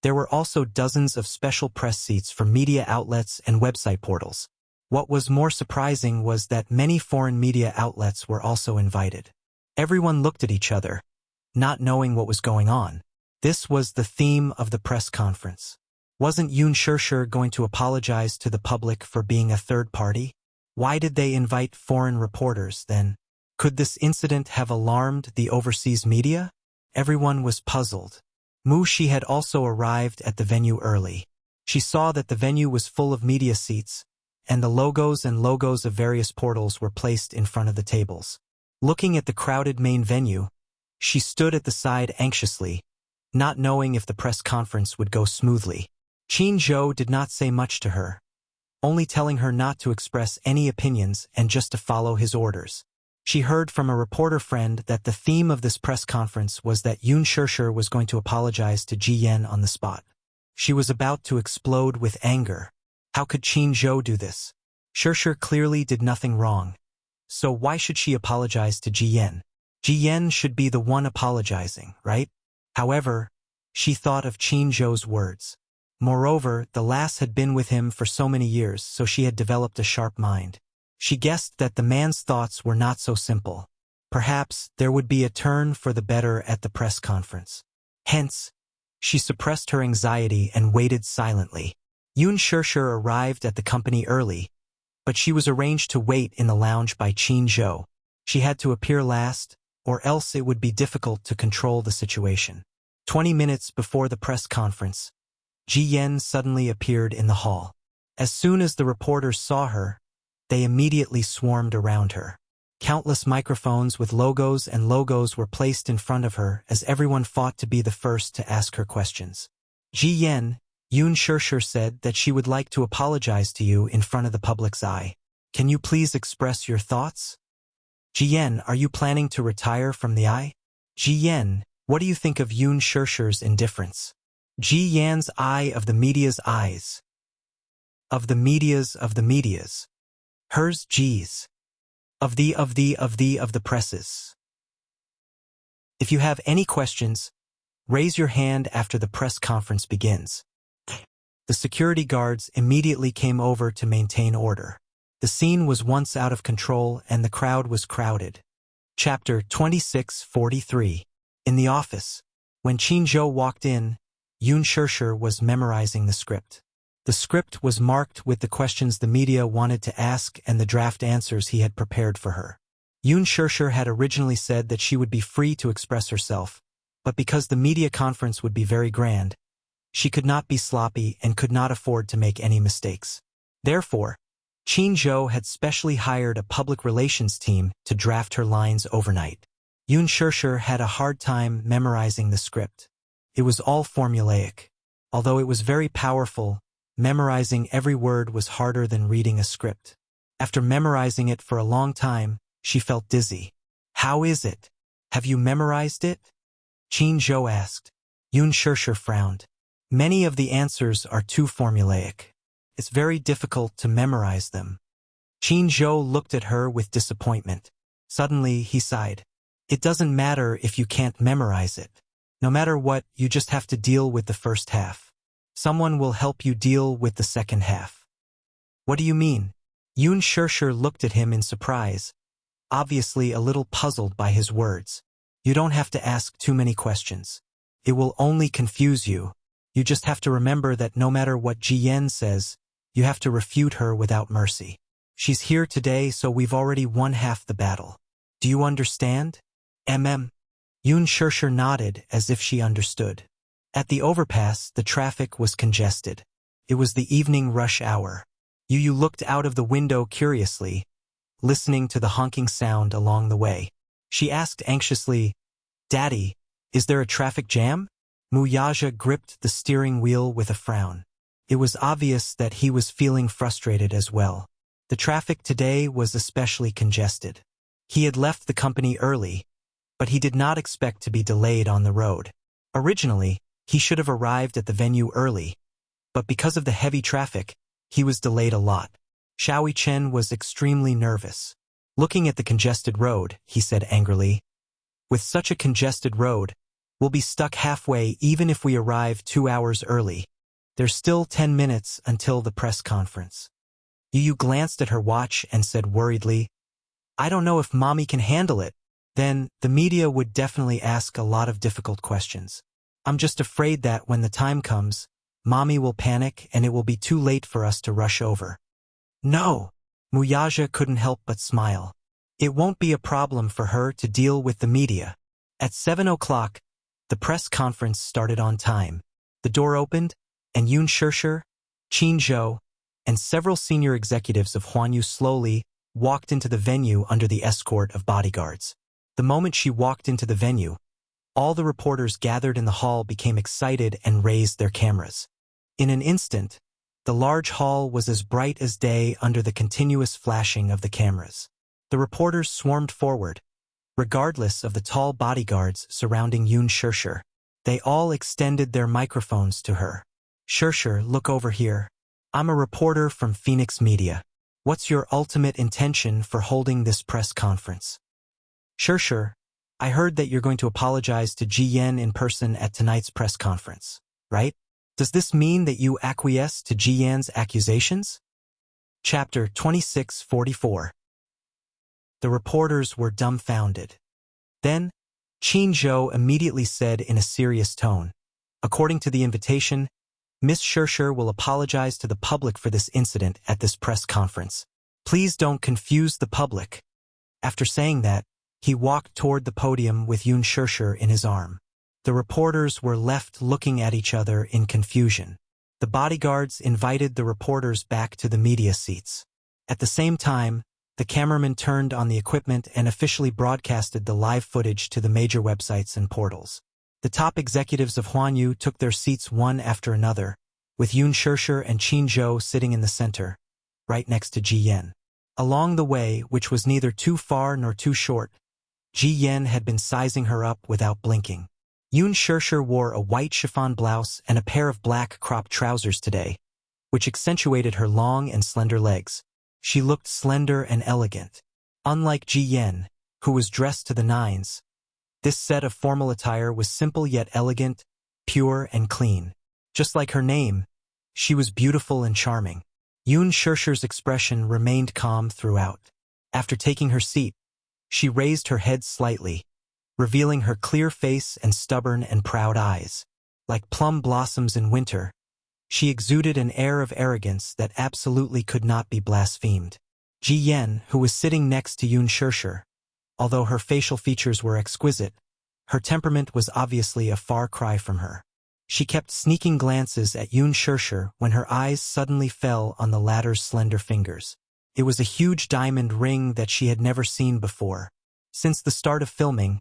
there were also dozens of special press seats for media outlets and website portals. What was more surprising was that many foreign media outlets were also invited. Everyone looked at each other, not knowing what was going on. This was the theme of the press conference. Wasn't Yoon Shurshur going to apologize to the public for being a third party? Why did they invite foreign reporters then? Could this incident have alarmed the overseas media? Everyone was puzzled. Mu Shi had also arrived at the venue early. She saw that the venue was full of media seats, and the logos of various portals were placed in front of the tables. Looking at the crowded main venue, she stood at the side anxiously, not knowing if the press conference would go smoothly. Qin Zhou did not say much to her, only telling her not to express any opinions and just to follow his orders. She heard from a reporter friend that the theme of this press conference was that Yoon Shurshur was going to apologize to Ji Yen on the spot. She was about to explode with anger. How could Qin Zhou do this? Shurshur clearly did nothing wrong. So why should she apologize to Ji Yen? Ji Yen should be the one apologizing, right? However, she thought of Qin Zhou's words. Moreover, the lass had been with him for so many years, so she had developed a sharp mind. She guessed that the man's thoughts were not so simple. Perhaps there would be a turn for the better at the press conference. Hence, she suppressed her anxiety and waited silently. Yoon Shurshur arrived at the company early, but she was arranged to wait in the lounge by Qin Zhou. She had to appear last, or else it would be difficult to control the situation. 20 minutes before the press conference, Ji Yen suddenly appeared in the hall. As soon as the reporters saw her, they immediately swarmed around her. Countless microphones with logos were placed in front of her as everyone fought to be the first to ask her questions. Ji Yen, Yoon Shurshur said that she would like to apologize to you in front of the public's eye. Can you please express your thoughts? Ji Yen, are you planning to retire from the eye? Ji Yen, what do you think of Yoon Shurshur's indifference? Ji Yan's eye of the media's eyes. Of the media's. Hers G's. Of the presses. If you have any questions, raise your hand after the press conference begins. The security guards immediately came over to maintain order. The scene was once out of control and the crowd was crowded. Chapter 26:43. In the office, when Qin Zhou walked in, Yoon Shurshur was memorizing the script. The script was marked with the questions the media wanted to ask and the draft answers he had prepared for her. Yoon Shurshur had originally said that she would be free to express herself, but because the media conference would be very grand, she could not be sloppy and could not afford to make any mistakes. Therefore, Qin Zhou had specially hired a public relations team to draft her lines overnight. Yoon Shurshur had a hard time memorizing the script. It was all formulaic. Although it was very powerful, memorizing every word was harder than reading a script. After memorizing it for a long time, she felt dizzy. How is it? Have you memorized it? Qin Zhou asked. Yoon Shurshur frowned. Many of the answers are too formulaic. It's very difficult to memorize them. Qin Zhou looked at her with disappointment. Suddenly, he sighed. It doesn't matter if you can't memorize it. No matter what, you just have to deal with the first half. Someone will help you deal with the second half. What do you mean? Yoon Shurshur looked at him in surprise, obviously a little puzzled by his words. You don't have to ask too many questions. It will only confuse you. You just have to remember that no matter what Ji Yen says, you have to refute her without mercy. She's here today, so we've already won half the battle. Do you understand? Yoon Shurshur nodded as if she understood. At the overpass, the traffic was congested. It was the evening rush hour. Yu looked out of the window curiously, listening to the honking sound along the way. She asked anxiously, Daddy, is there a traffic jam? Muyaja gripped the steering wheel with a frown. It was obvious that he was feeling frustrated as well. The traffic today was especially congested. He had left the company early, but he did not expect to be delayed on the road. Originally, he should have arrived at the venue early, but because of the heavy traffic, he was delayed a lot. Xiao Chen was extremely nervous. Looking at the congested road, he said angrily, "With such a congested road, we'll be stuck halfway even if we arrive 2 hours early. There's still 10 minutes until the press conference." Yu glanced at her watch and said worriedly, "I don't know if Mommy can handle it. Then, the media would definitely ask a lot of difficult questions. I'm just afraid that when the time comes, Mommy will panic and it will be too late for us to rush over." "No!" Muyaja couldn't help but smile. It won't be a problem for her to deal with the media. At 7 o'clock, the press conference started on time. The door opened, and Yun Shishir, Qin Zhou, and several senior executives of Huanyu slowly walked into the venue under the escort of bodyguards. The moment she walked into the venue, all the reporters gathered in the hall became excited and raised their cameras. In an instant, the large hall was as bright as day under the continuous flashing of the cameras. The reporters swarmed forward, regardless of the tall bodyguards surrounding Yun Shishir. They all extended their microphones to her. "Shishir, look over here. I'm a reporter from Phoenix Media. What's your ultimate intention for holding this press conference?" "Shishir, I heard that you're going to apologize to Ji Yan in person at tonight's press conference, right? Does this mean that you acquiesce to Ji Yan's accusations?" Chapter 2644. The reporters were dumbfounded. Then, Qin Zhou immediately said in a serious tone, "According to the invitation, Miss Shishir will apologize to the public for this incident at this press conference. Please don't confuse the public." After saying that, he walked toward the podium with Yun Shishir in his arm. The reporters were left looking at each other in confusion. The bodyguards invited the reporters back to the media seats. At the same time, the cameraman turned on the equipment and officially broadcasted the live footage to the major websites and portals. The top executives of Huanyu took their seats one after another, with Yun Shishir and Qin Zhou sitting in the center, right next to Ji Yan. Along the way, which was neither too far nor too short, Ji Yan had been sizing her up without blinking. Yun Shishir wore a white chiffon blouse and a pair of black cropped trousers today, which accentuated her long and slender legs. She looked slender and elegant. Unlike Ji Yan, who was dressed to the nines, this set of formal attire was simple yet elegant, pure and clean. Just like her name, she was beautiful and charming. Yun Shishir's expression remained calm throughout. After taking her seat, she raised her head slightly, revealing her clear face and stubborn and proud eyes. Like plum blossoms in winter, she exuded an air of arrogance that absolutely could not be blasphemed. Ji Yan, who was sitting next to Yun Shishir, although her facial features were exquisite, her temperament was obviously a far cry from her. She kept sneaking glances at Yun Shishir when her eyes suddenly fell on the latter's slender fingers. It was a huge diamond ring that she had never seen before. Since the start of filming,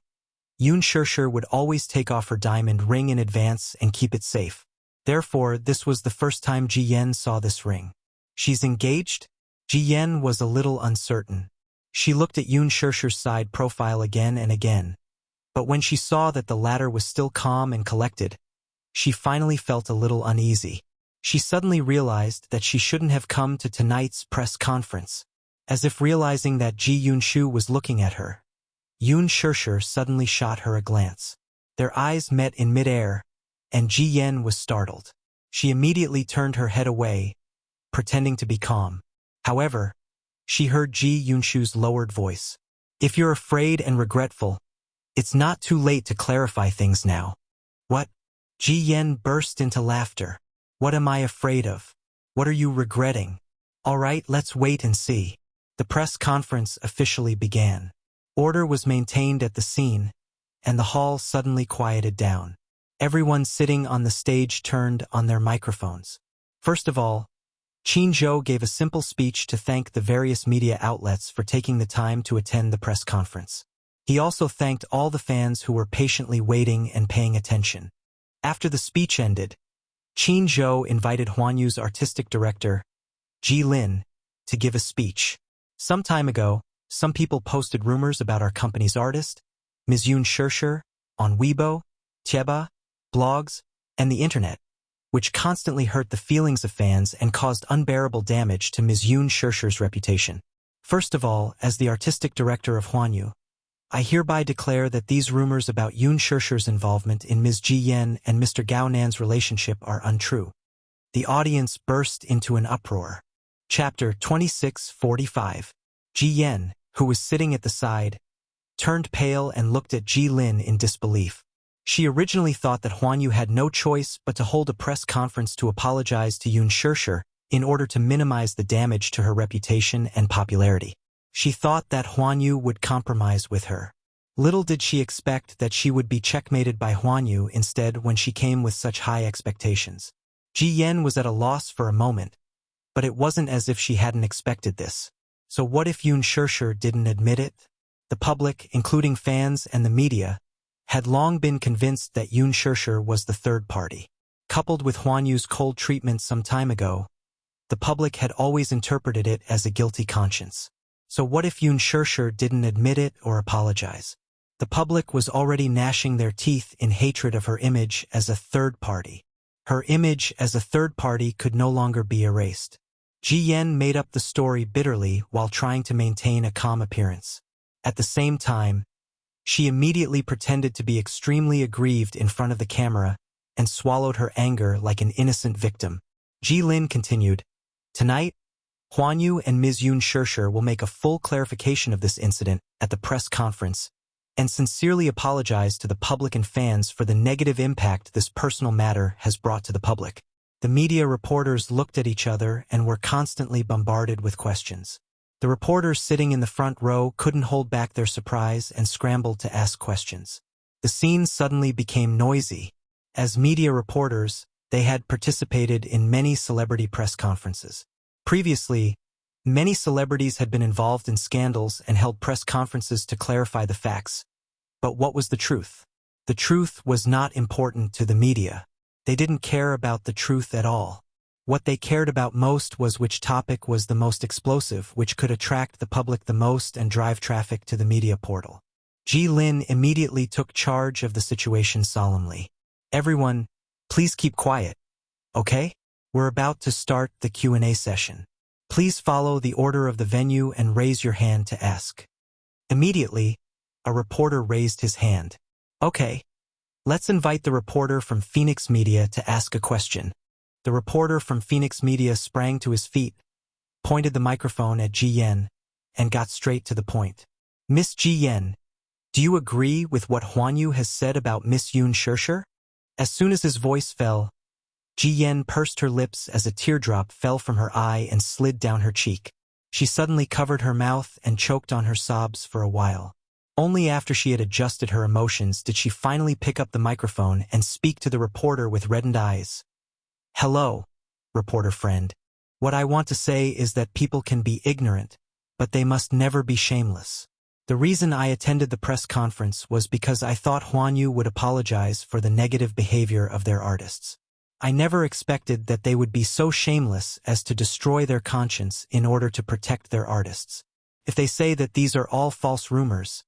Yun Shishir would always take off her diamond ring in advance and keep it safe. Therefore, this was the first time Ji Yan saw this ring. "She's engaged?" Ji Yan was a little uncertain. She looked at Yun Shishir's side profile again and again, but when she saw that the latter was still calm and collected, she finally felt a little uneasy. She suddenly realized that she shouldn't have come to tonight's press conference. As if realizing that Ji Yunshu was looking at her, Yun Shishir suddenly shot her a glance. Their eyes met in midair, and Ji Yan was startled. She immediately turned her head away, pretending to be calm. However, she heard Ji Yunshu's lowered voice. "If you're afraid and regretful, it's not too late to clarify things now." "What?" Ji Yan burst into laughter. "What am I afraid of? What are you regretting? All right, let's wait and see." The press conference officially began. Order was maintained at the scene, and the hall suddenly quieted down. Everyone sitting on the stage turned on their microphones. First of all, Qin Zhou gave a simple speech to thank the various media outlets for taking the time to attend the press conference. He also thanked all the fans who were patiently waiting and paying attention. After the speech ended, Qin Zhou invited Huanyu's artistic director, Ji Lin, to give a speech. Some time ago, some people posted rumors about our company's artist, Ms. Yun Shishir, on Weibo, Tieba, blogs, and the internet, which constantly hurt the feelings of fans and caused unbearable damage to Ms. Yoon Shirshir's reputation. First of all, as the artistic director of Hwanyu, I hereby declare that these rumors about Yoon Shirshir's involvement in Ms. Ji Yen and Mr. Gao Nan's relationship are untrue. The audience burst into an uproar. Chapter 26:45. Ji Yen, who was sitting at the side, turned pale and looked at Ji Lin in disbelief. She originally thought that Hwanyu had no choice but to hold a press conference to apologize to Yoon Shirshir in order to minimize the damage to her reputation and popularity. She thought that Hwanyu would compromise with her. Little did she expect that she would be checkmated by Hwanyu instead when she came with such high expectations. Ji Yen was at a loss for a moment, but it wasn't as if she hadn't expected this. So what if Yoon Shirshir didn't admit it? The public, including fans and the media, had long been convinced that Yoon Shirshir was the third party. Coupled with Hwanyu's cold treatment some time ago, the public had always interpreted it as a guilty conscience. So what if Yoon Shirshir didn't admit it or apologize? The public was already gnashing their teeth in hatred of her image as a third party. Her image as a third party could no longer be erased. Ji Yen made up the story bitterly while trying to maintain a calm appearance. At the same time, she immediately pretended to be extremely aggrieved in front of the camera and swallowed her anger like an innocent victim. Ji Lin continued, "Tonight, Hwanyu and Ms. Yoon Shirshir will make a full clarification of this incident at the press conference and sincerely apologize to the public and fans for the negative impact this personal matter has brought to the public." The media reporters looked at each other and were constantly bombarded with questions. The reporters sitting in the front row couldn't hold back their surprise and scrambled to ask questions. The scene suddenly became noisy. As media reporters, they had participated in many celebrity press conferences. Previously, many celebrities had been involved in scandals and held press conferences to clarify the facts. But what was the truth? The truth was not important to the media. They didn't care about the truth at all. What they cared about most was which topic was the most explosive, which could attract the public the most and drive traffic to the media portal. Ji Lin immediately took charge of the situation solemnly. "Everyone, please keep quiet, okay? We're about to start the Q&A session. Please follow the order of the venue and raise your hand to ask." Immediately, a reporter raised his hand. "Okay, let's invite the reporter from Phoenix Media to ask a question." The reporter from Phoenix Media sprang to his feet, pointed the microphone at Ji Yen, and got straight to the point. "Miss Ji Yen, do you agree with what Hwanyu has said about Miss Yoon Shirshir?" As soon as his voice fell, Ji Yen pursed her lips as a teardrop fell from her eye and slid down her cheek. She suddenly covered her mouth and choked on her sobs for a while. Only after she had adjusted her emotions did she finally pick up the microphone and speak to the reporter with reddened eyes. "Hello, reporter friend. What I want to say is that people can be ignorant, but they must never be shameless. The reason I attended the press conference was because I thought Hwanyu would apologize for the negative behavior of their artists. I never expected that they would be so shameless as to destroy their conscience in order to protect their artists. If they say that these are all false rumors,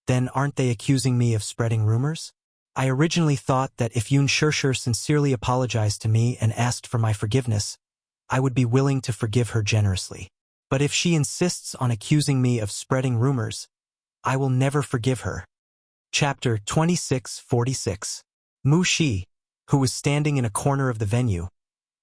then aren't they accusing me of spreading rumors? I originally thought that if Yoon Shirshir sincerely apologized to me and asked for my forgiveness, I would be willing to forgive her generously. But if she insists on accusing me of spreading rumors, I will never forgive her." Chapter 26:46. Mu Shi, who was standing in a corner of the venue,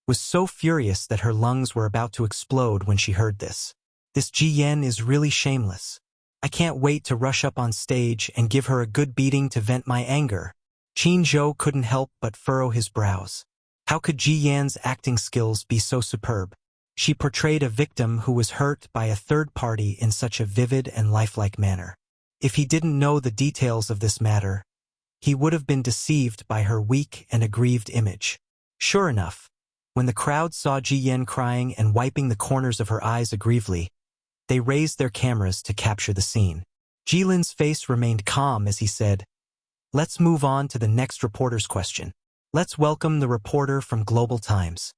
was so furious that her lungs were about to explode when she heard this. "This Ji Yen is really shameless. I can't wait to rush up on stage and give her a good beating to vent my anger." Qin Zhou couldn't help but furrow his brows. How could Ji Yan's acting skills be so superb? She portrayed a victim who was hurt by a third party in such a vivid and lifelike manner. If he didn't know the details of this matter, he would have been deceived by her weak and aggrieved image. Sure enough, when the crowd saw Ji Yen crying and wiping the corners of her eyes aggrievedly, they raised their cameras to capture the scene. Jilin's face remained calm as he said, "Let's move on to the next reporter's question. Let's welcome the reporter from Global Times.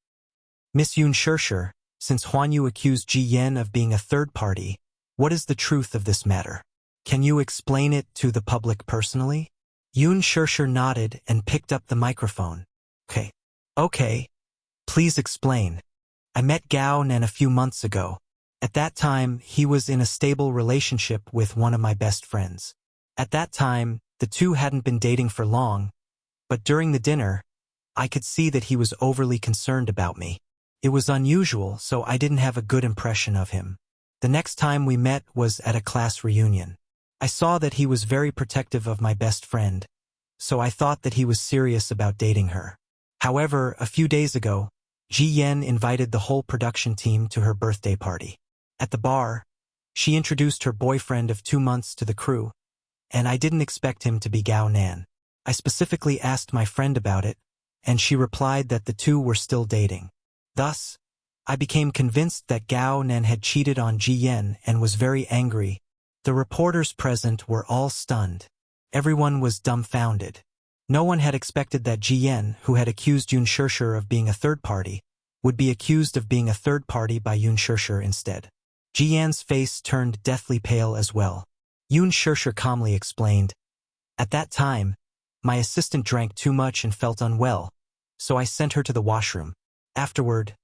Miss Yoon Shirshir, since Hwanyu accused Ji Yen of being a third party, what is the truth of this matter? Can you explain it to the public personally?" Yoon Shirshir nodded and picked up the microphone. Okay. Please explain. I met Gao Nan a few months ago. At that time, he was in a stable relationship with one of my best friends. At that time, the two hadn't been dating for long, but during the dinner, I could see that he was overly concerned about me. It was unusual, so I didn't have a good impression of him. The next time we met was at a class reunion. I saw that he was very protective of my best friend, so I thought that he was serious about dating her. However, a few days ago, Ji Yen invited the whole production team to her birthday party. At the bar, she introduced her boyfriend of 2 months to the crew, and I didn't expect him to be Gao Nan. I specifically asked my friend about it, and she replied that the two were still dating. Thus, I became convinced that Gao Nan had cheated on Ji Yen and was very angry. The reporters present were all stunned. Everyone was dumbfounded. No one had expected that Ji Yen, who had accused Yoon Shirshir of being a third party, would be accused of being a third party by Yoon Shirshir instead. Ji Yen's face turned deathly pale as well. Yoon Shirshir calmly explained, "At that time, my assistant drank too much and felt unwell, so I sent her to the washroom. Afterward,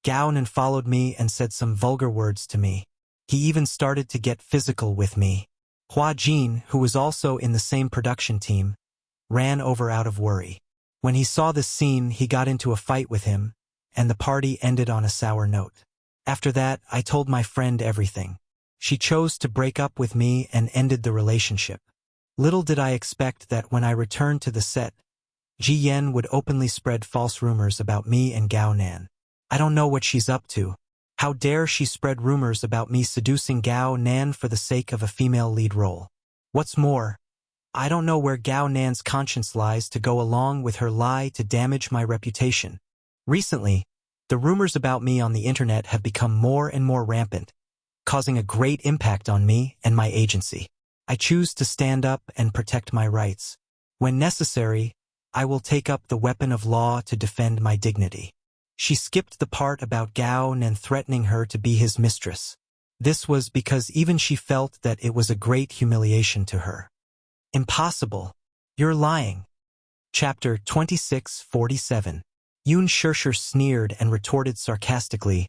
Gao Nan followed me and said some vulgar words to me. He even started to get physical with me." Hua Jin, who was also in the same production team, ran over out of worry. When he saw this scene, he got into a fight with him, and the party ended on a sour note. After that, I told my friend everything. She chose to break up with me and ended the relationship. Little did I expect that when I returned to the set, Ji Yen would openly spread false rumors about me and Gao Nan. I don't know what she's up to. How dare she spread rumors about me seducing Gao Nan for the sake of a female lead role? What's more, I don't know where Gao Nan's conscience lies to go along with her lie to damage my reputation. Recently, the rumors about me on the internet have become more and more rampant, causing a great impact on me and my agency. I choose to stand up and protect my rights. When necessary, I will take up the weapon of law to defend my dignity. She skipped the part about Gao Nan threatening her to be his mistress. This was because even she felt that it was a great humiliation to her. Impossible. You're lying. Chapter 2647. Yoon Shirshir sneered and retorted sarcastically,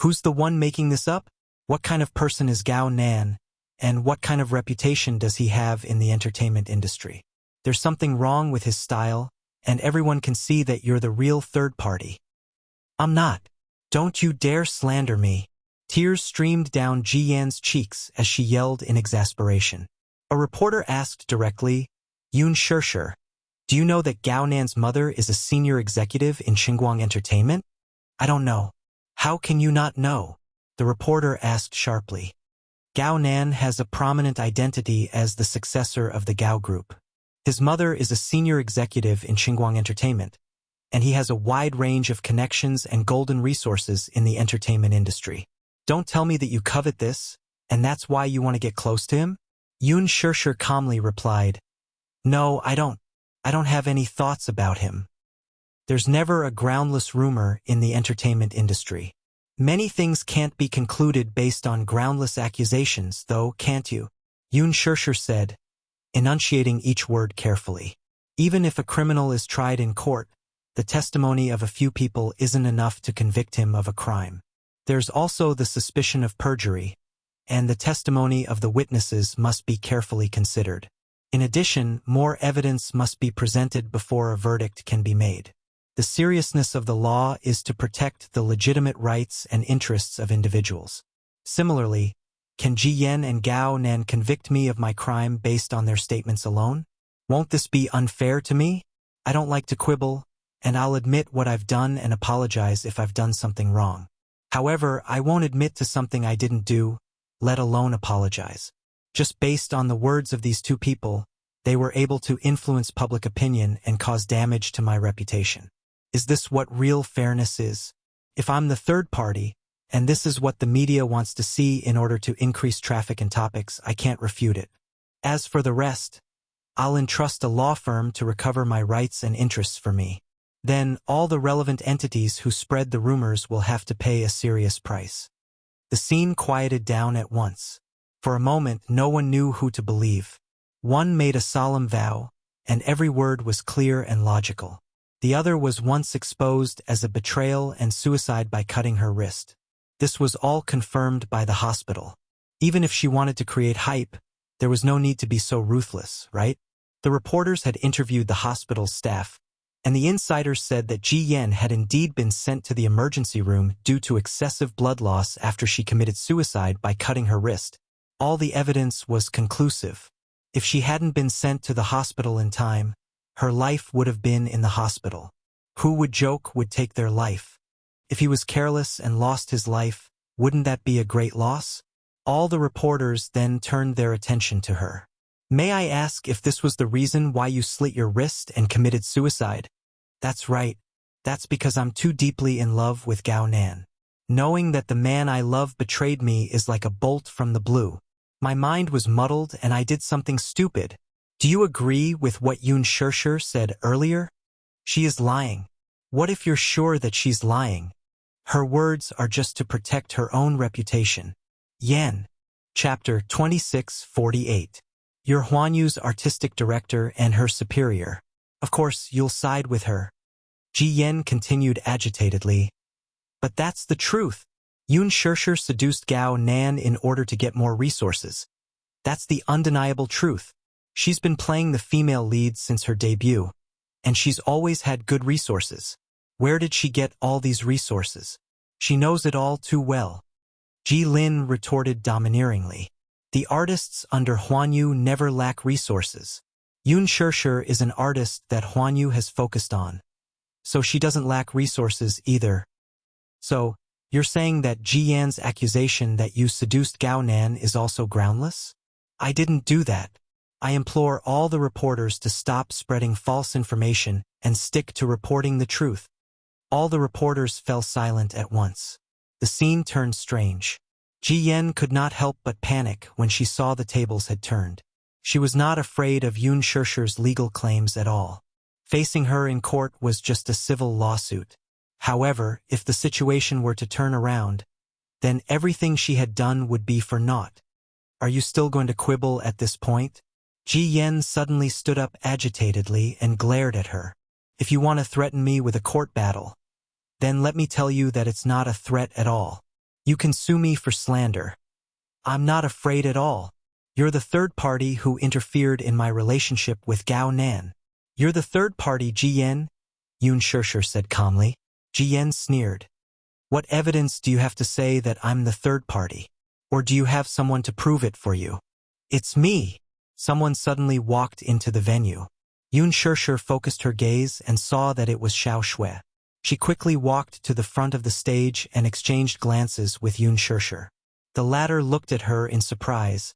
"Who's the one making this up? What kind of person is Gao Nan, and what kind of reputation does he have in the entertainment industry? There's something wrong with his style, and everyone can see that you're the real third party." "I'm not. Don't you dare slander me." Tears streamed down Ji Yan's cheeks as she yelled in exasperation. A reporter asked directly, "Yoon Shirshir, do you know that Gao Nan's mother is a senior executive in Xinguang Entertainment?" "I don't know." "How can you not know?" the reporter asked sharply. Gao Nan has a prominent identity as the successor of the Gao Group. His mother is a senior executive in Xinguang Entertainment, and he has a wide range of connections and golden resources in the entertainment industry. Don't tell me that you covet this, and that's why you want to get close to him? Yoon Shirshir calmly replied, "No, I don't. I don't have any thoughts about him. There's never a groundless rumor in the entertainment industry. Many things can't be concluded based on groundless accusations, though, can't you?" Yoon Shirshir said, enunciating each word carefully. Even if a criminal is tried in court, the testimony of a few people isn't enough to convict him of a crime. There's also the suspicion of perjury, and the testimony of the witnesses must be carefully considered. In addition, more evidence must be presented before a verdict can be made. The seriousness of the law is to protect the legitimate rights and interests of individuals. Similarly, can Ji Yen and Gao Nan convict me of my crime based on their statements alone? Won't this be unfair to me? I don't like to quibble, and I'll admit what I've done and apologize if I've done something wrong. However, I won't admit to something I didn't do, let alone apologize. Just based on the words of these two people, they were able to influence public opinion and cause damage to my reputation. Is this what real fairness is? If I'm the third party, and this is what the media wants to see in order to increase traffic and topics, I can't refute it. As for the rest, I'll entrust a law firm to recover my rights and interests for me. Then all the relevant entities who spread the rumors will have to pay a serious price. The scene quieted down at once. For a moment, no one knew who to believe. One made a solemn vow, and every word was clear and logical. The other was once exposed as a betrayal and suicide by cutting her wrist. This was all confirmed by the hospital. Even if she wanted to create hype, there was no need to be so ruthless, right? The reporters had interviewed the hospital's staff, and the insiders said that Ji Yen had indeed been sent to the emergency room due to excessive blood loss after she committed suicide by cutting her wrist. All the evidence was conclusive. If she hadn't been sent to the hospital in time, her life would have been in the hospital. Who would joke would take their life? If he was careless and lost his life, wouldn't that be a great loss? All the reporters then turned their attention to her. May I ask if this was the reason why you slit your wrist and committed suicide? That's right. That's because I'm too deeply in love with Gao Nan. Knowing that the man I love betrayed me is like a bolt from the blue. My mind was muddled and I did something stupid. Do you agree with what Yun Shirshir said earlier? She is lying. What if you're sure that she's lying? Her words are just to protect her own reputation. Yan. Chapter 26:48. You're Huanyu's artistic director and her superior. Of course, you'll side with her. Ji Yen continued agitatedly. But that's the truth. Yun Shirshir seduced Gao Nan in order to get more resources. That's the undeniable truth. She's been playing the female lead since her debut, and she's always had good resources. Where did she get all these resources? She knows it all too well. Ji Lin retorted domineeringly. The artists under Huanyu never lack resources. Yun Shirshir is an artist that Huanyu has focused on. So she doesn't lack resources either. So, you're saying that Ji Yan's accusation that you seduced Gao Nan is also groundless? I didn't do that. I implore all the reporters to stop spreading false information and stick to reporting the truth. All the reporters fell silent at once. The scene turned strange. Ji Yen could not help but panic when she saw the tables had turned. She was not afraid of Yun Shirshir's legal claims at all. Facing her in court was just a civil lawsuit. However, if the situation were to turn around, then everything she had done would be for naught. Are you still going to quibble at this point? Ji Yen suddenly stood up agitatedly and glared at her. If you want to threaten me with a court battle, then let me tell you that it's not a threat at all. You can sue me for slander. I'm not afraid at all. You're the third party who interfered in my relationship with Gao Nan. You're the third party, Ji Yen, Yun Shirshir said calmly. Ji Yen sneered. What evidence do you have to say that I'm the third party? Or do you have someone to prove it for you? It's me. Someone suddenly walked into the venue. Yun Shirshir focused her gaze and saw that it was Xiao Shui. She quickly walked to the front of the stage and exchanged glances with Yun Shirshir. The latter looked at her in surprise,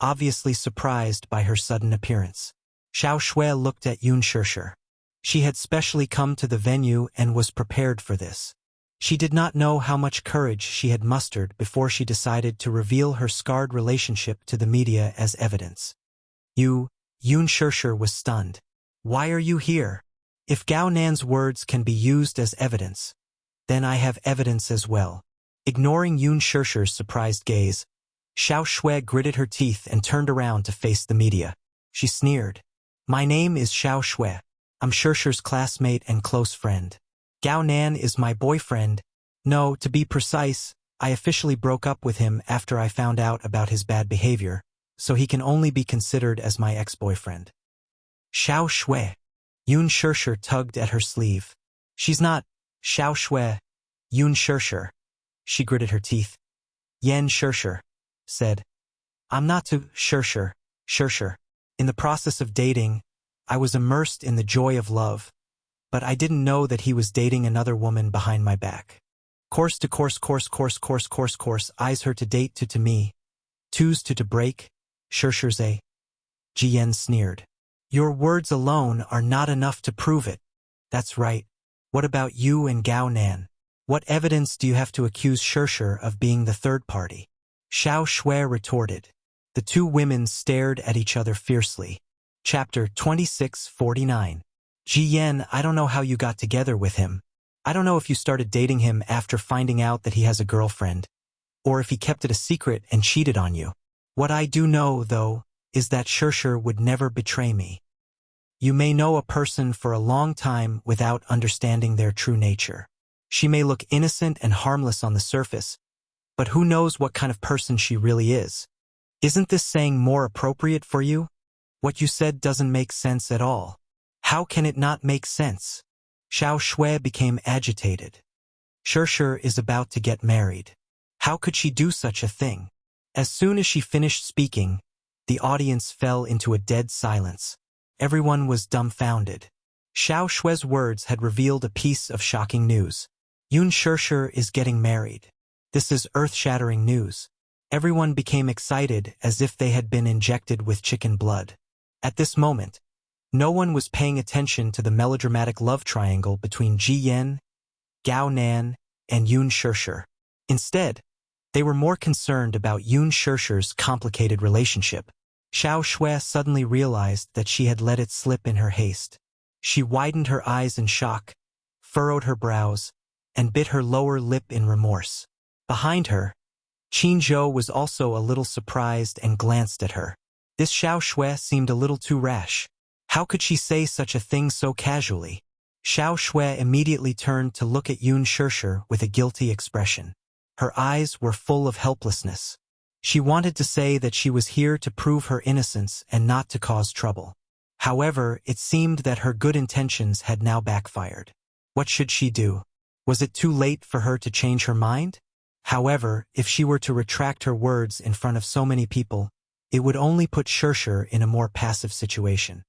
obviously surprised by her sudden appearance. Xiao Shui looked at Yun Shirshir. She had specially come to the venue and was prepared for this. She did not know how much courage she had mustered before she decided to reveal her scarred relationship to the media as evidence. Yun Shirshir was stunned. Why are you here? If Gao Nan's words can be used as evidence, then I have evidence as well. Ignoring Yun Shirshir's surprised gaze, Xiao Shui gritted her teeth and turned around to face the media. She sneered. My name is Xiao Shui. I'm Shirshir's classmate and close friend. Gao Nan is my boyfriend. No, to be precise, I officially broke up with him after I found out about his bad behavior, so he can only be considered as my ex-boyfriend. Xiao Shui. Yun Shirshir tugged at her sleeve. She's not Xiao Shui, Yun Shirshir. She gritted her teeth. Yen Shirshir said. I'm not to Shirshir. In the process of dating, I was immersed in the joy of love, but I didn't know that he was dating another woman behind my back. Course to course, eyes her to date to me. Twos to break, Shirshir's. Ji Yen sneered. Your words alone are not enough to prove it. That's right. What about you and Gao Nan? What evidence do you have to accuse Shirshir of being the third party? Xiao Shui retorted. The two women stared at each other fiercely. Chapter 26:49. Ji Yen, I don't know how you got together with him. I don't know if you started dating him after finding out that he has a girlfriend, or if he kept it a secret and cheated on you. What I do know, though, is that Shirshir would never betray me. You may know a person for a long time without understanding their true nature. She may look innocent and harmless on the surface, but who knows what kind of person she really is? Isn't this saying more appropriate for you? What you said doesn't make sense at all. How can it not make sense? Xiao Shui became agitated. Shirshir is about to get married. How could she do such a thing? As soon as she finished speaking, the audience fell into a dead silence. Everyone was dumbfounded. Xiao Shui's words had revealed a piece of shocking news. Yun Shirshir is getting married. This is earth-shattering news. Everyone became excited as if they had been injected with chicken blood. At this moment, no one was paying attention to the melodramatic love triangle between Ji Yan, Gao Nan, and Yun Shirshir. Instead, they were more concerned about Yun Shirshir's complicated relationship. Xiao Shui suddenly realized that she had let it slip in her haste. She widened her eyes in shock, furrowed her brows, and bit her lower lip in remorse. Behind her, Qin Zhou was also a little surprised and glanced at her. This Xiao Shui seemed a little too rash. How could she say such a thing so casually? Xiao Shui immediately turned to look at Yun Shirshir with a guilty expression. Her eyes were full of helplessness. She wanted to say that she was here to prove her innocence and not to cause trouble. However, it seemed that her good intentions had now backfired. What should she do? Was it too late for her to change her mind? However, if she were to retract her words in front of so many people, it would only put Shirshir in a more passive situation.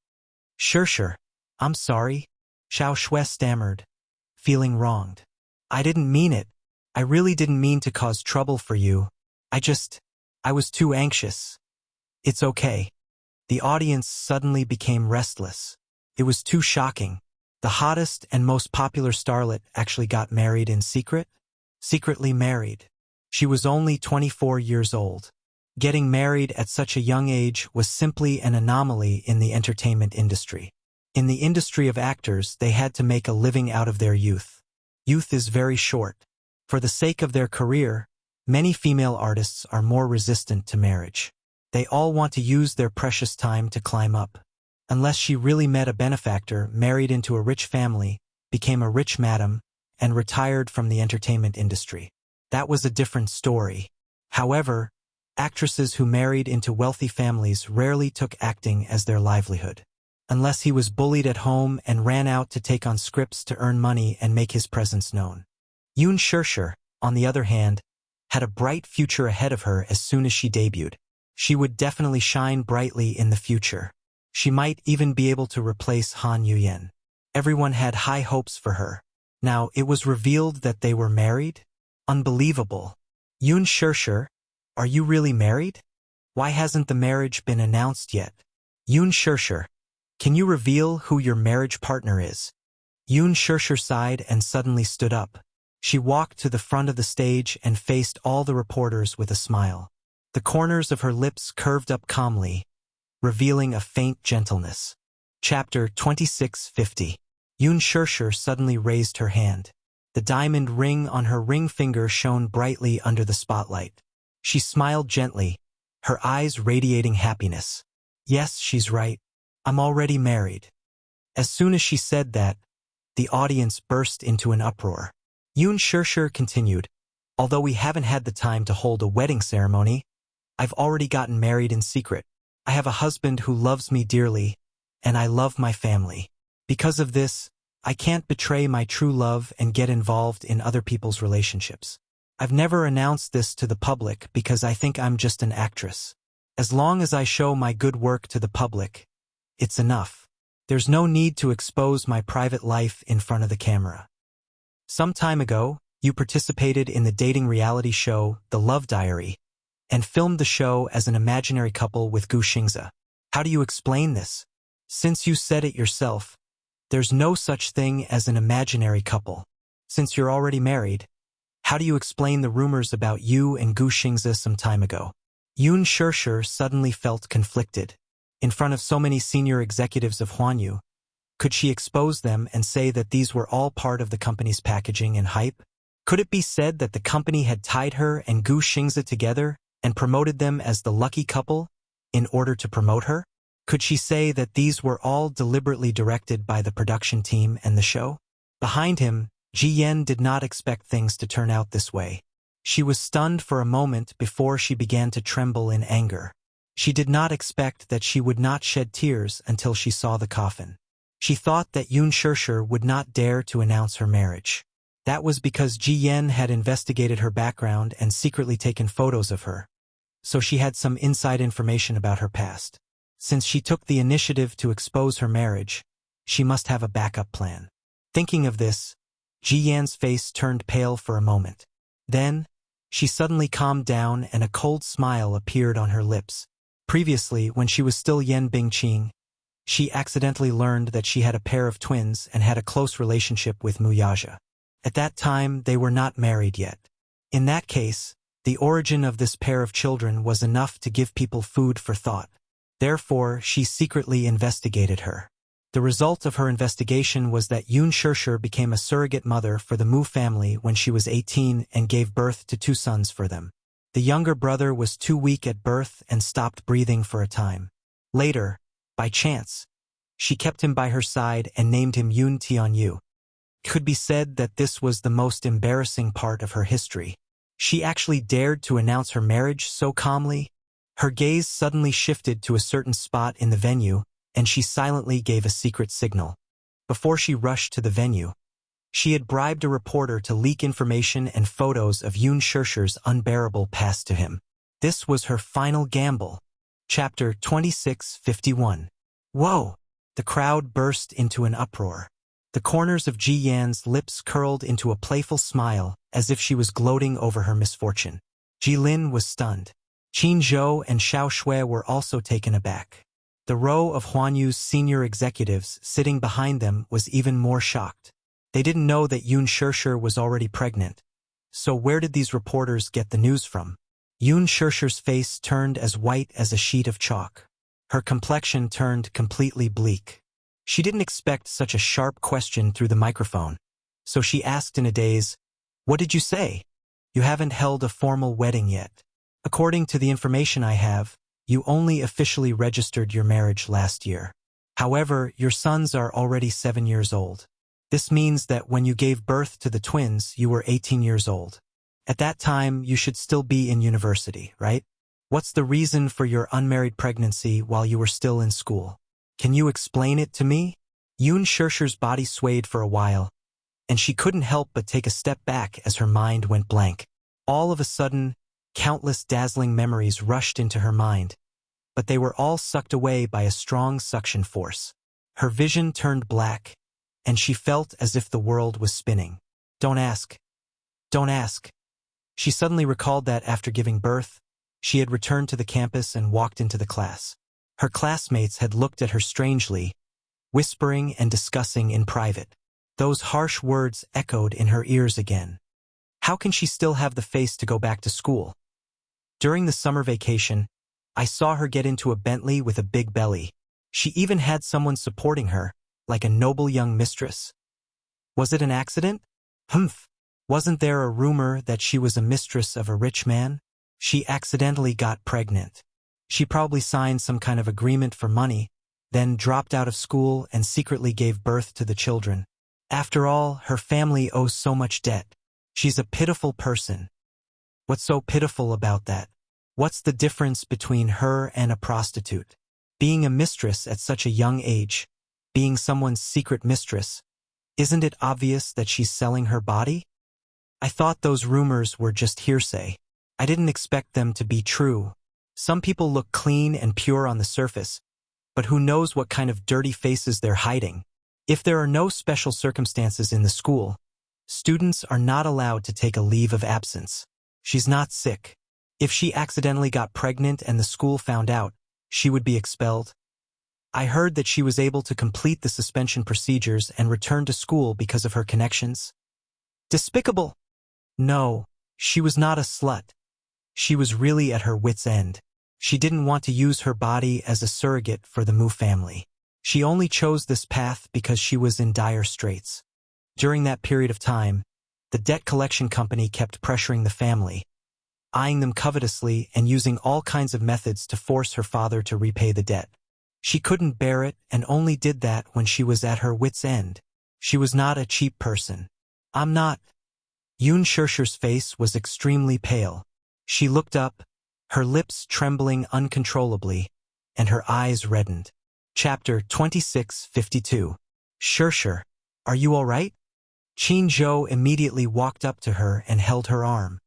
Shirshir, I'm sorry, Xiao Shui stammered, feeling wronged. I didn't mean it. I really didn't mean to cause trouble for you. I was too anxious. It's okay. The audience suddenly became restless. It was too shocking. The hottest and most popular starlet actually got married in secret? Secretly married. She was only 24 years old. Getting married at such a young age was simply an anomaly in the entertainment industry. In the industry of actors, they had to make a living out of their youth. Youth is very short. For the sake of their career, many female artists are more resistant to marriage. They all want to use their precious time to climb up. Unless she really met a benefactor, married into a rich family, became a rich madam, and retired from the entertainment industry. That was a different story. However, actresses who married into wealthy families rarely took acting as their livelihood. Unless he was bullied at home and ran out to take on scripts to earn money and make his presence known. Yun Shirshir, on the other hand, had a bright future ahead of her as soon as she debuted. She would definitely shine brightly in the future. She might even be able to replace Han Yuyen. Everyone had high hopes for her. Now it was revealed that they were married? Unbelievable. Yun Shirshir, are you really married? Why hasn't the marriage been announced yet? Yun Shirshir, can you reveal who your marriage partner is? Yun Shirshir sighed and suddenly stood up. She walked to the front of the stage and faced all the reporters with a smile. The corners of her lips curved up calmly, revealing a faint gentleness. Chapter 2650. Yun Shirshir suddenly raised her hand. The diamond ring on her ring finger shone brightly under the spotlight. She smiled gently, her eyes radiating happiness. Yes, she's right. I'm already married. As soon as she said that, the audience burst into an uproar. Yun Shirshir continued, although we haven't had the time to hold a wedding ceremony, I've already gotten married in secret. I have a husband who loves me dearly, and I love my family. Because of this, I can't betray my true love and get involved in other people's relationships. I've never announced this to the public because I think I'm just an actress. As long as I show my good work to the public, it's enough. There's no need to expose my private life in front of the camera. Some time ago, you participated in the dating reality show, The Love Diary, and filmed the show as an imaginary couple with Gu Xingze. How do you explain this? Since you said it yourself, there's no such thing as an imaginary couple. Since you're already married, how do you explain the rumors about you and Gu Xingze some time ago? Yun Shirshir suddenly felt conflicted. In front of so many senior executives of Huanyu, could she expose them and say that these were all part of the company's packaging and hype? Could it be said that the company had tied her and Gu Xingze together and promoted them as the lucky couple in order to promote her? Could she say that these were all deliberately directed by the production team and the show? Behind him, Ji Yen did not expect things to turn out this way. She was stunned for a moment before she began to tremble in anger. She did not expect that she would not shed tears until she saw the coffin. She thought that Yoon Shirshir would not dare to announce her marriage. That was because Ji Yen had investigated her background and secretly taken photos of her. So she had some inside information about her past. Since she took the initiative to expose her marriage, she must have a backup plan. Thinking of this, Ji Yan's face turned pale for a moment. Then, she suddenly calmed down and a cold smile appeared on her lips. Previously, when she was still Yen Bingqing, she accidentally learned that she had a pair of twins and had a close relationship with Muyaja. At that time, they were not married yet. In that case, the origin of this pair of children was enough to give people food for thought. Therefore, she secretly investigated her. The result of her investigation was that Yoon Shirshir became a surrogate mother for the Mu family when she was 18 and gave birth to 2 sons for them. The younger brother was too weak at birth and stopped breathing for a time. Later, by chance, she kept him by her side and named him Yoon Tianyu. It could be said that this was the most embarrassing part of her history. She actually dared to announce her marriage so calmly. Her gaze suddenly shifted to a certain spot in the venue, and she silently gave a secret signal. Before she rushed to the venue, she had bribed a reporter to leak information and photos of Yoon Shirshir's unbearable past to him. This was her final gamble. Chapter 2651. Whoa! The crowd burst into an uproar. The corners of Ji Yan's lips curled into a playful smile, as if she was gloating over her misfortune. Ji Lin was stunned. Qin Zhou and Xiao Shui were also taken aback. The row of Huanyu's senior executives sitting behind them was even more shocked. They didn't know that Yoon Shirshir was already pregnant. So where did these reporters get the news from? Yoon Shirshir's face turned as white as a sheet of chalk. Her complexion turned completely bleak. She didn't expect such a sharp question through the microphone. So she asked in a daze, "What did you say? You haven't held a formal wedding yet. According to the information I have, you only officially registered your marriage last year. However, your sons are already 7 years old. This means that when you gave birth to the twins, you were 18 years old. At that time, you should still be in university, right? What's the reason for your unmarried pregnancy while you were still in school? Can you explain it to me?" Yoon Shirshir's body swayed for a while, and she couldn't help but take a step back as her mind went blank. All of a sudden, countless dazzling memories rushed into her mind, but they were all sucked away by a strong suction force. Her vision turned black, and she felt as if the world was spinning. Don't ask. Don't ask. She suddenly recalled that after giving birth, she had returned to the campus and walked into the class. Her classmates had looked at her strangely, whispering and discussing in private. Those harsh words echoed in her ears again. How can she still have the face to go back to school? During the summer vacation, I saw her get into a Bentley with a big belly. She even had someone supporting her, like a noble young mistress. Was it an accident? Humph! Wasn't there a rumor that she was a mistress of a rich man? She accidentally got pregnant. She probably signed some kind of agreement for money, then dropped out of school and secretly gave birth to the children. After all, her family owes so much debt. She's a pitiful person. What's so pitiful about that? What's the difference between her and a prostitute? Being a mistress at such a young age, being someone's secret mistress, isn't it obvious that she's selling her body? I thought those rumors were just hearsay. I didn't expect them to be true. Some people look clean and pure on the surface, but who knows what kind of dirty faces they're hiding. If there are no special circumstances in the school, students are not allowed to take a leave of absence. She's not sick. If she accidentally got pregnant and the school found out, she would be expelled. I heard that she was able to complete the suspension procedures and return to school because of her connections. Despicable! No, she was not a slut. She was really at her wit's end. She didn't want to use her body as a surrogate for the Mu family. She only chose this path because she was in dire straits. During that period of time, the debt collection company kept pressuring the family, eyeing them covetously and using all kinds of methods to force her father to repay the debt. She couldn't bear it and only did that when she was at her wit's end. She was not a cheap person. I'm not. Yoon Shirshir's face was extremely pale. She looked up, her lips trembling uncontrollably, and her eyes reddened. Chapter 26:52. Shirshir, are you all right? Qin Zhou immediately walked up to her and held her arm.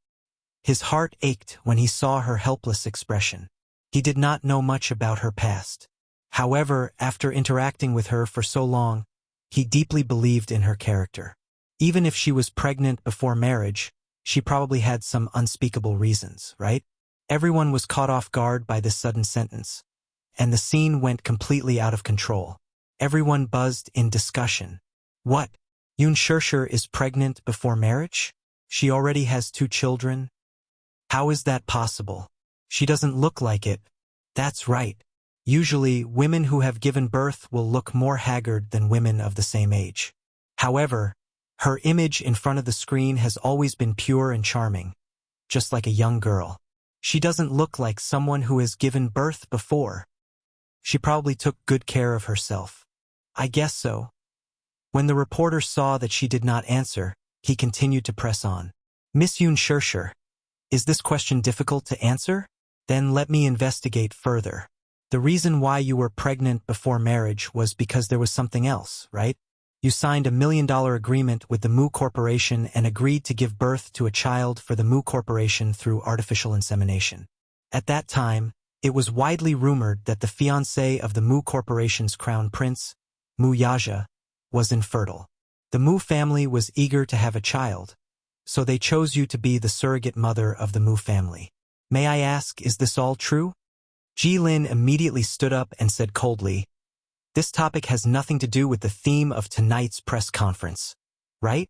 His heart ached when he saw her helpless expression. He did not know much about her past. However, after interacting with her for so long, he deeply believed in her character. Even if she was pregnant before marriage, she probably had some unspeakable reasons, right? Everyone was caught off guard by this sudden sentence, and the scene went completely out of control. Everyone buzzed in discussion. What? Yoon Shirshir is pregnant before marriage? She already has 2 children? How is that possible? She doesn't look like it. That's right. Usually, women who have given birth will look more haggard than women of the same age. However, her image in front of the screen has always been pure and charming, just like a young girl. She doesn't look like someone who has given birth before. She probably took good care of herself. I guess so. When the reporter saw that she did not answer, he continued to press on. Miss Yoon Shirshir, is this question difficult to answer? Then let me investigate further. The reason why you were pregnant before marriage was because there was something else, right? You signed a $1 million agreement with the Mu Corporation and agreed to give birth to a child for the Mu Corporation through artificial insemination. At that time, it was widely rumored that the fiancé of the Mu Corporation's crown prince, Mu Yaja, was infertile. The Mu family was eager to have a child, so they chose you to be the surrogate mother of the Mu family. May I ask, is this all true? Ji Lin immediately stood up and said coldly, this topic has nothing to do with the theme of tonight's press conference, right?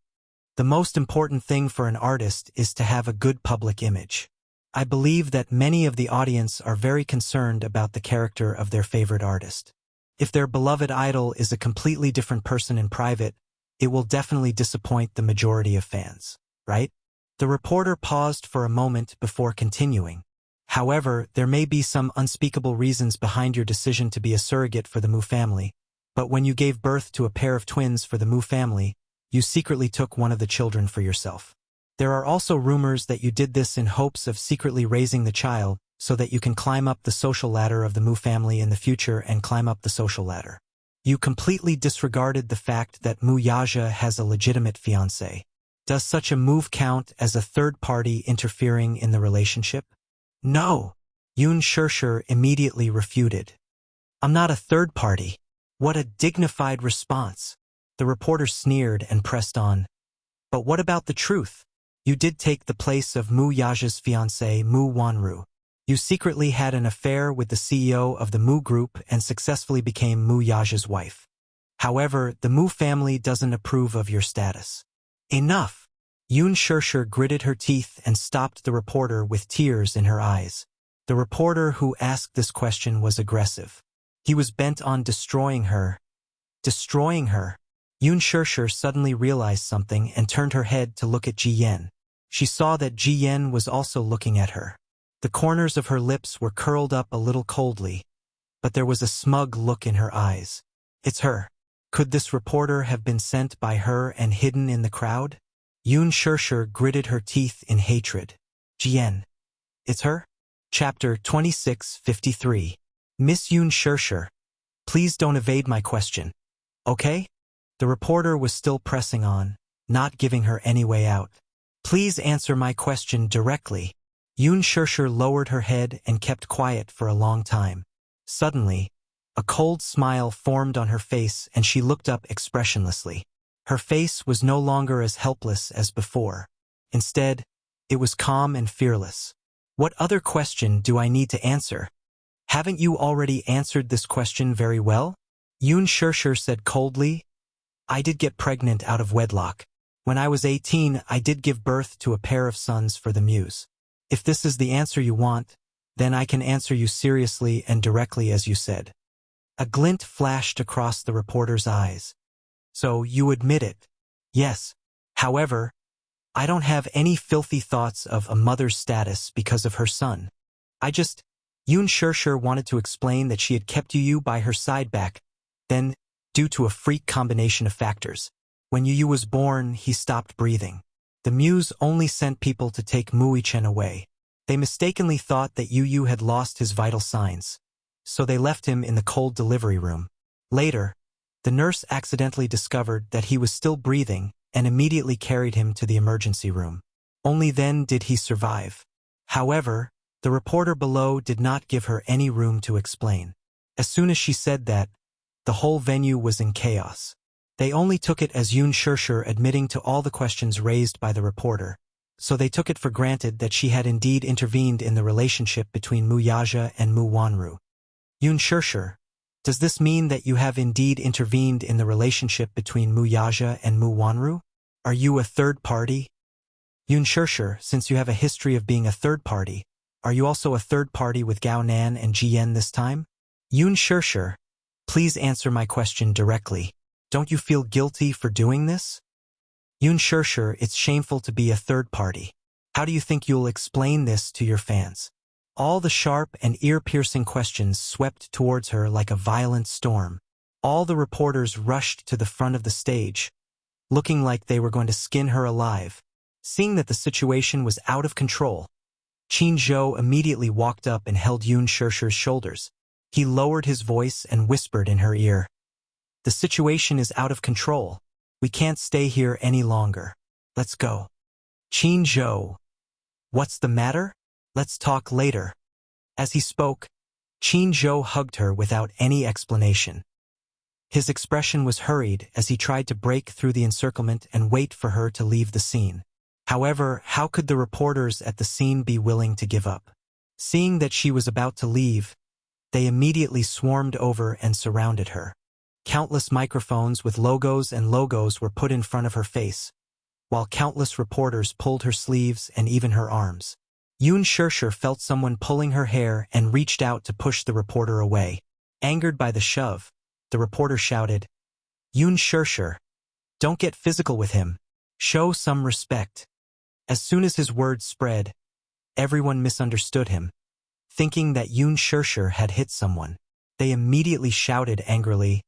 The most important thing for an artist is to have a good public image. I believe that many of the audience are very concerned about the character of their favorite artist. If their beloved idol is a completely different person in private, it will definitely disappoint the majority of fans, right? The reporter paused for a moment before continuing. However, there may be some unspeakable reasons behind your decision to be a surrogate for the Mu family, but when you gave birth to a pair of twins for the Mu family, you secretly took one of the children for yourself. There are also rumors that you did this in hopes of secretly raising the child so that you can climb up the social ladder of the Mu family in the future and climb up the social ladder. You completely disregarded the fact that Mu Yaja has a legitimate fiancé. Does such a move count as a third party interfering in the relationship? No, Yoon Shirshir immediately refuted. I'm not a third party. What a dignified response. The reporter sneered and pressed on. But what about the truth? You did take the place of Mu Yaja's fiancé, Mu Wanru. You secretly had an affair with the CEO of the Mu Group and successfully became Mu Yaja's wife. However, the Mu family doesn't approve of your status. Enough! Yoon Shirshir gritted her teeth and stopped the reporter with tears in her eyes. The reporter who asked this question was aggressive. He was bent on destroying her. Destroying her? Yoon Shirshir suddenly realized something and turned her head to look at Ji Yen. She saw that Ji Yen was also looking at her. The corners of her lips were curled up a little coldly, but there was a smug look in her eyes. It's her. Could this reporter have been sent by her and hidden in the crowd? Yoon Shirshir gritted her teeth in hatred. Ji Yen. It's her? Chapter 26:53. Miss Yoon Shirshir, please don't evade my question. Okay? The reporter was still pressing on, not giving her any way out. Please answer my question directly. Yoon Shirshir lowered her head and kept quiet for a long time. Suddenly, a cold smile formed on her face and she looked up expressionlessly. Her face was no longer as helpless as before. Instead, it was calm and fearless. What other question do I need to answer? Haven't you already answered this question very well? Yoon Shirshir said coldly. I did get pregnant out of wedlock. When I was 18, I did give birth to a pair of sons for the Muse. If this is the answer you want, then I can answer you seriously and directly as you said. A glint flashed across the reporter's eyes. So you admit it? Yes. However, I don't have any filthy thoughts of a mother's status because of her son. Yoon Shirshir wanted to explain that she had kept Yu by her side back. Then, due to a freak combination of factors, when Yu was born, he stopped breathing. The Muse only sent people to take Muichen away. They mistakenly thought that Yu had lost his vital signs, so they left him in the cold delivery room. Later, the nurse accidentally discovered that he was still breathing and immediately carried him to the emergency room. Only then did he survive. However, the reporter below did not give her any room to explain. As soon as she said that, the whole venue was in chaos. They only took it as Yoon Shirshir admitting to all the questions raised by the reporter, so they took it for granted that she had indeed intervened in the relationship between Mu Yaja and Mu Wanru. Yoon Shirshir, does this mean that you have indeed intervened in the relationship between Mu Yaja and Mu Wanru? Are you a third party? Yoon Shirshir, since you have a history of being a third party, are you also a third party with Gao Nan and Ji Yen this time? Yoon Shirshir, please answer my question directly. Don't you feel guilty for doing this? Yoon Shirshir, it's shameful to be a third party. How do you think you'll explain this to your fans? All the sharp and ear-piercing questions swept towards her like a violent storm. All the reporters rushed to the front of the stage, looking like they were going to skin her alive. Seeing that the situation was out of control, Qin Zhou immediately walked up and held Yoon Shirshir's shoulders. He lowered his voice and whispered in her ear, "The situation is out of control. We can't stay here any longer. Let's go." Qin Zhou, what's the matter? Let's talk later. As he spoke, Qin Zhou hugged her without any explanation. His expression was hurried as he tried to break through the encirclement and wait for her to leave the scene. However, how could the reporters at the scene be willing to give up? Seeing that she was about to leave, they immediately swarmed over and surrounded her. Countless microphones with logos and logos were put in front of her face, while countless reporters pulled her sleeves and even her arms. Yoon Shirshir felt someone pulling her hair and reached out to push the reporter away. Angered by the shove, the reporter shouted, "Yoon Shirshir, don't get physical with him. Show some respect." As soon as his words spread, everyone misunderstood him, thinking that Yoon Shirshir had hit someone. They immediately shouted angrily,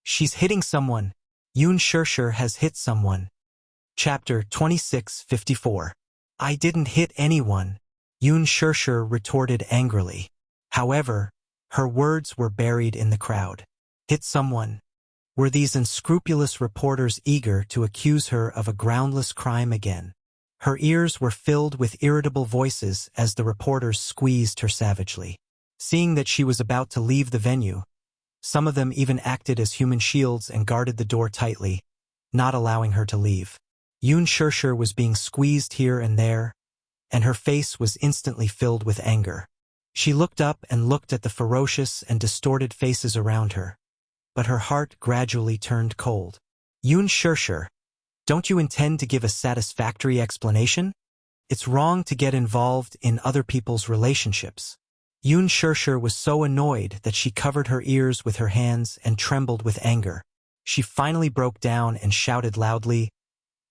"She's hitting someone! Yoon Shirshir has hit someone!" Chapter 26:54. "I didn't hit anyone," Yoon Shirshir retorted angrily. However, her words were buried in the crowd. Hit someone? Were these unscrupulous reporters eager to accuse her of a groundless crime again? Her ears were filled with irritable voices as the reporters squeezed her savagely. Seeing that she was about to leave the venue, some of them even acted as human shields and guarded the door tightly, not allowing her to leave. Yoon Shirshir was being squeezed here and there, and her face was instantly filled with anger. She looked up and looked at the ferocious and distorted faces around her, but her heart gradually turned cold. Yoon Shirshir, don't you intend to give a satisfactory explanation? It's wrong to get involved in other people's relationships. Yoon Shirshir was so annoyed that she covered her ears with her hands and trembled with anger. She finally broke down and shouted loudly,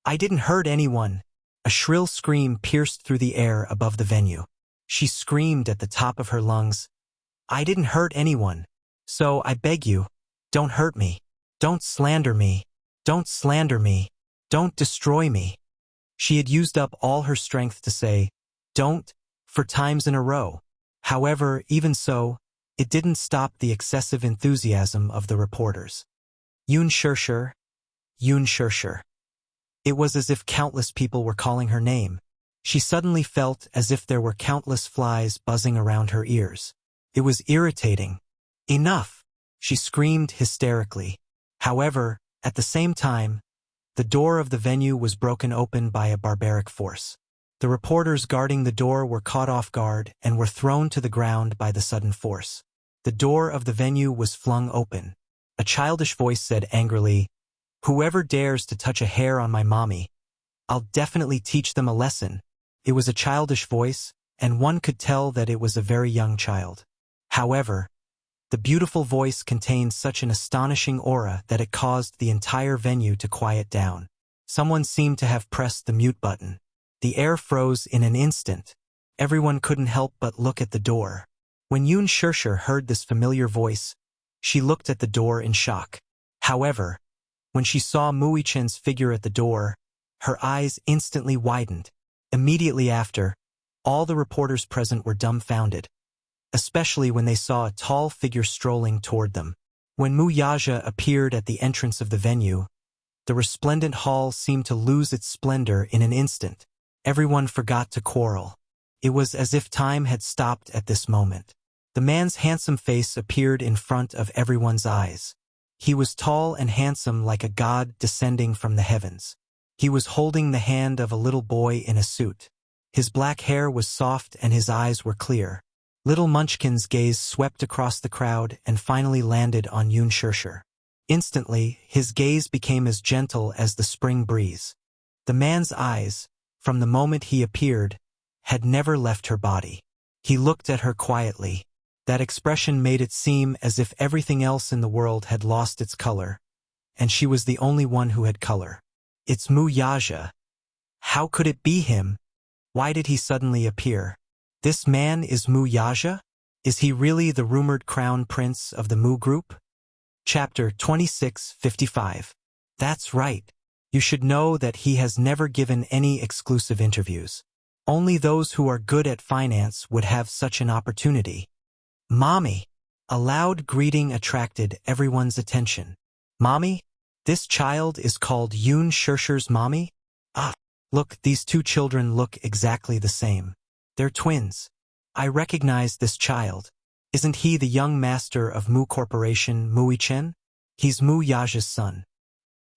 "I didn't hurt anyone." A shrill scream pierced through the air above the venue. She screamed at the top of her lungs, "I didn't hurt anyone. So I beg you, don't hurt me. Don't slander me. Don't slander me. Don't destroy me." She had used up all her strength to say, "Don't," 4 times in a row. However, even so, it didn't stop the excessive enthusiasm of the reporters. Yoon Shirshir, Yoon Shirshir. It was as if countless people were calling her name. She suddenly felt as if there were countless flies buzzing around her ears. It was irritating. "Enough!" she screamed hysterically. However, at the same time, the door of the venue was broken open by a barbaric force. The reporters guarding the door were caught off guard and were thrown to the ground by the sudden force. The door of the venue was flung open. A childish voice said angrily, "Whoever dares to touch a hair on my mommy, I'll definitely teach them a lesson." It was a childish voice, and one could tell that it was a very young child. However, the beautiful voice contained such an astonishing aura that it caused the entire venue to quiet down. Someone seemed to have pressed the mute button. The air froze in an instant. Everyone couldn't help but look at the door. When Yun Shirshir heard this familiar voice, she looked at the door in shock. However, when she saw Mu Yichen's figure at the door, her eyes instantly widened. Immediately after, all the reporters present were dumbfounded, especially when they saw a tall figure strolling toward them. When Mu Yaja appeared at the entrance of the venue, the resplendent hall seemed to lose its splendor in an instant. Everyone forgot to quarrel. It was as if time had stopped at this moment. The man's handsome face appeared in front of everyone's eyes. He was tall and handsome like a god descending from the heavens. He was holding the hand of a little boy in a suit. His black hair was soft and his eyes were clear. Little Munchkin's gaze swept across the crowd and finally landed on Yun Shirshir. Instantly, his gaze became as gentle as the spring breeze. The man's eyes, from the moment he appeared, had never left her body. He looked at her quietly. That expression made it seem as if everything else in the world had lost its color, and she was the only one who had color. It's Mu Yaja. How could it be him? Why did he suddenly appear? This man is Mu Yaja? Is he really the rumored crown prince of the Mu group? Chapter 2655. That's right. You should know that he has never given any exclusive interviews. Only those who are good at finance would have such an opportunity. Mommy! A loud greeting attracted everyone's attention. Mommy? This child is called Yun Shirshir's mommy? Ah, look, these two children look exactly the same. They're twins. I recognize this child. Isn't he the young master of Mu Corporation, Mu Yichen? He's Mu Yaja's son.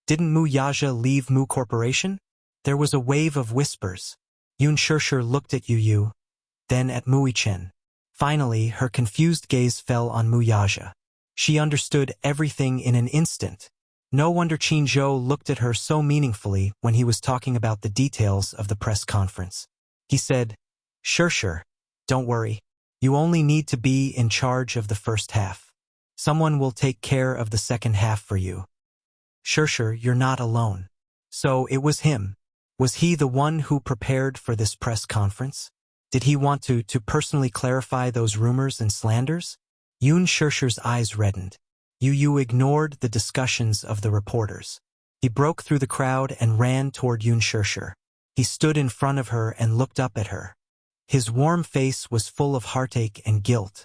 Didn't Mu Yaja leave Mu Corporation? There was a wave of whispers. Yun Shirshir looked at Yu, then at Mu Yichen. Finally, her confused gaze fell on Mu Yaja. She understood everything in an instant. No wonder Qin Zhou looked at her so meaningfully when he was talking about the details of the press conference. He said, Shirshir, don't worry. You only need to be in charge of the first half. Someone will take care of the second half for you. Shirshir, you're not alone. So it was him. Was he the one who prepared for this press conference? Did he want to personally clarify those rumors and slanders? Yun Shirshir's eyes reddened. Yu ignored the discussions of the reporters. He broke through the crowd and ran toward Yun Shirshir. He stood in front of her and looked up at her. His warm face was full of heartache and guilt.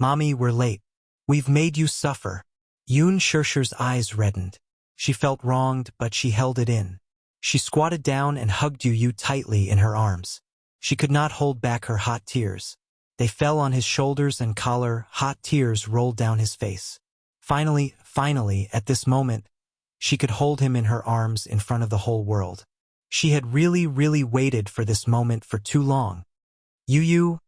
Mommy, we're late. We've made you suffer. Yun Shirshir's eyes reddened. She felt wronged, but she held it in. She squatted down and hugged Yu tightly in her arms. She could not hold back her hot tears. They fell on his shoulders and collar, hot tears rolled down his face. Finally, at this moment, she could hold him in her arms in front of the whole world. She had really waited for this moment for too long. Yu,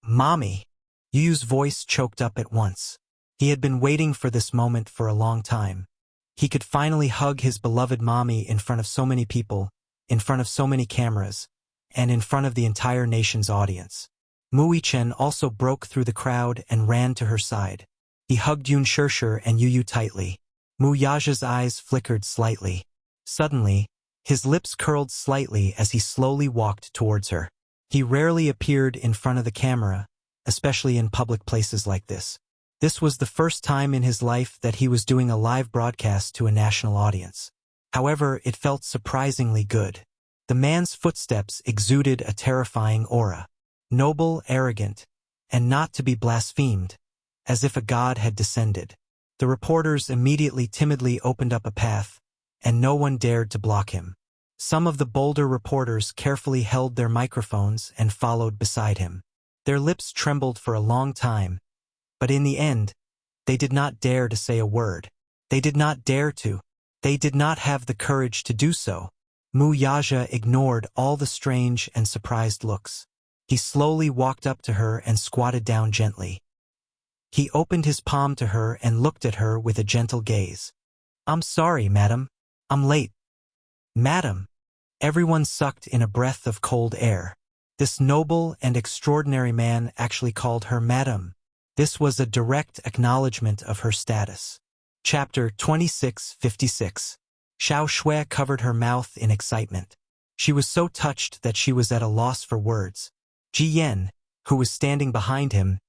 Mommy. Yu's voice choked up at once. He had been waiting for this moment for a long time. He could finally hug his beloved mommy in front of so many people, in front of so many cameras, and in front of the entire nation's audience. Mu Yichen also broke through the crowd and ran to her side. He hugged Yun Shirshir and Yu tightly. Mu Yaja's eyes flickered slightly. Suddenly, his lips curled slightly as he slowly walked towards her. He rarely appeared in front of the camera, especially in public places like this. This was the first time in his life that he was doing a live broadcast to a national audience. However, it felt surprisingly good. The man's footsteps exuded a terrifying aura. Noble, arrogant, and not to be blasphemed, as if a god had descended. The reporters immediately timidly opened up a path, and no one dared to block him. Some of the bolder reporters carefully held their microphones and followed beside him. Their lips trembled for a long time, but in the end, they did not dare to say a word. They did not dare to. They did not have the courage to do so. Mu Yaja ignored all the strange and surprised looks. He slowly walked up to her and squatted down gently. He opened his palm to her and looked at her with a gentle gaze. I'm sorry, madam. I'm late. Madam. Everyone sucked in a breath of cold air. This noble and extraordinary man actually called her madam. This was a direct acknowledgement of her status. Chapter 2656. Xiao Shui covered her mouth in excitement. She was so touched that she was at a loss for words. Ji Yan, who was standing behind him,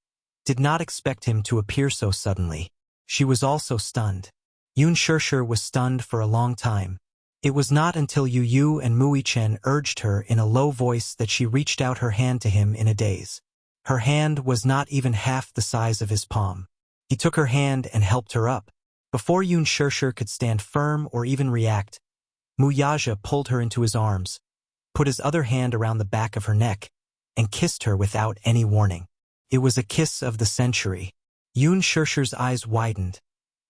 did not expect him to appear so suddenly. She was also stunned. Yoon Shirshir was stunned for a long time. It was not until Yu Yu and Mui Chen urged her in a low voice that she reached out her hand to him in a daze. Her hand was not even half the size of his palm. He took her hand and helped her up. Before Yoon Shirshir could stand firm or even react, Wuxia pulled her into his arms, put his other hand around the back of her neck, and kissed her without any warning. It was a kiss of the century. Yoon Shirshir's eyes widened,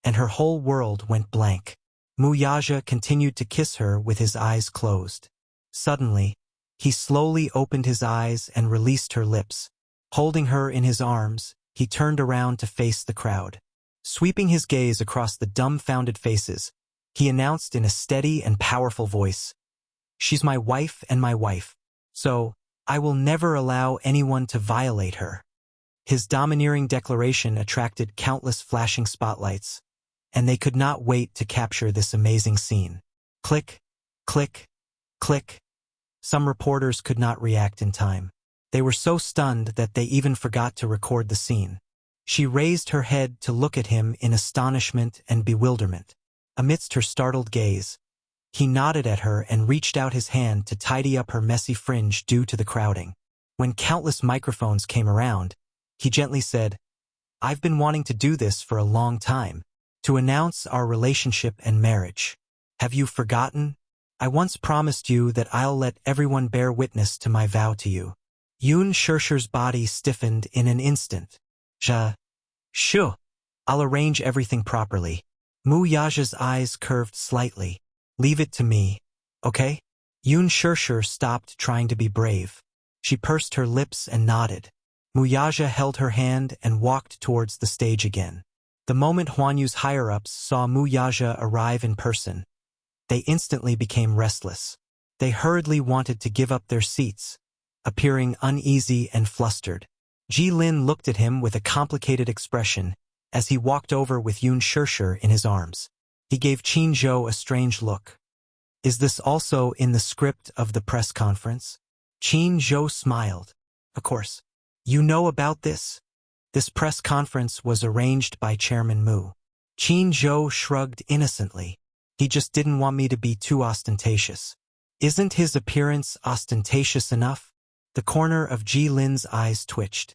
and her whole world went blank. Wuxia continued to kiss her with his eyes closed. Suddenly, he slowly opened his eyes and released her lips. Holding her in his arms, he turned around to face the crowd. Sweeping his gaze across the dumbfounded faces, he announced in a steady and powerful voice, "She's my wife and my wife, so I will never allow anyone to violate her." His domineering declaration attracted countless flashing spotlights, and they could not wait to capture this amazing scene. Click, click, click. Some reporters could not react in time. They were so stunned that they even forgot to record the scene. She raised her head to look at him in astonishment and bewilderment. Amidst her startled gaze, he nodded at her and reached out his hand to tidy up her messy fringe due to the crowding. When countless microphones came around, he gently said, "I've been wanting to do this for a long time, to announce our relationship and marriage. Have you forgotten? I once promised you that I'll let everyone bear witness to my vow to you." Yoon Shirshir's body stiffened in an instant. Sure. I'll arrange everything properly. Wuxia's eyes curved slightly. "Leave it to me, okay?" Yoon Shirshir stopped trying to be brave. She pursed her lips and nodded. Wuxia held her hand and walked towards the stage again. The moment Huanyu's higher-ups saw Wuxia arrive in person, they instantly became restless. They hurriedly wanted to give up their seats, appearing uneasy and flustered. Jilin looked at him with a complicated expression as he walked over with Yoon Shirshir in his arms. He gave Qin Zhou a strange look. "Is this also in the script of the press conference?" Qin Zhou smiled. "Of course. You know about this? This press conference was arranged by Chairman Mu." Qin Zhou shrugged innocently. "He just didn't want me to be too ostentatious." "Isn't his appearance ostentatious enough?" The corner of Jilin's eyes twitched.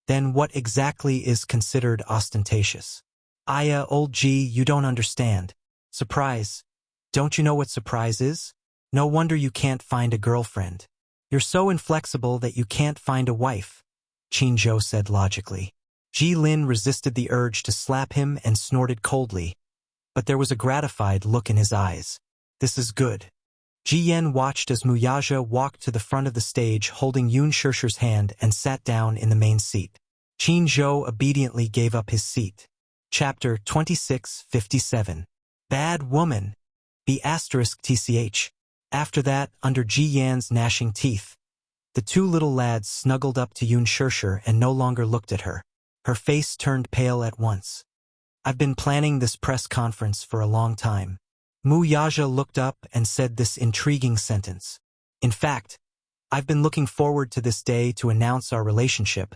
"Then what exactly is considered ostentatious?" Old G, you don't understand. Surprise. Don't you know what surprise is? No wonder you can't find a girlfriend. You're so inflexible that you can't find a wife," Qin Zhou said logically. Jilin resisted the urge to slap him and snorted coldly, but there was a gratified look in his eyes. "This is good." Jiyen watched as Wuxia walked to the front of the stage holding Yoon Shirshir's hand and sat down in the main seat. Qin Zhou obediently gave up his seat. Chapter 2657. Bad Woman. B***TCH. After that, under Ji Yan's gnashing teeth, the two little lads snuggled up to Yoon Shirshir and no longer looked at her. Her face turned pale at once. "I've been planning this press conference for a long time." Wuxia looked up and said this intriguing sentence. "In fact, I've been looking forward to this day to announce our relationship,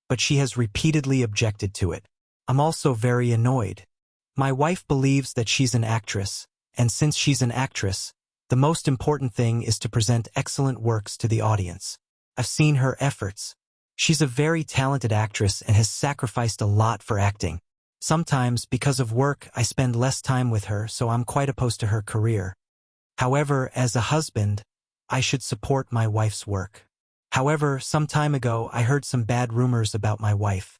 but she has repeatedly objected to it. I'm also very annoyed. My wife believes that she's an actress, and since she's an actress, the most important thing is to present excellent works to the audience. I've seen her efforts. She's a very talented actress and has sacrificed a lot for acting. Sometimes, because of work, I spend less time with her, so I'm quite opposed to her career. However, as a husband, I should support my wife's work. However, some time ago, I heard some bad rumors about my wife."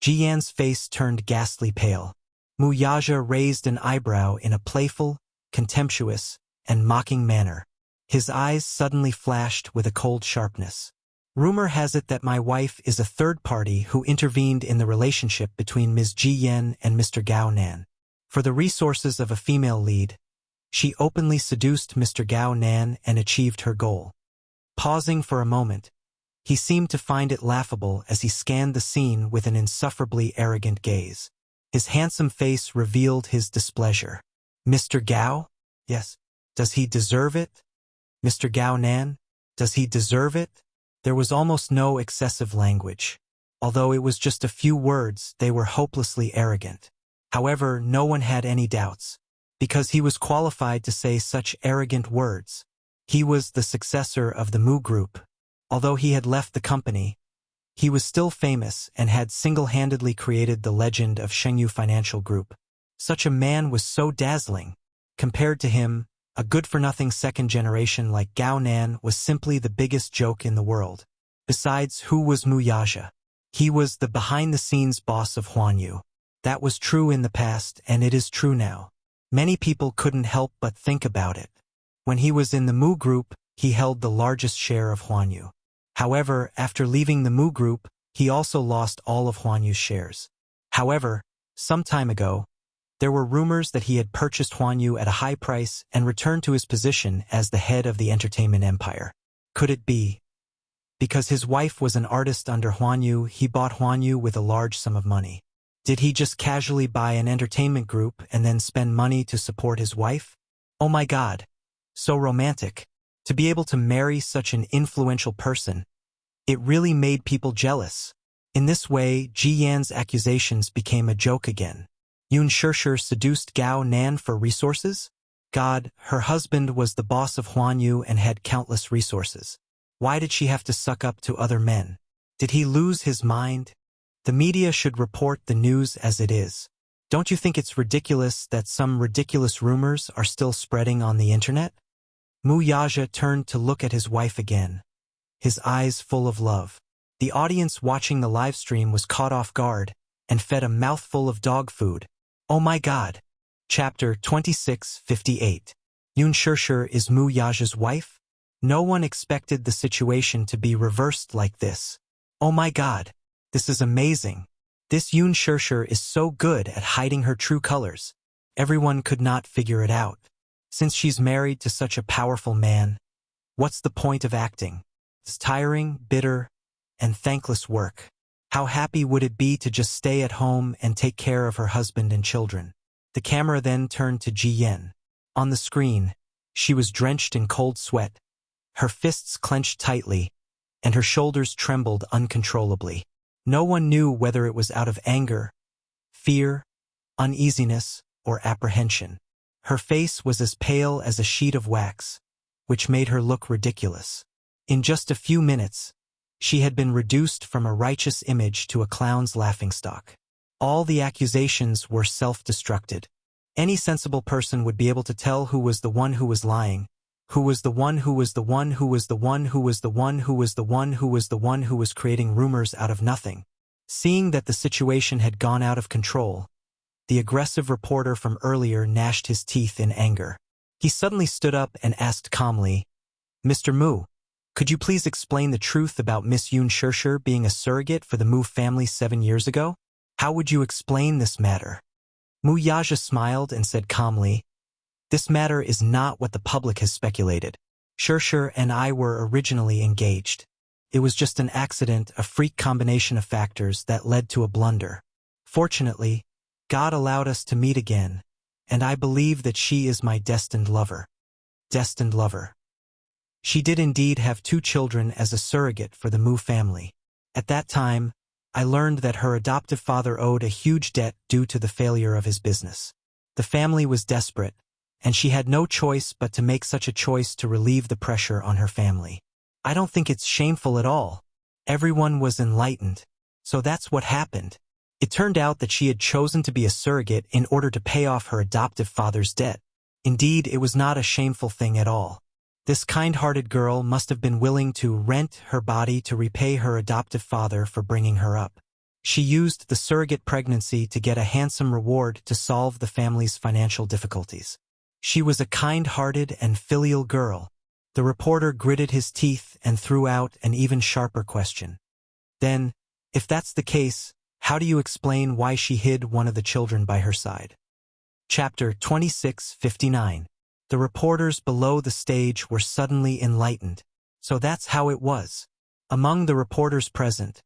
Jiyan's face turned ghastly pale. Wuxia raised an eyebrow in a playful, contemptuous, and mocking manner. His eyes suddenly flashed with a cold sharpness. "Rumor has it that my wife is a third party who intervened in the relationship between Ms. Jiyan and Mr. Gao Nan. For the resources of a female lead, she openly seduced Mr. Gao Nan and achieved her goal." Pausing for a moment, he seemed to find it laughable as he scanned the scene with an insufferably arrogant gaze. His handsome face revealed his displeasure. "Mr. Gao? Yes. Does he deserve it? Mr. Gao Nan? Does he deserve it?" There was almost no excessive language. Although it was just a few words, they were hopelessly arrogant. However, no one had any doubts, because he was qualified to say such arrogant words. He was the successor of the Mu Group. Although he had left the company, he was still famous and had single-handedly created the legend of Shengyu Financial Group. Such a man was so dazzling. Compared to him, a good-for-nothing second generation like Gao Nan was simply the biggest joke in the world. Besides, who was Mu Yaja? He was the behind-the-scenes boss of Huanyu. That was true in the past, and it is true now. Many people couldn't help but think about it. When he was in the Mu Group, he held the largest share of Huanyu. However, after leaving the Mu Group, he also lost all of Huanyu's shares. However, some time ago, there were rumors that he had purchased Huanyu at a high price and returned to his position as the head of the entertainment empire. Could it be? Because his wife was an artist under Huanyu, he bought Huanyu with a large sum of money. Did he just casually buy an entertainment group and then spend money to support his wife? Oh my God. So romantic. To be able to marry such an influential person. It really made people jealous. In this way, Ji Yan's accusations became a joke again. Yun Shishir seduced Gao Nan for resources? God, her husband was the boss of Huanyu and had countless resources. Why did she have to suck up to other men? Did he lose his mind? The media should report the news as it is. Don't you think it's ridiculous that some ridiculous rumors are still spreading on the internet? Mu Yaja turned to look at his wife again, his eyes full of love. The audience watching the live stream was caught off guard and fed a mouthful of dog food. Oh my God. Chapter 26:58. Yun Shishir is Mu Yaja's wife? No one expected the situation to be reversed like this. Oh my God. This is amazing. This Yun Shishir is so good at hiding her true colors. Everyone could not figure it out. Since she's married to such a powerful man, what's the point of acting? It's tiring, bitter, and thankless work. How happy would it be to just stay at home and take care of her husband and children? The camera then turned to Ji Yan. On the screen, she was drenched in cold sweat. Her fists clenched tightly, and her shoulders trembled uncontrollably. No one knew whether it was out of anger, fear, uneasiness, or apprehension. Her face was as pale as a sheet of wax, which made her look ridiculous. In just a few minutes, she had been reduced from a righteous image to a clown's laughingstock. All the accusations were self-destructed. Any sensible person would be able to tell who was the one who was lying, who was the one who was the one who was the one who was the one who was the one who was the one who was creating rumors out of nothing. Seeing that the situation had gone out of control, the aggressive reporter from earlier gnashed his teeth in anger. He suddenly stood up and asked calmly, "Mr. Mu, could you please explain the truth about Miss Yun Shishir being a surrogate for the Mu family 7 years ago? How would you explain this matter?" Mu Yaja smiled and said calmly, "This matter is not what the public has speculated. Shishir and I were originally engaged. It was just an accident, a freak combination of factors that led to a blunder. Fortunately, God allowed us to meet again, and I believe that she is my destined lover." Destined lover. She did indeed have 2 children as a surrogate for the Mu family. At that time, I learned that her adoptive father owed a huge debt due to the failure of his business. The family was desperate, and she had no choice but to make such a choice to relieve the pressure on her family. I don't think it's shameful at all. Everyone was enlightened. So that's what happened. It turned out that she had chosen to be a surrogate in order to pay off her adoptive father's debt. Indeed, it was not a shameful thing at all. This kind-hearted girl must have been willing to rent her body to repay her adoptive father for bringing her up. She used the surrogate pregnancy to get a handsome reward to solve the family's financial difficulties. She was a kind-hearted and filial girl. The reporter gritted his teeth and threw out an even sharper question. Then, if that's the case, how do you explain why she hid one of the children by her side? Chapter 26:59. The reporters below the stage were suddenly enlightened. So that's how it was. Among the reporters present,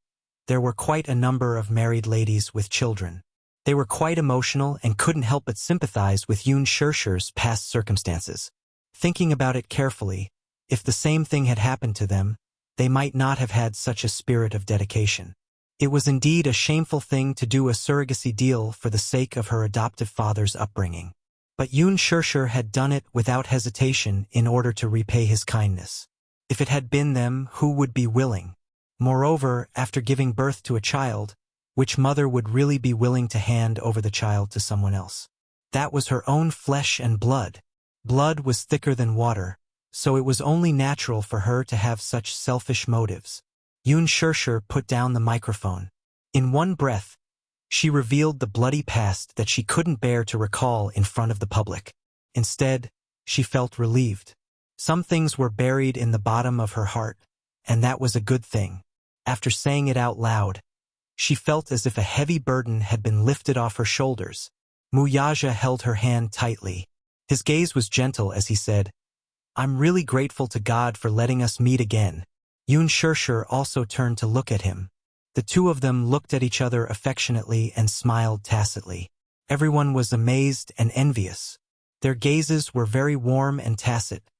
there were quite a number of married ladies with children. They were quite emotional and couldn't help but sympathize with Yun Shishir's past circumstances. Thinking about it carefully, if the same thing had happened to them, they might not have had such a spirit of dedication. It was indeed a shameful thing to do a surrogacy deal for the sake of her adoptive father's upbringing. But Yun Shirshir had done it without hesitation in order to repay his kindness. If it had been them, who would be willing? Moreover, after giving birth to a child, which mother would really be willing to hand over the child to someone else? That was her own flesh and blood. Blood was thicker than water, so it was only natural for her to have such selfish motives. Yun Shirshir put down the microphone. In one breath, she revealed the bloody past that she couldn't bear to recall in front of the public. Instead, she felt relieved. Some things were buried in the bottom of her heart, and that was a good thing. After saying it out loud, she felt as if a heavy burden had been lifted off her shoulders. Wuxia held her hand tightly. His gaze was gentle as he said, "I'm really grateful to God for letting us meet again." Yun Shirshir also turned to look at him. The two of them looked at each other affectionately and smiled tacitly. Everyone was amazed and envious. Their gazes were very warm and tacit,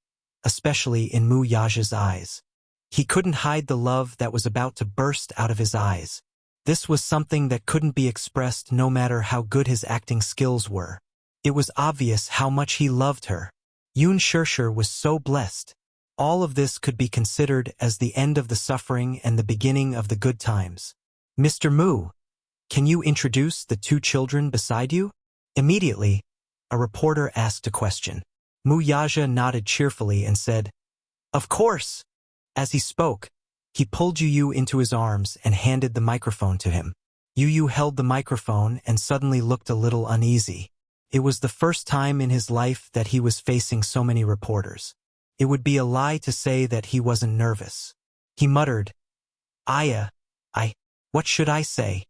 especially in Wuxia's eyes. He couldn't hide the love that was about to burst out of his eyes. This was something that couldn't be expressed no matter how good his acting skills were. It was obvious how much he loved her. Yun Shirshir was so blessed. All of this could be considered as the end of the suffering and the beginning of the good times. "Mr. Mu, can you introduce the two children beside you?" Immediately, a reporter asked a question. Wuxia nodded cheerfully and said, "Of course." As he spoke, he pulled Yu into his arms and handed the microphone to him. Yu held the microphone and suddenly looked a little uneasy. It was the first time in his life that he was facing so many reporters. It would be a lie to say that he wasn't nervous. He muttered, what should I say?"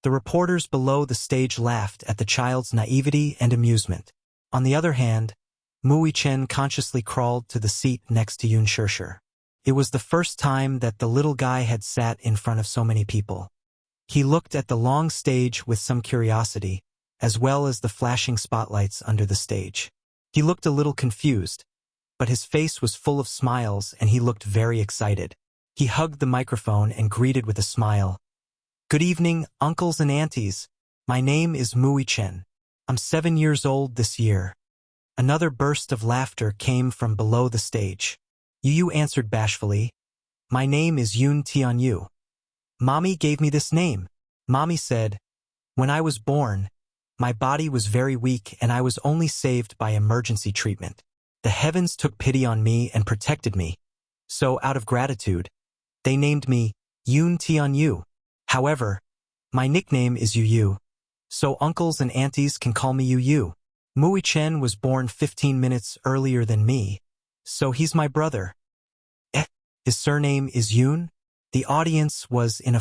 The reporters below the stage laughed at the child's naivety and amusement. On the other hand, Wuxian consciously crawled to the seat next to Yun Shirshir. It was the first time that the little guy had sat in front of so many people. He looked at the long stage with some curiosity, as well as the flashing spotlights under the stage. He looked a little confused, but his face was full of smiles and he looked very excited. He hugged the microphone and greeted with a smile. "Good evening, uncles and aunties. My name is Wuxian. I'm 7 years old this year." Another burst of laughter came from below the stage. Yu answered bashfully, "My name is Yun Tianyu. Mommy gave me this name." Mommy said, "When I was born, my body was very weak and I was only saved by emergency treatment. The heavens took pity on me and protected me. So out of gratitude, they named me Yun Tianyu. However, my nickname is Yu, so uncles and aunties can call me Yu. Wuxian was born 15 minutes earlier than me, so he's my brother." His surname is Yun? The audience was in a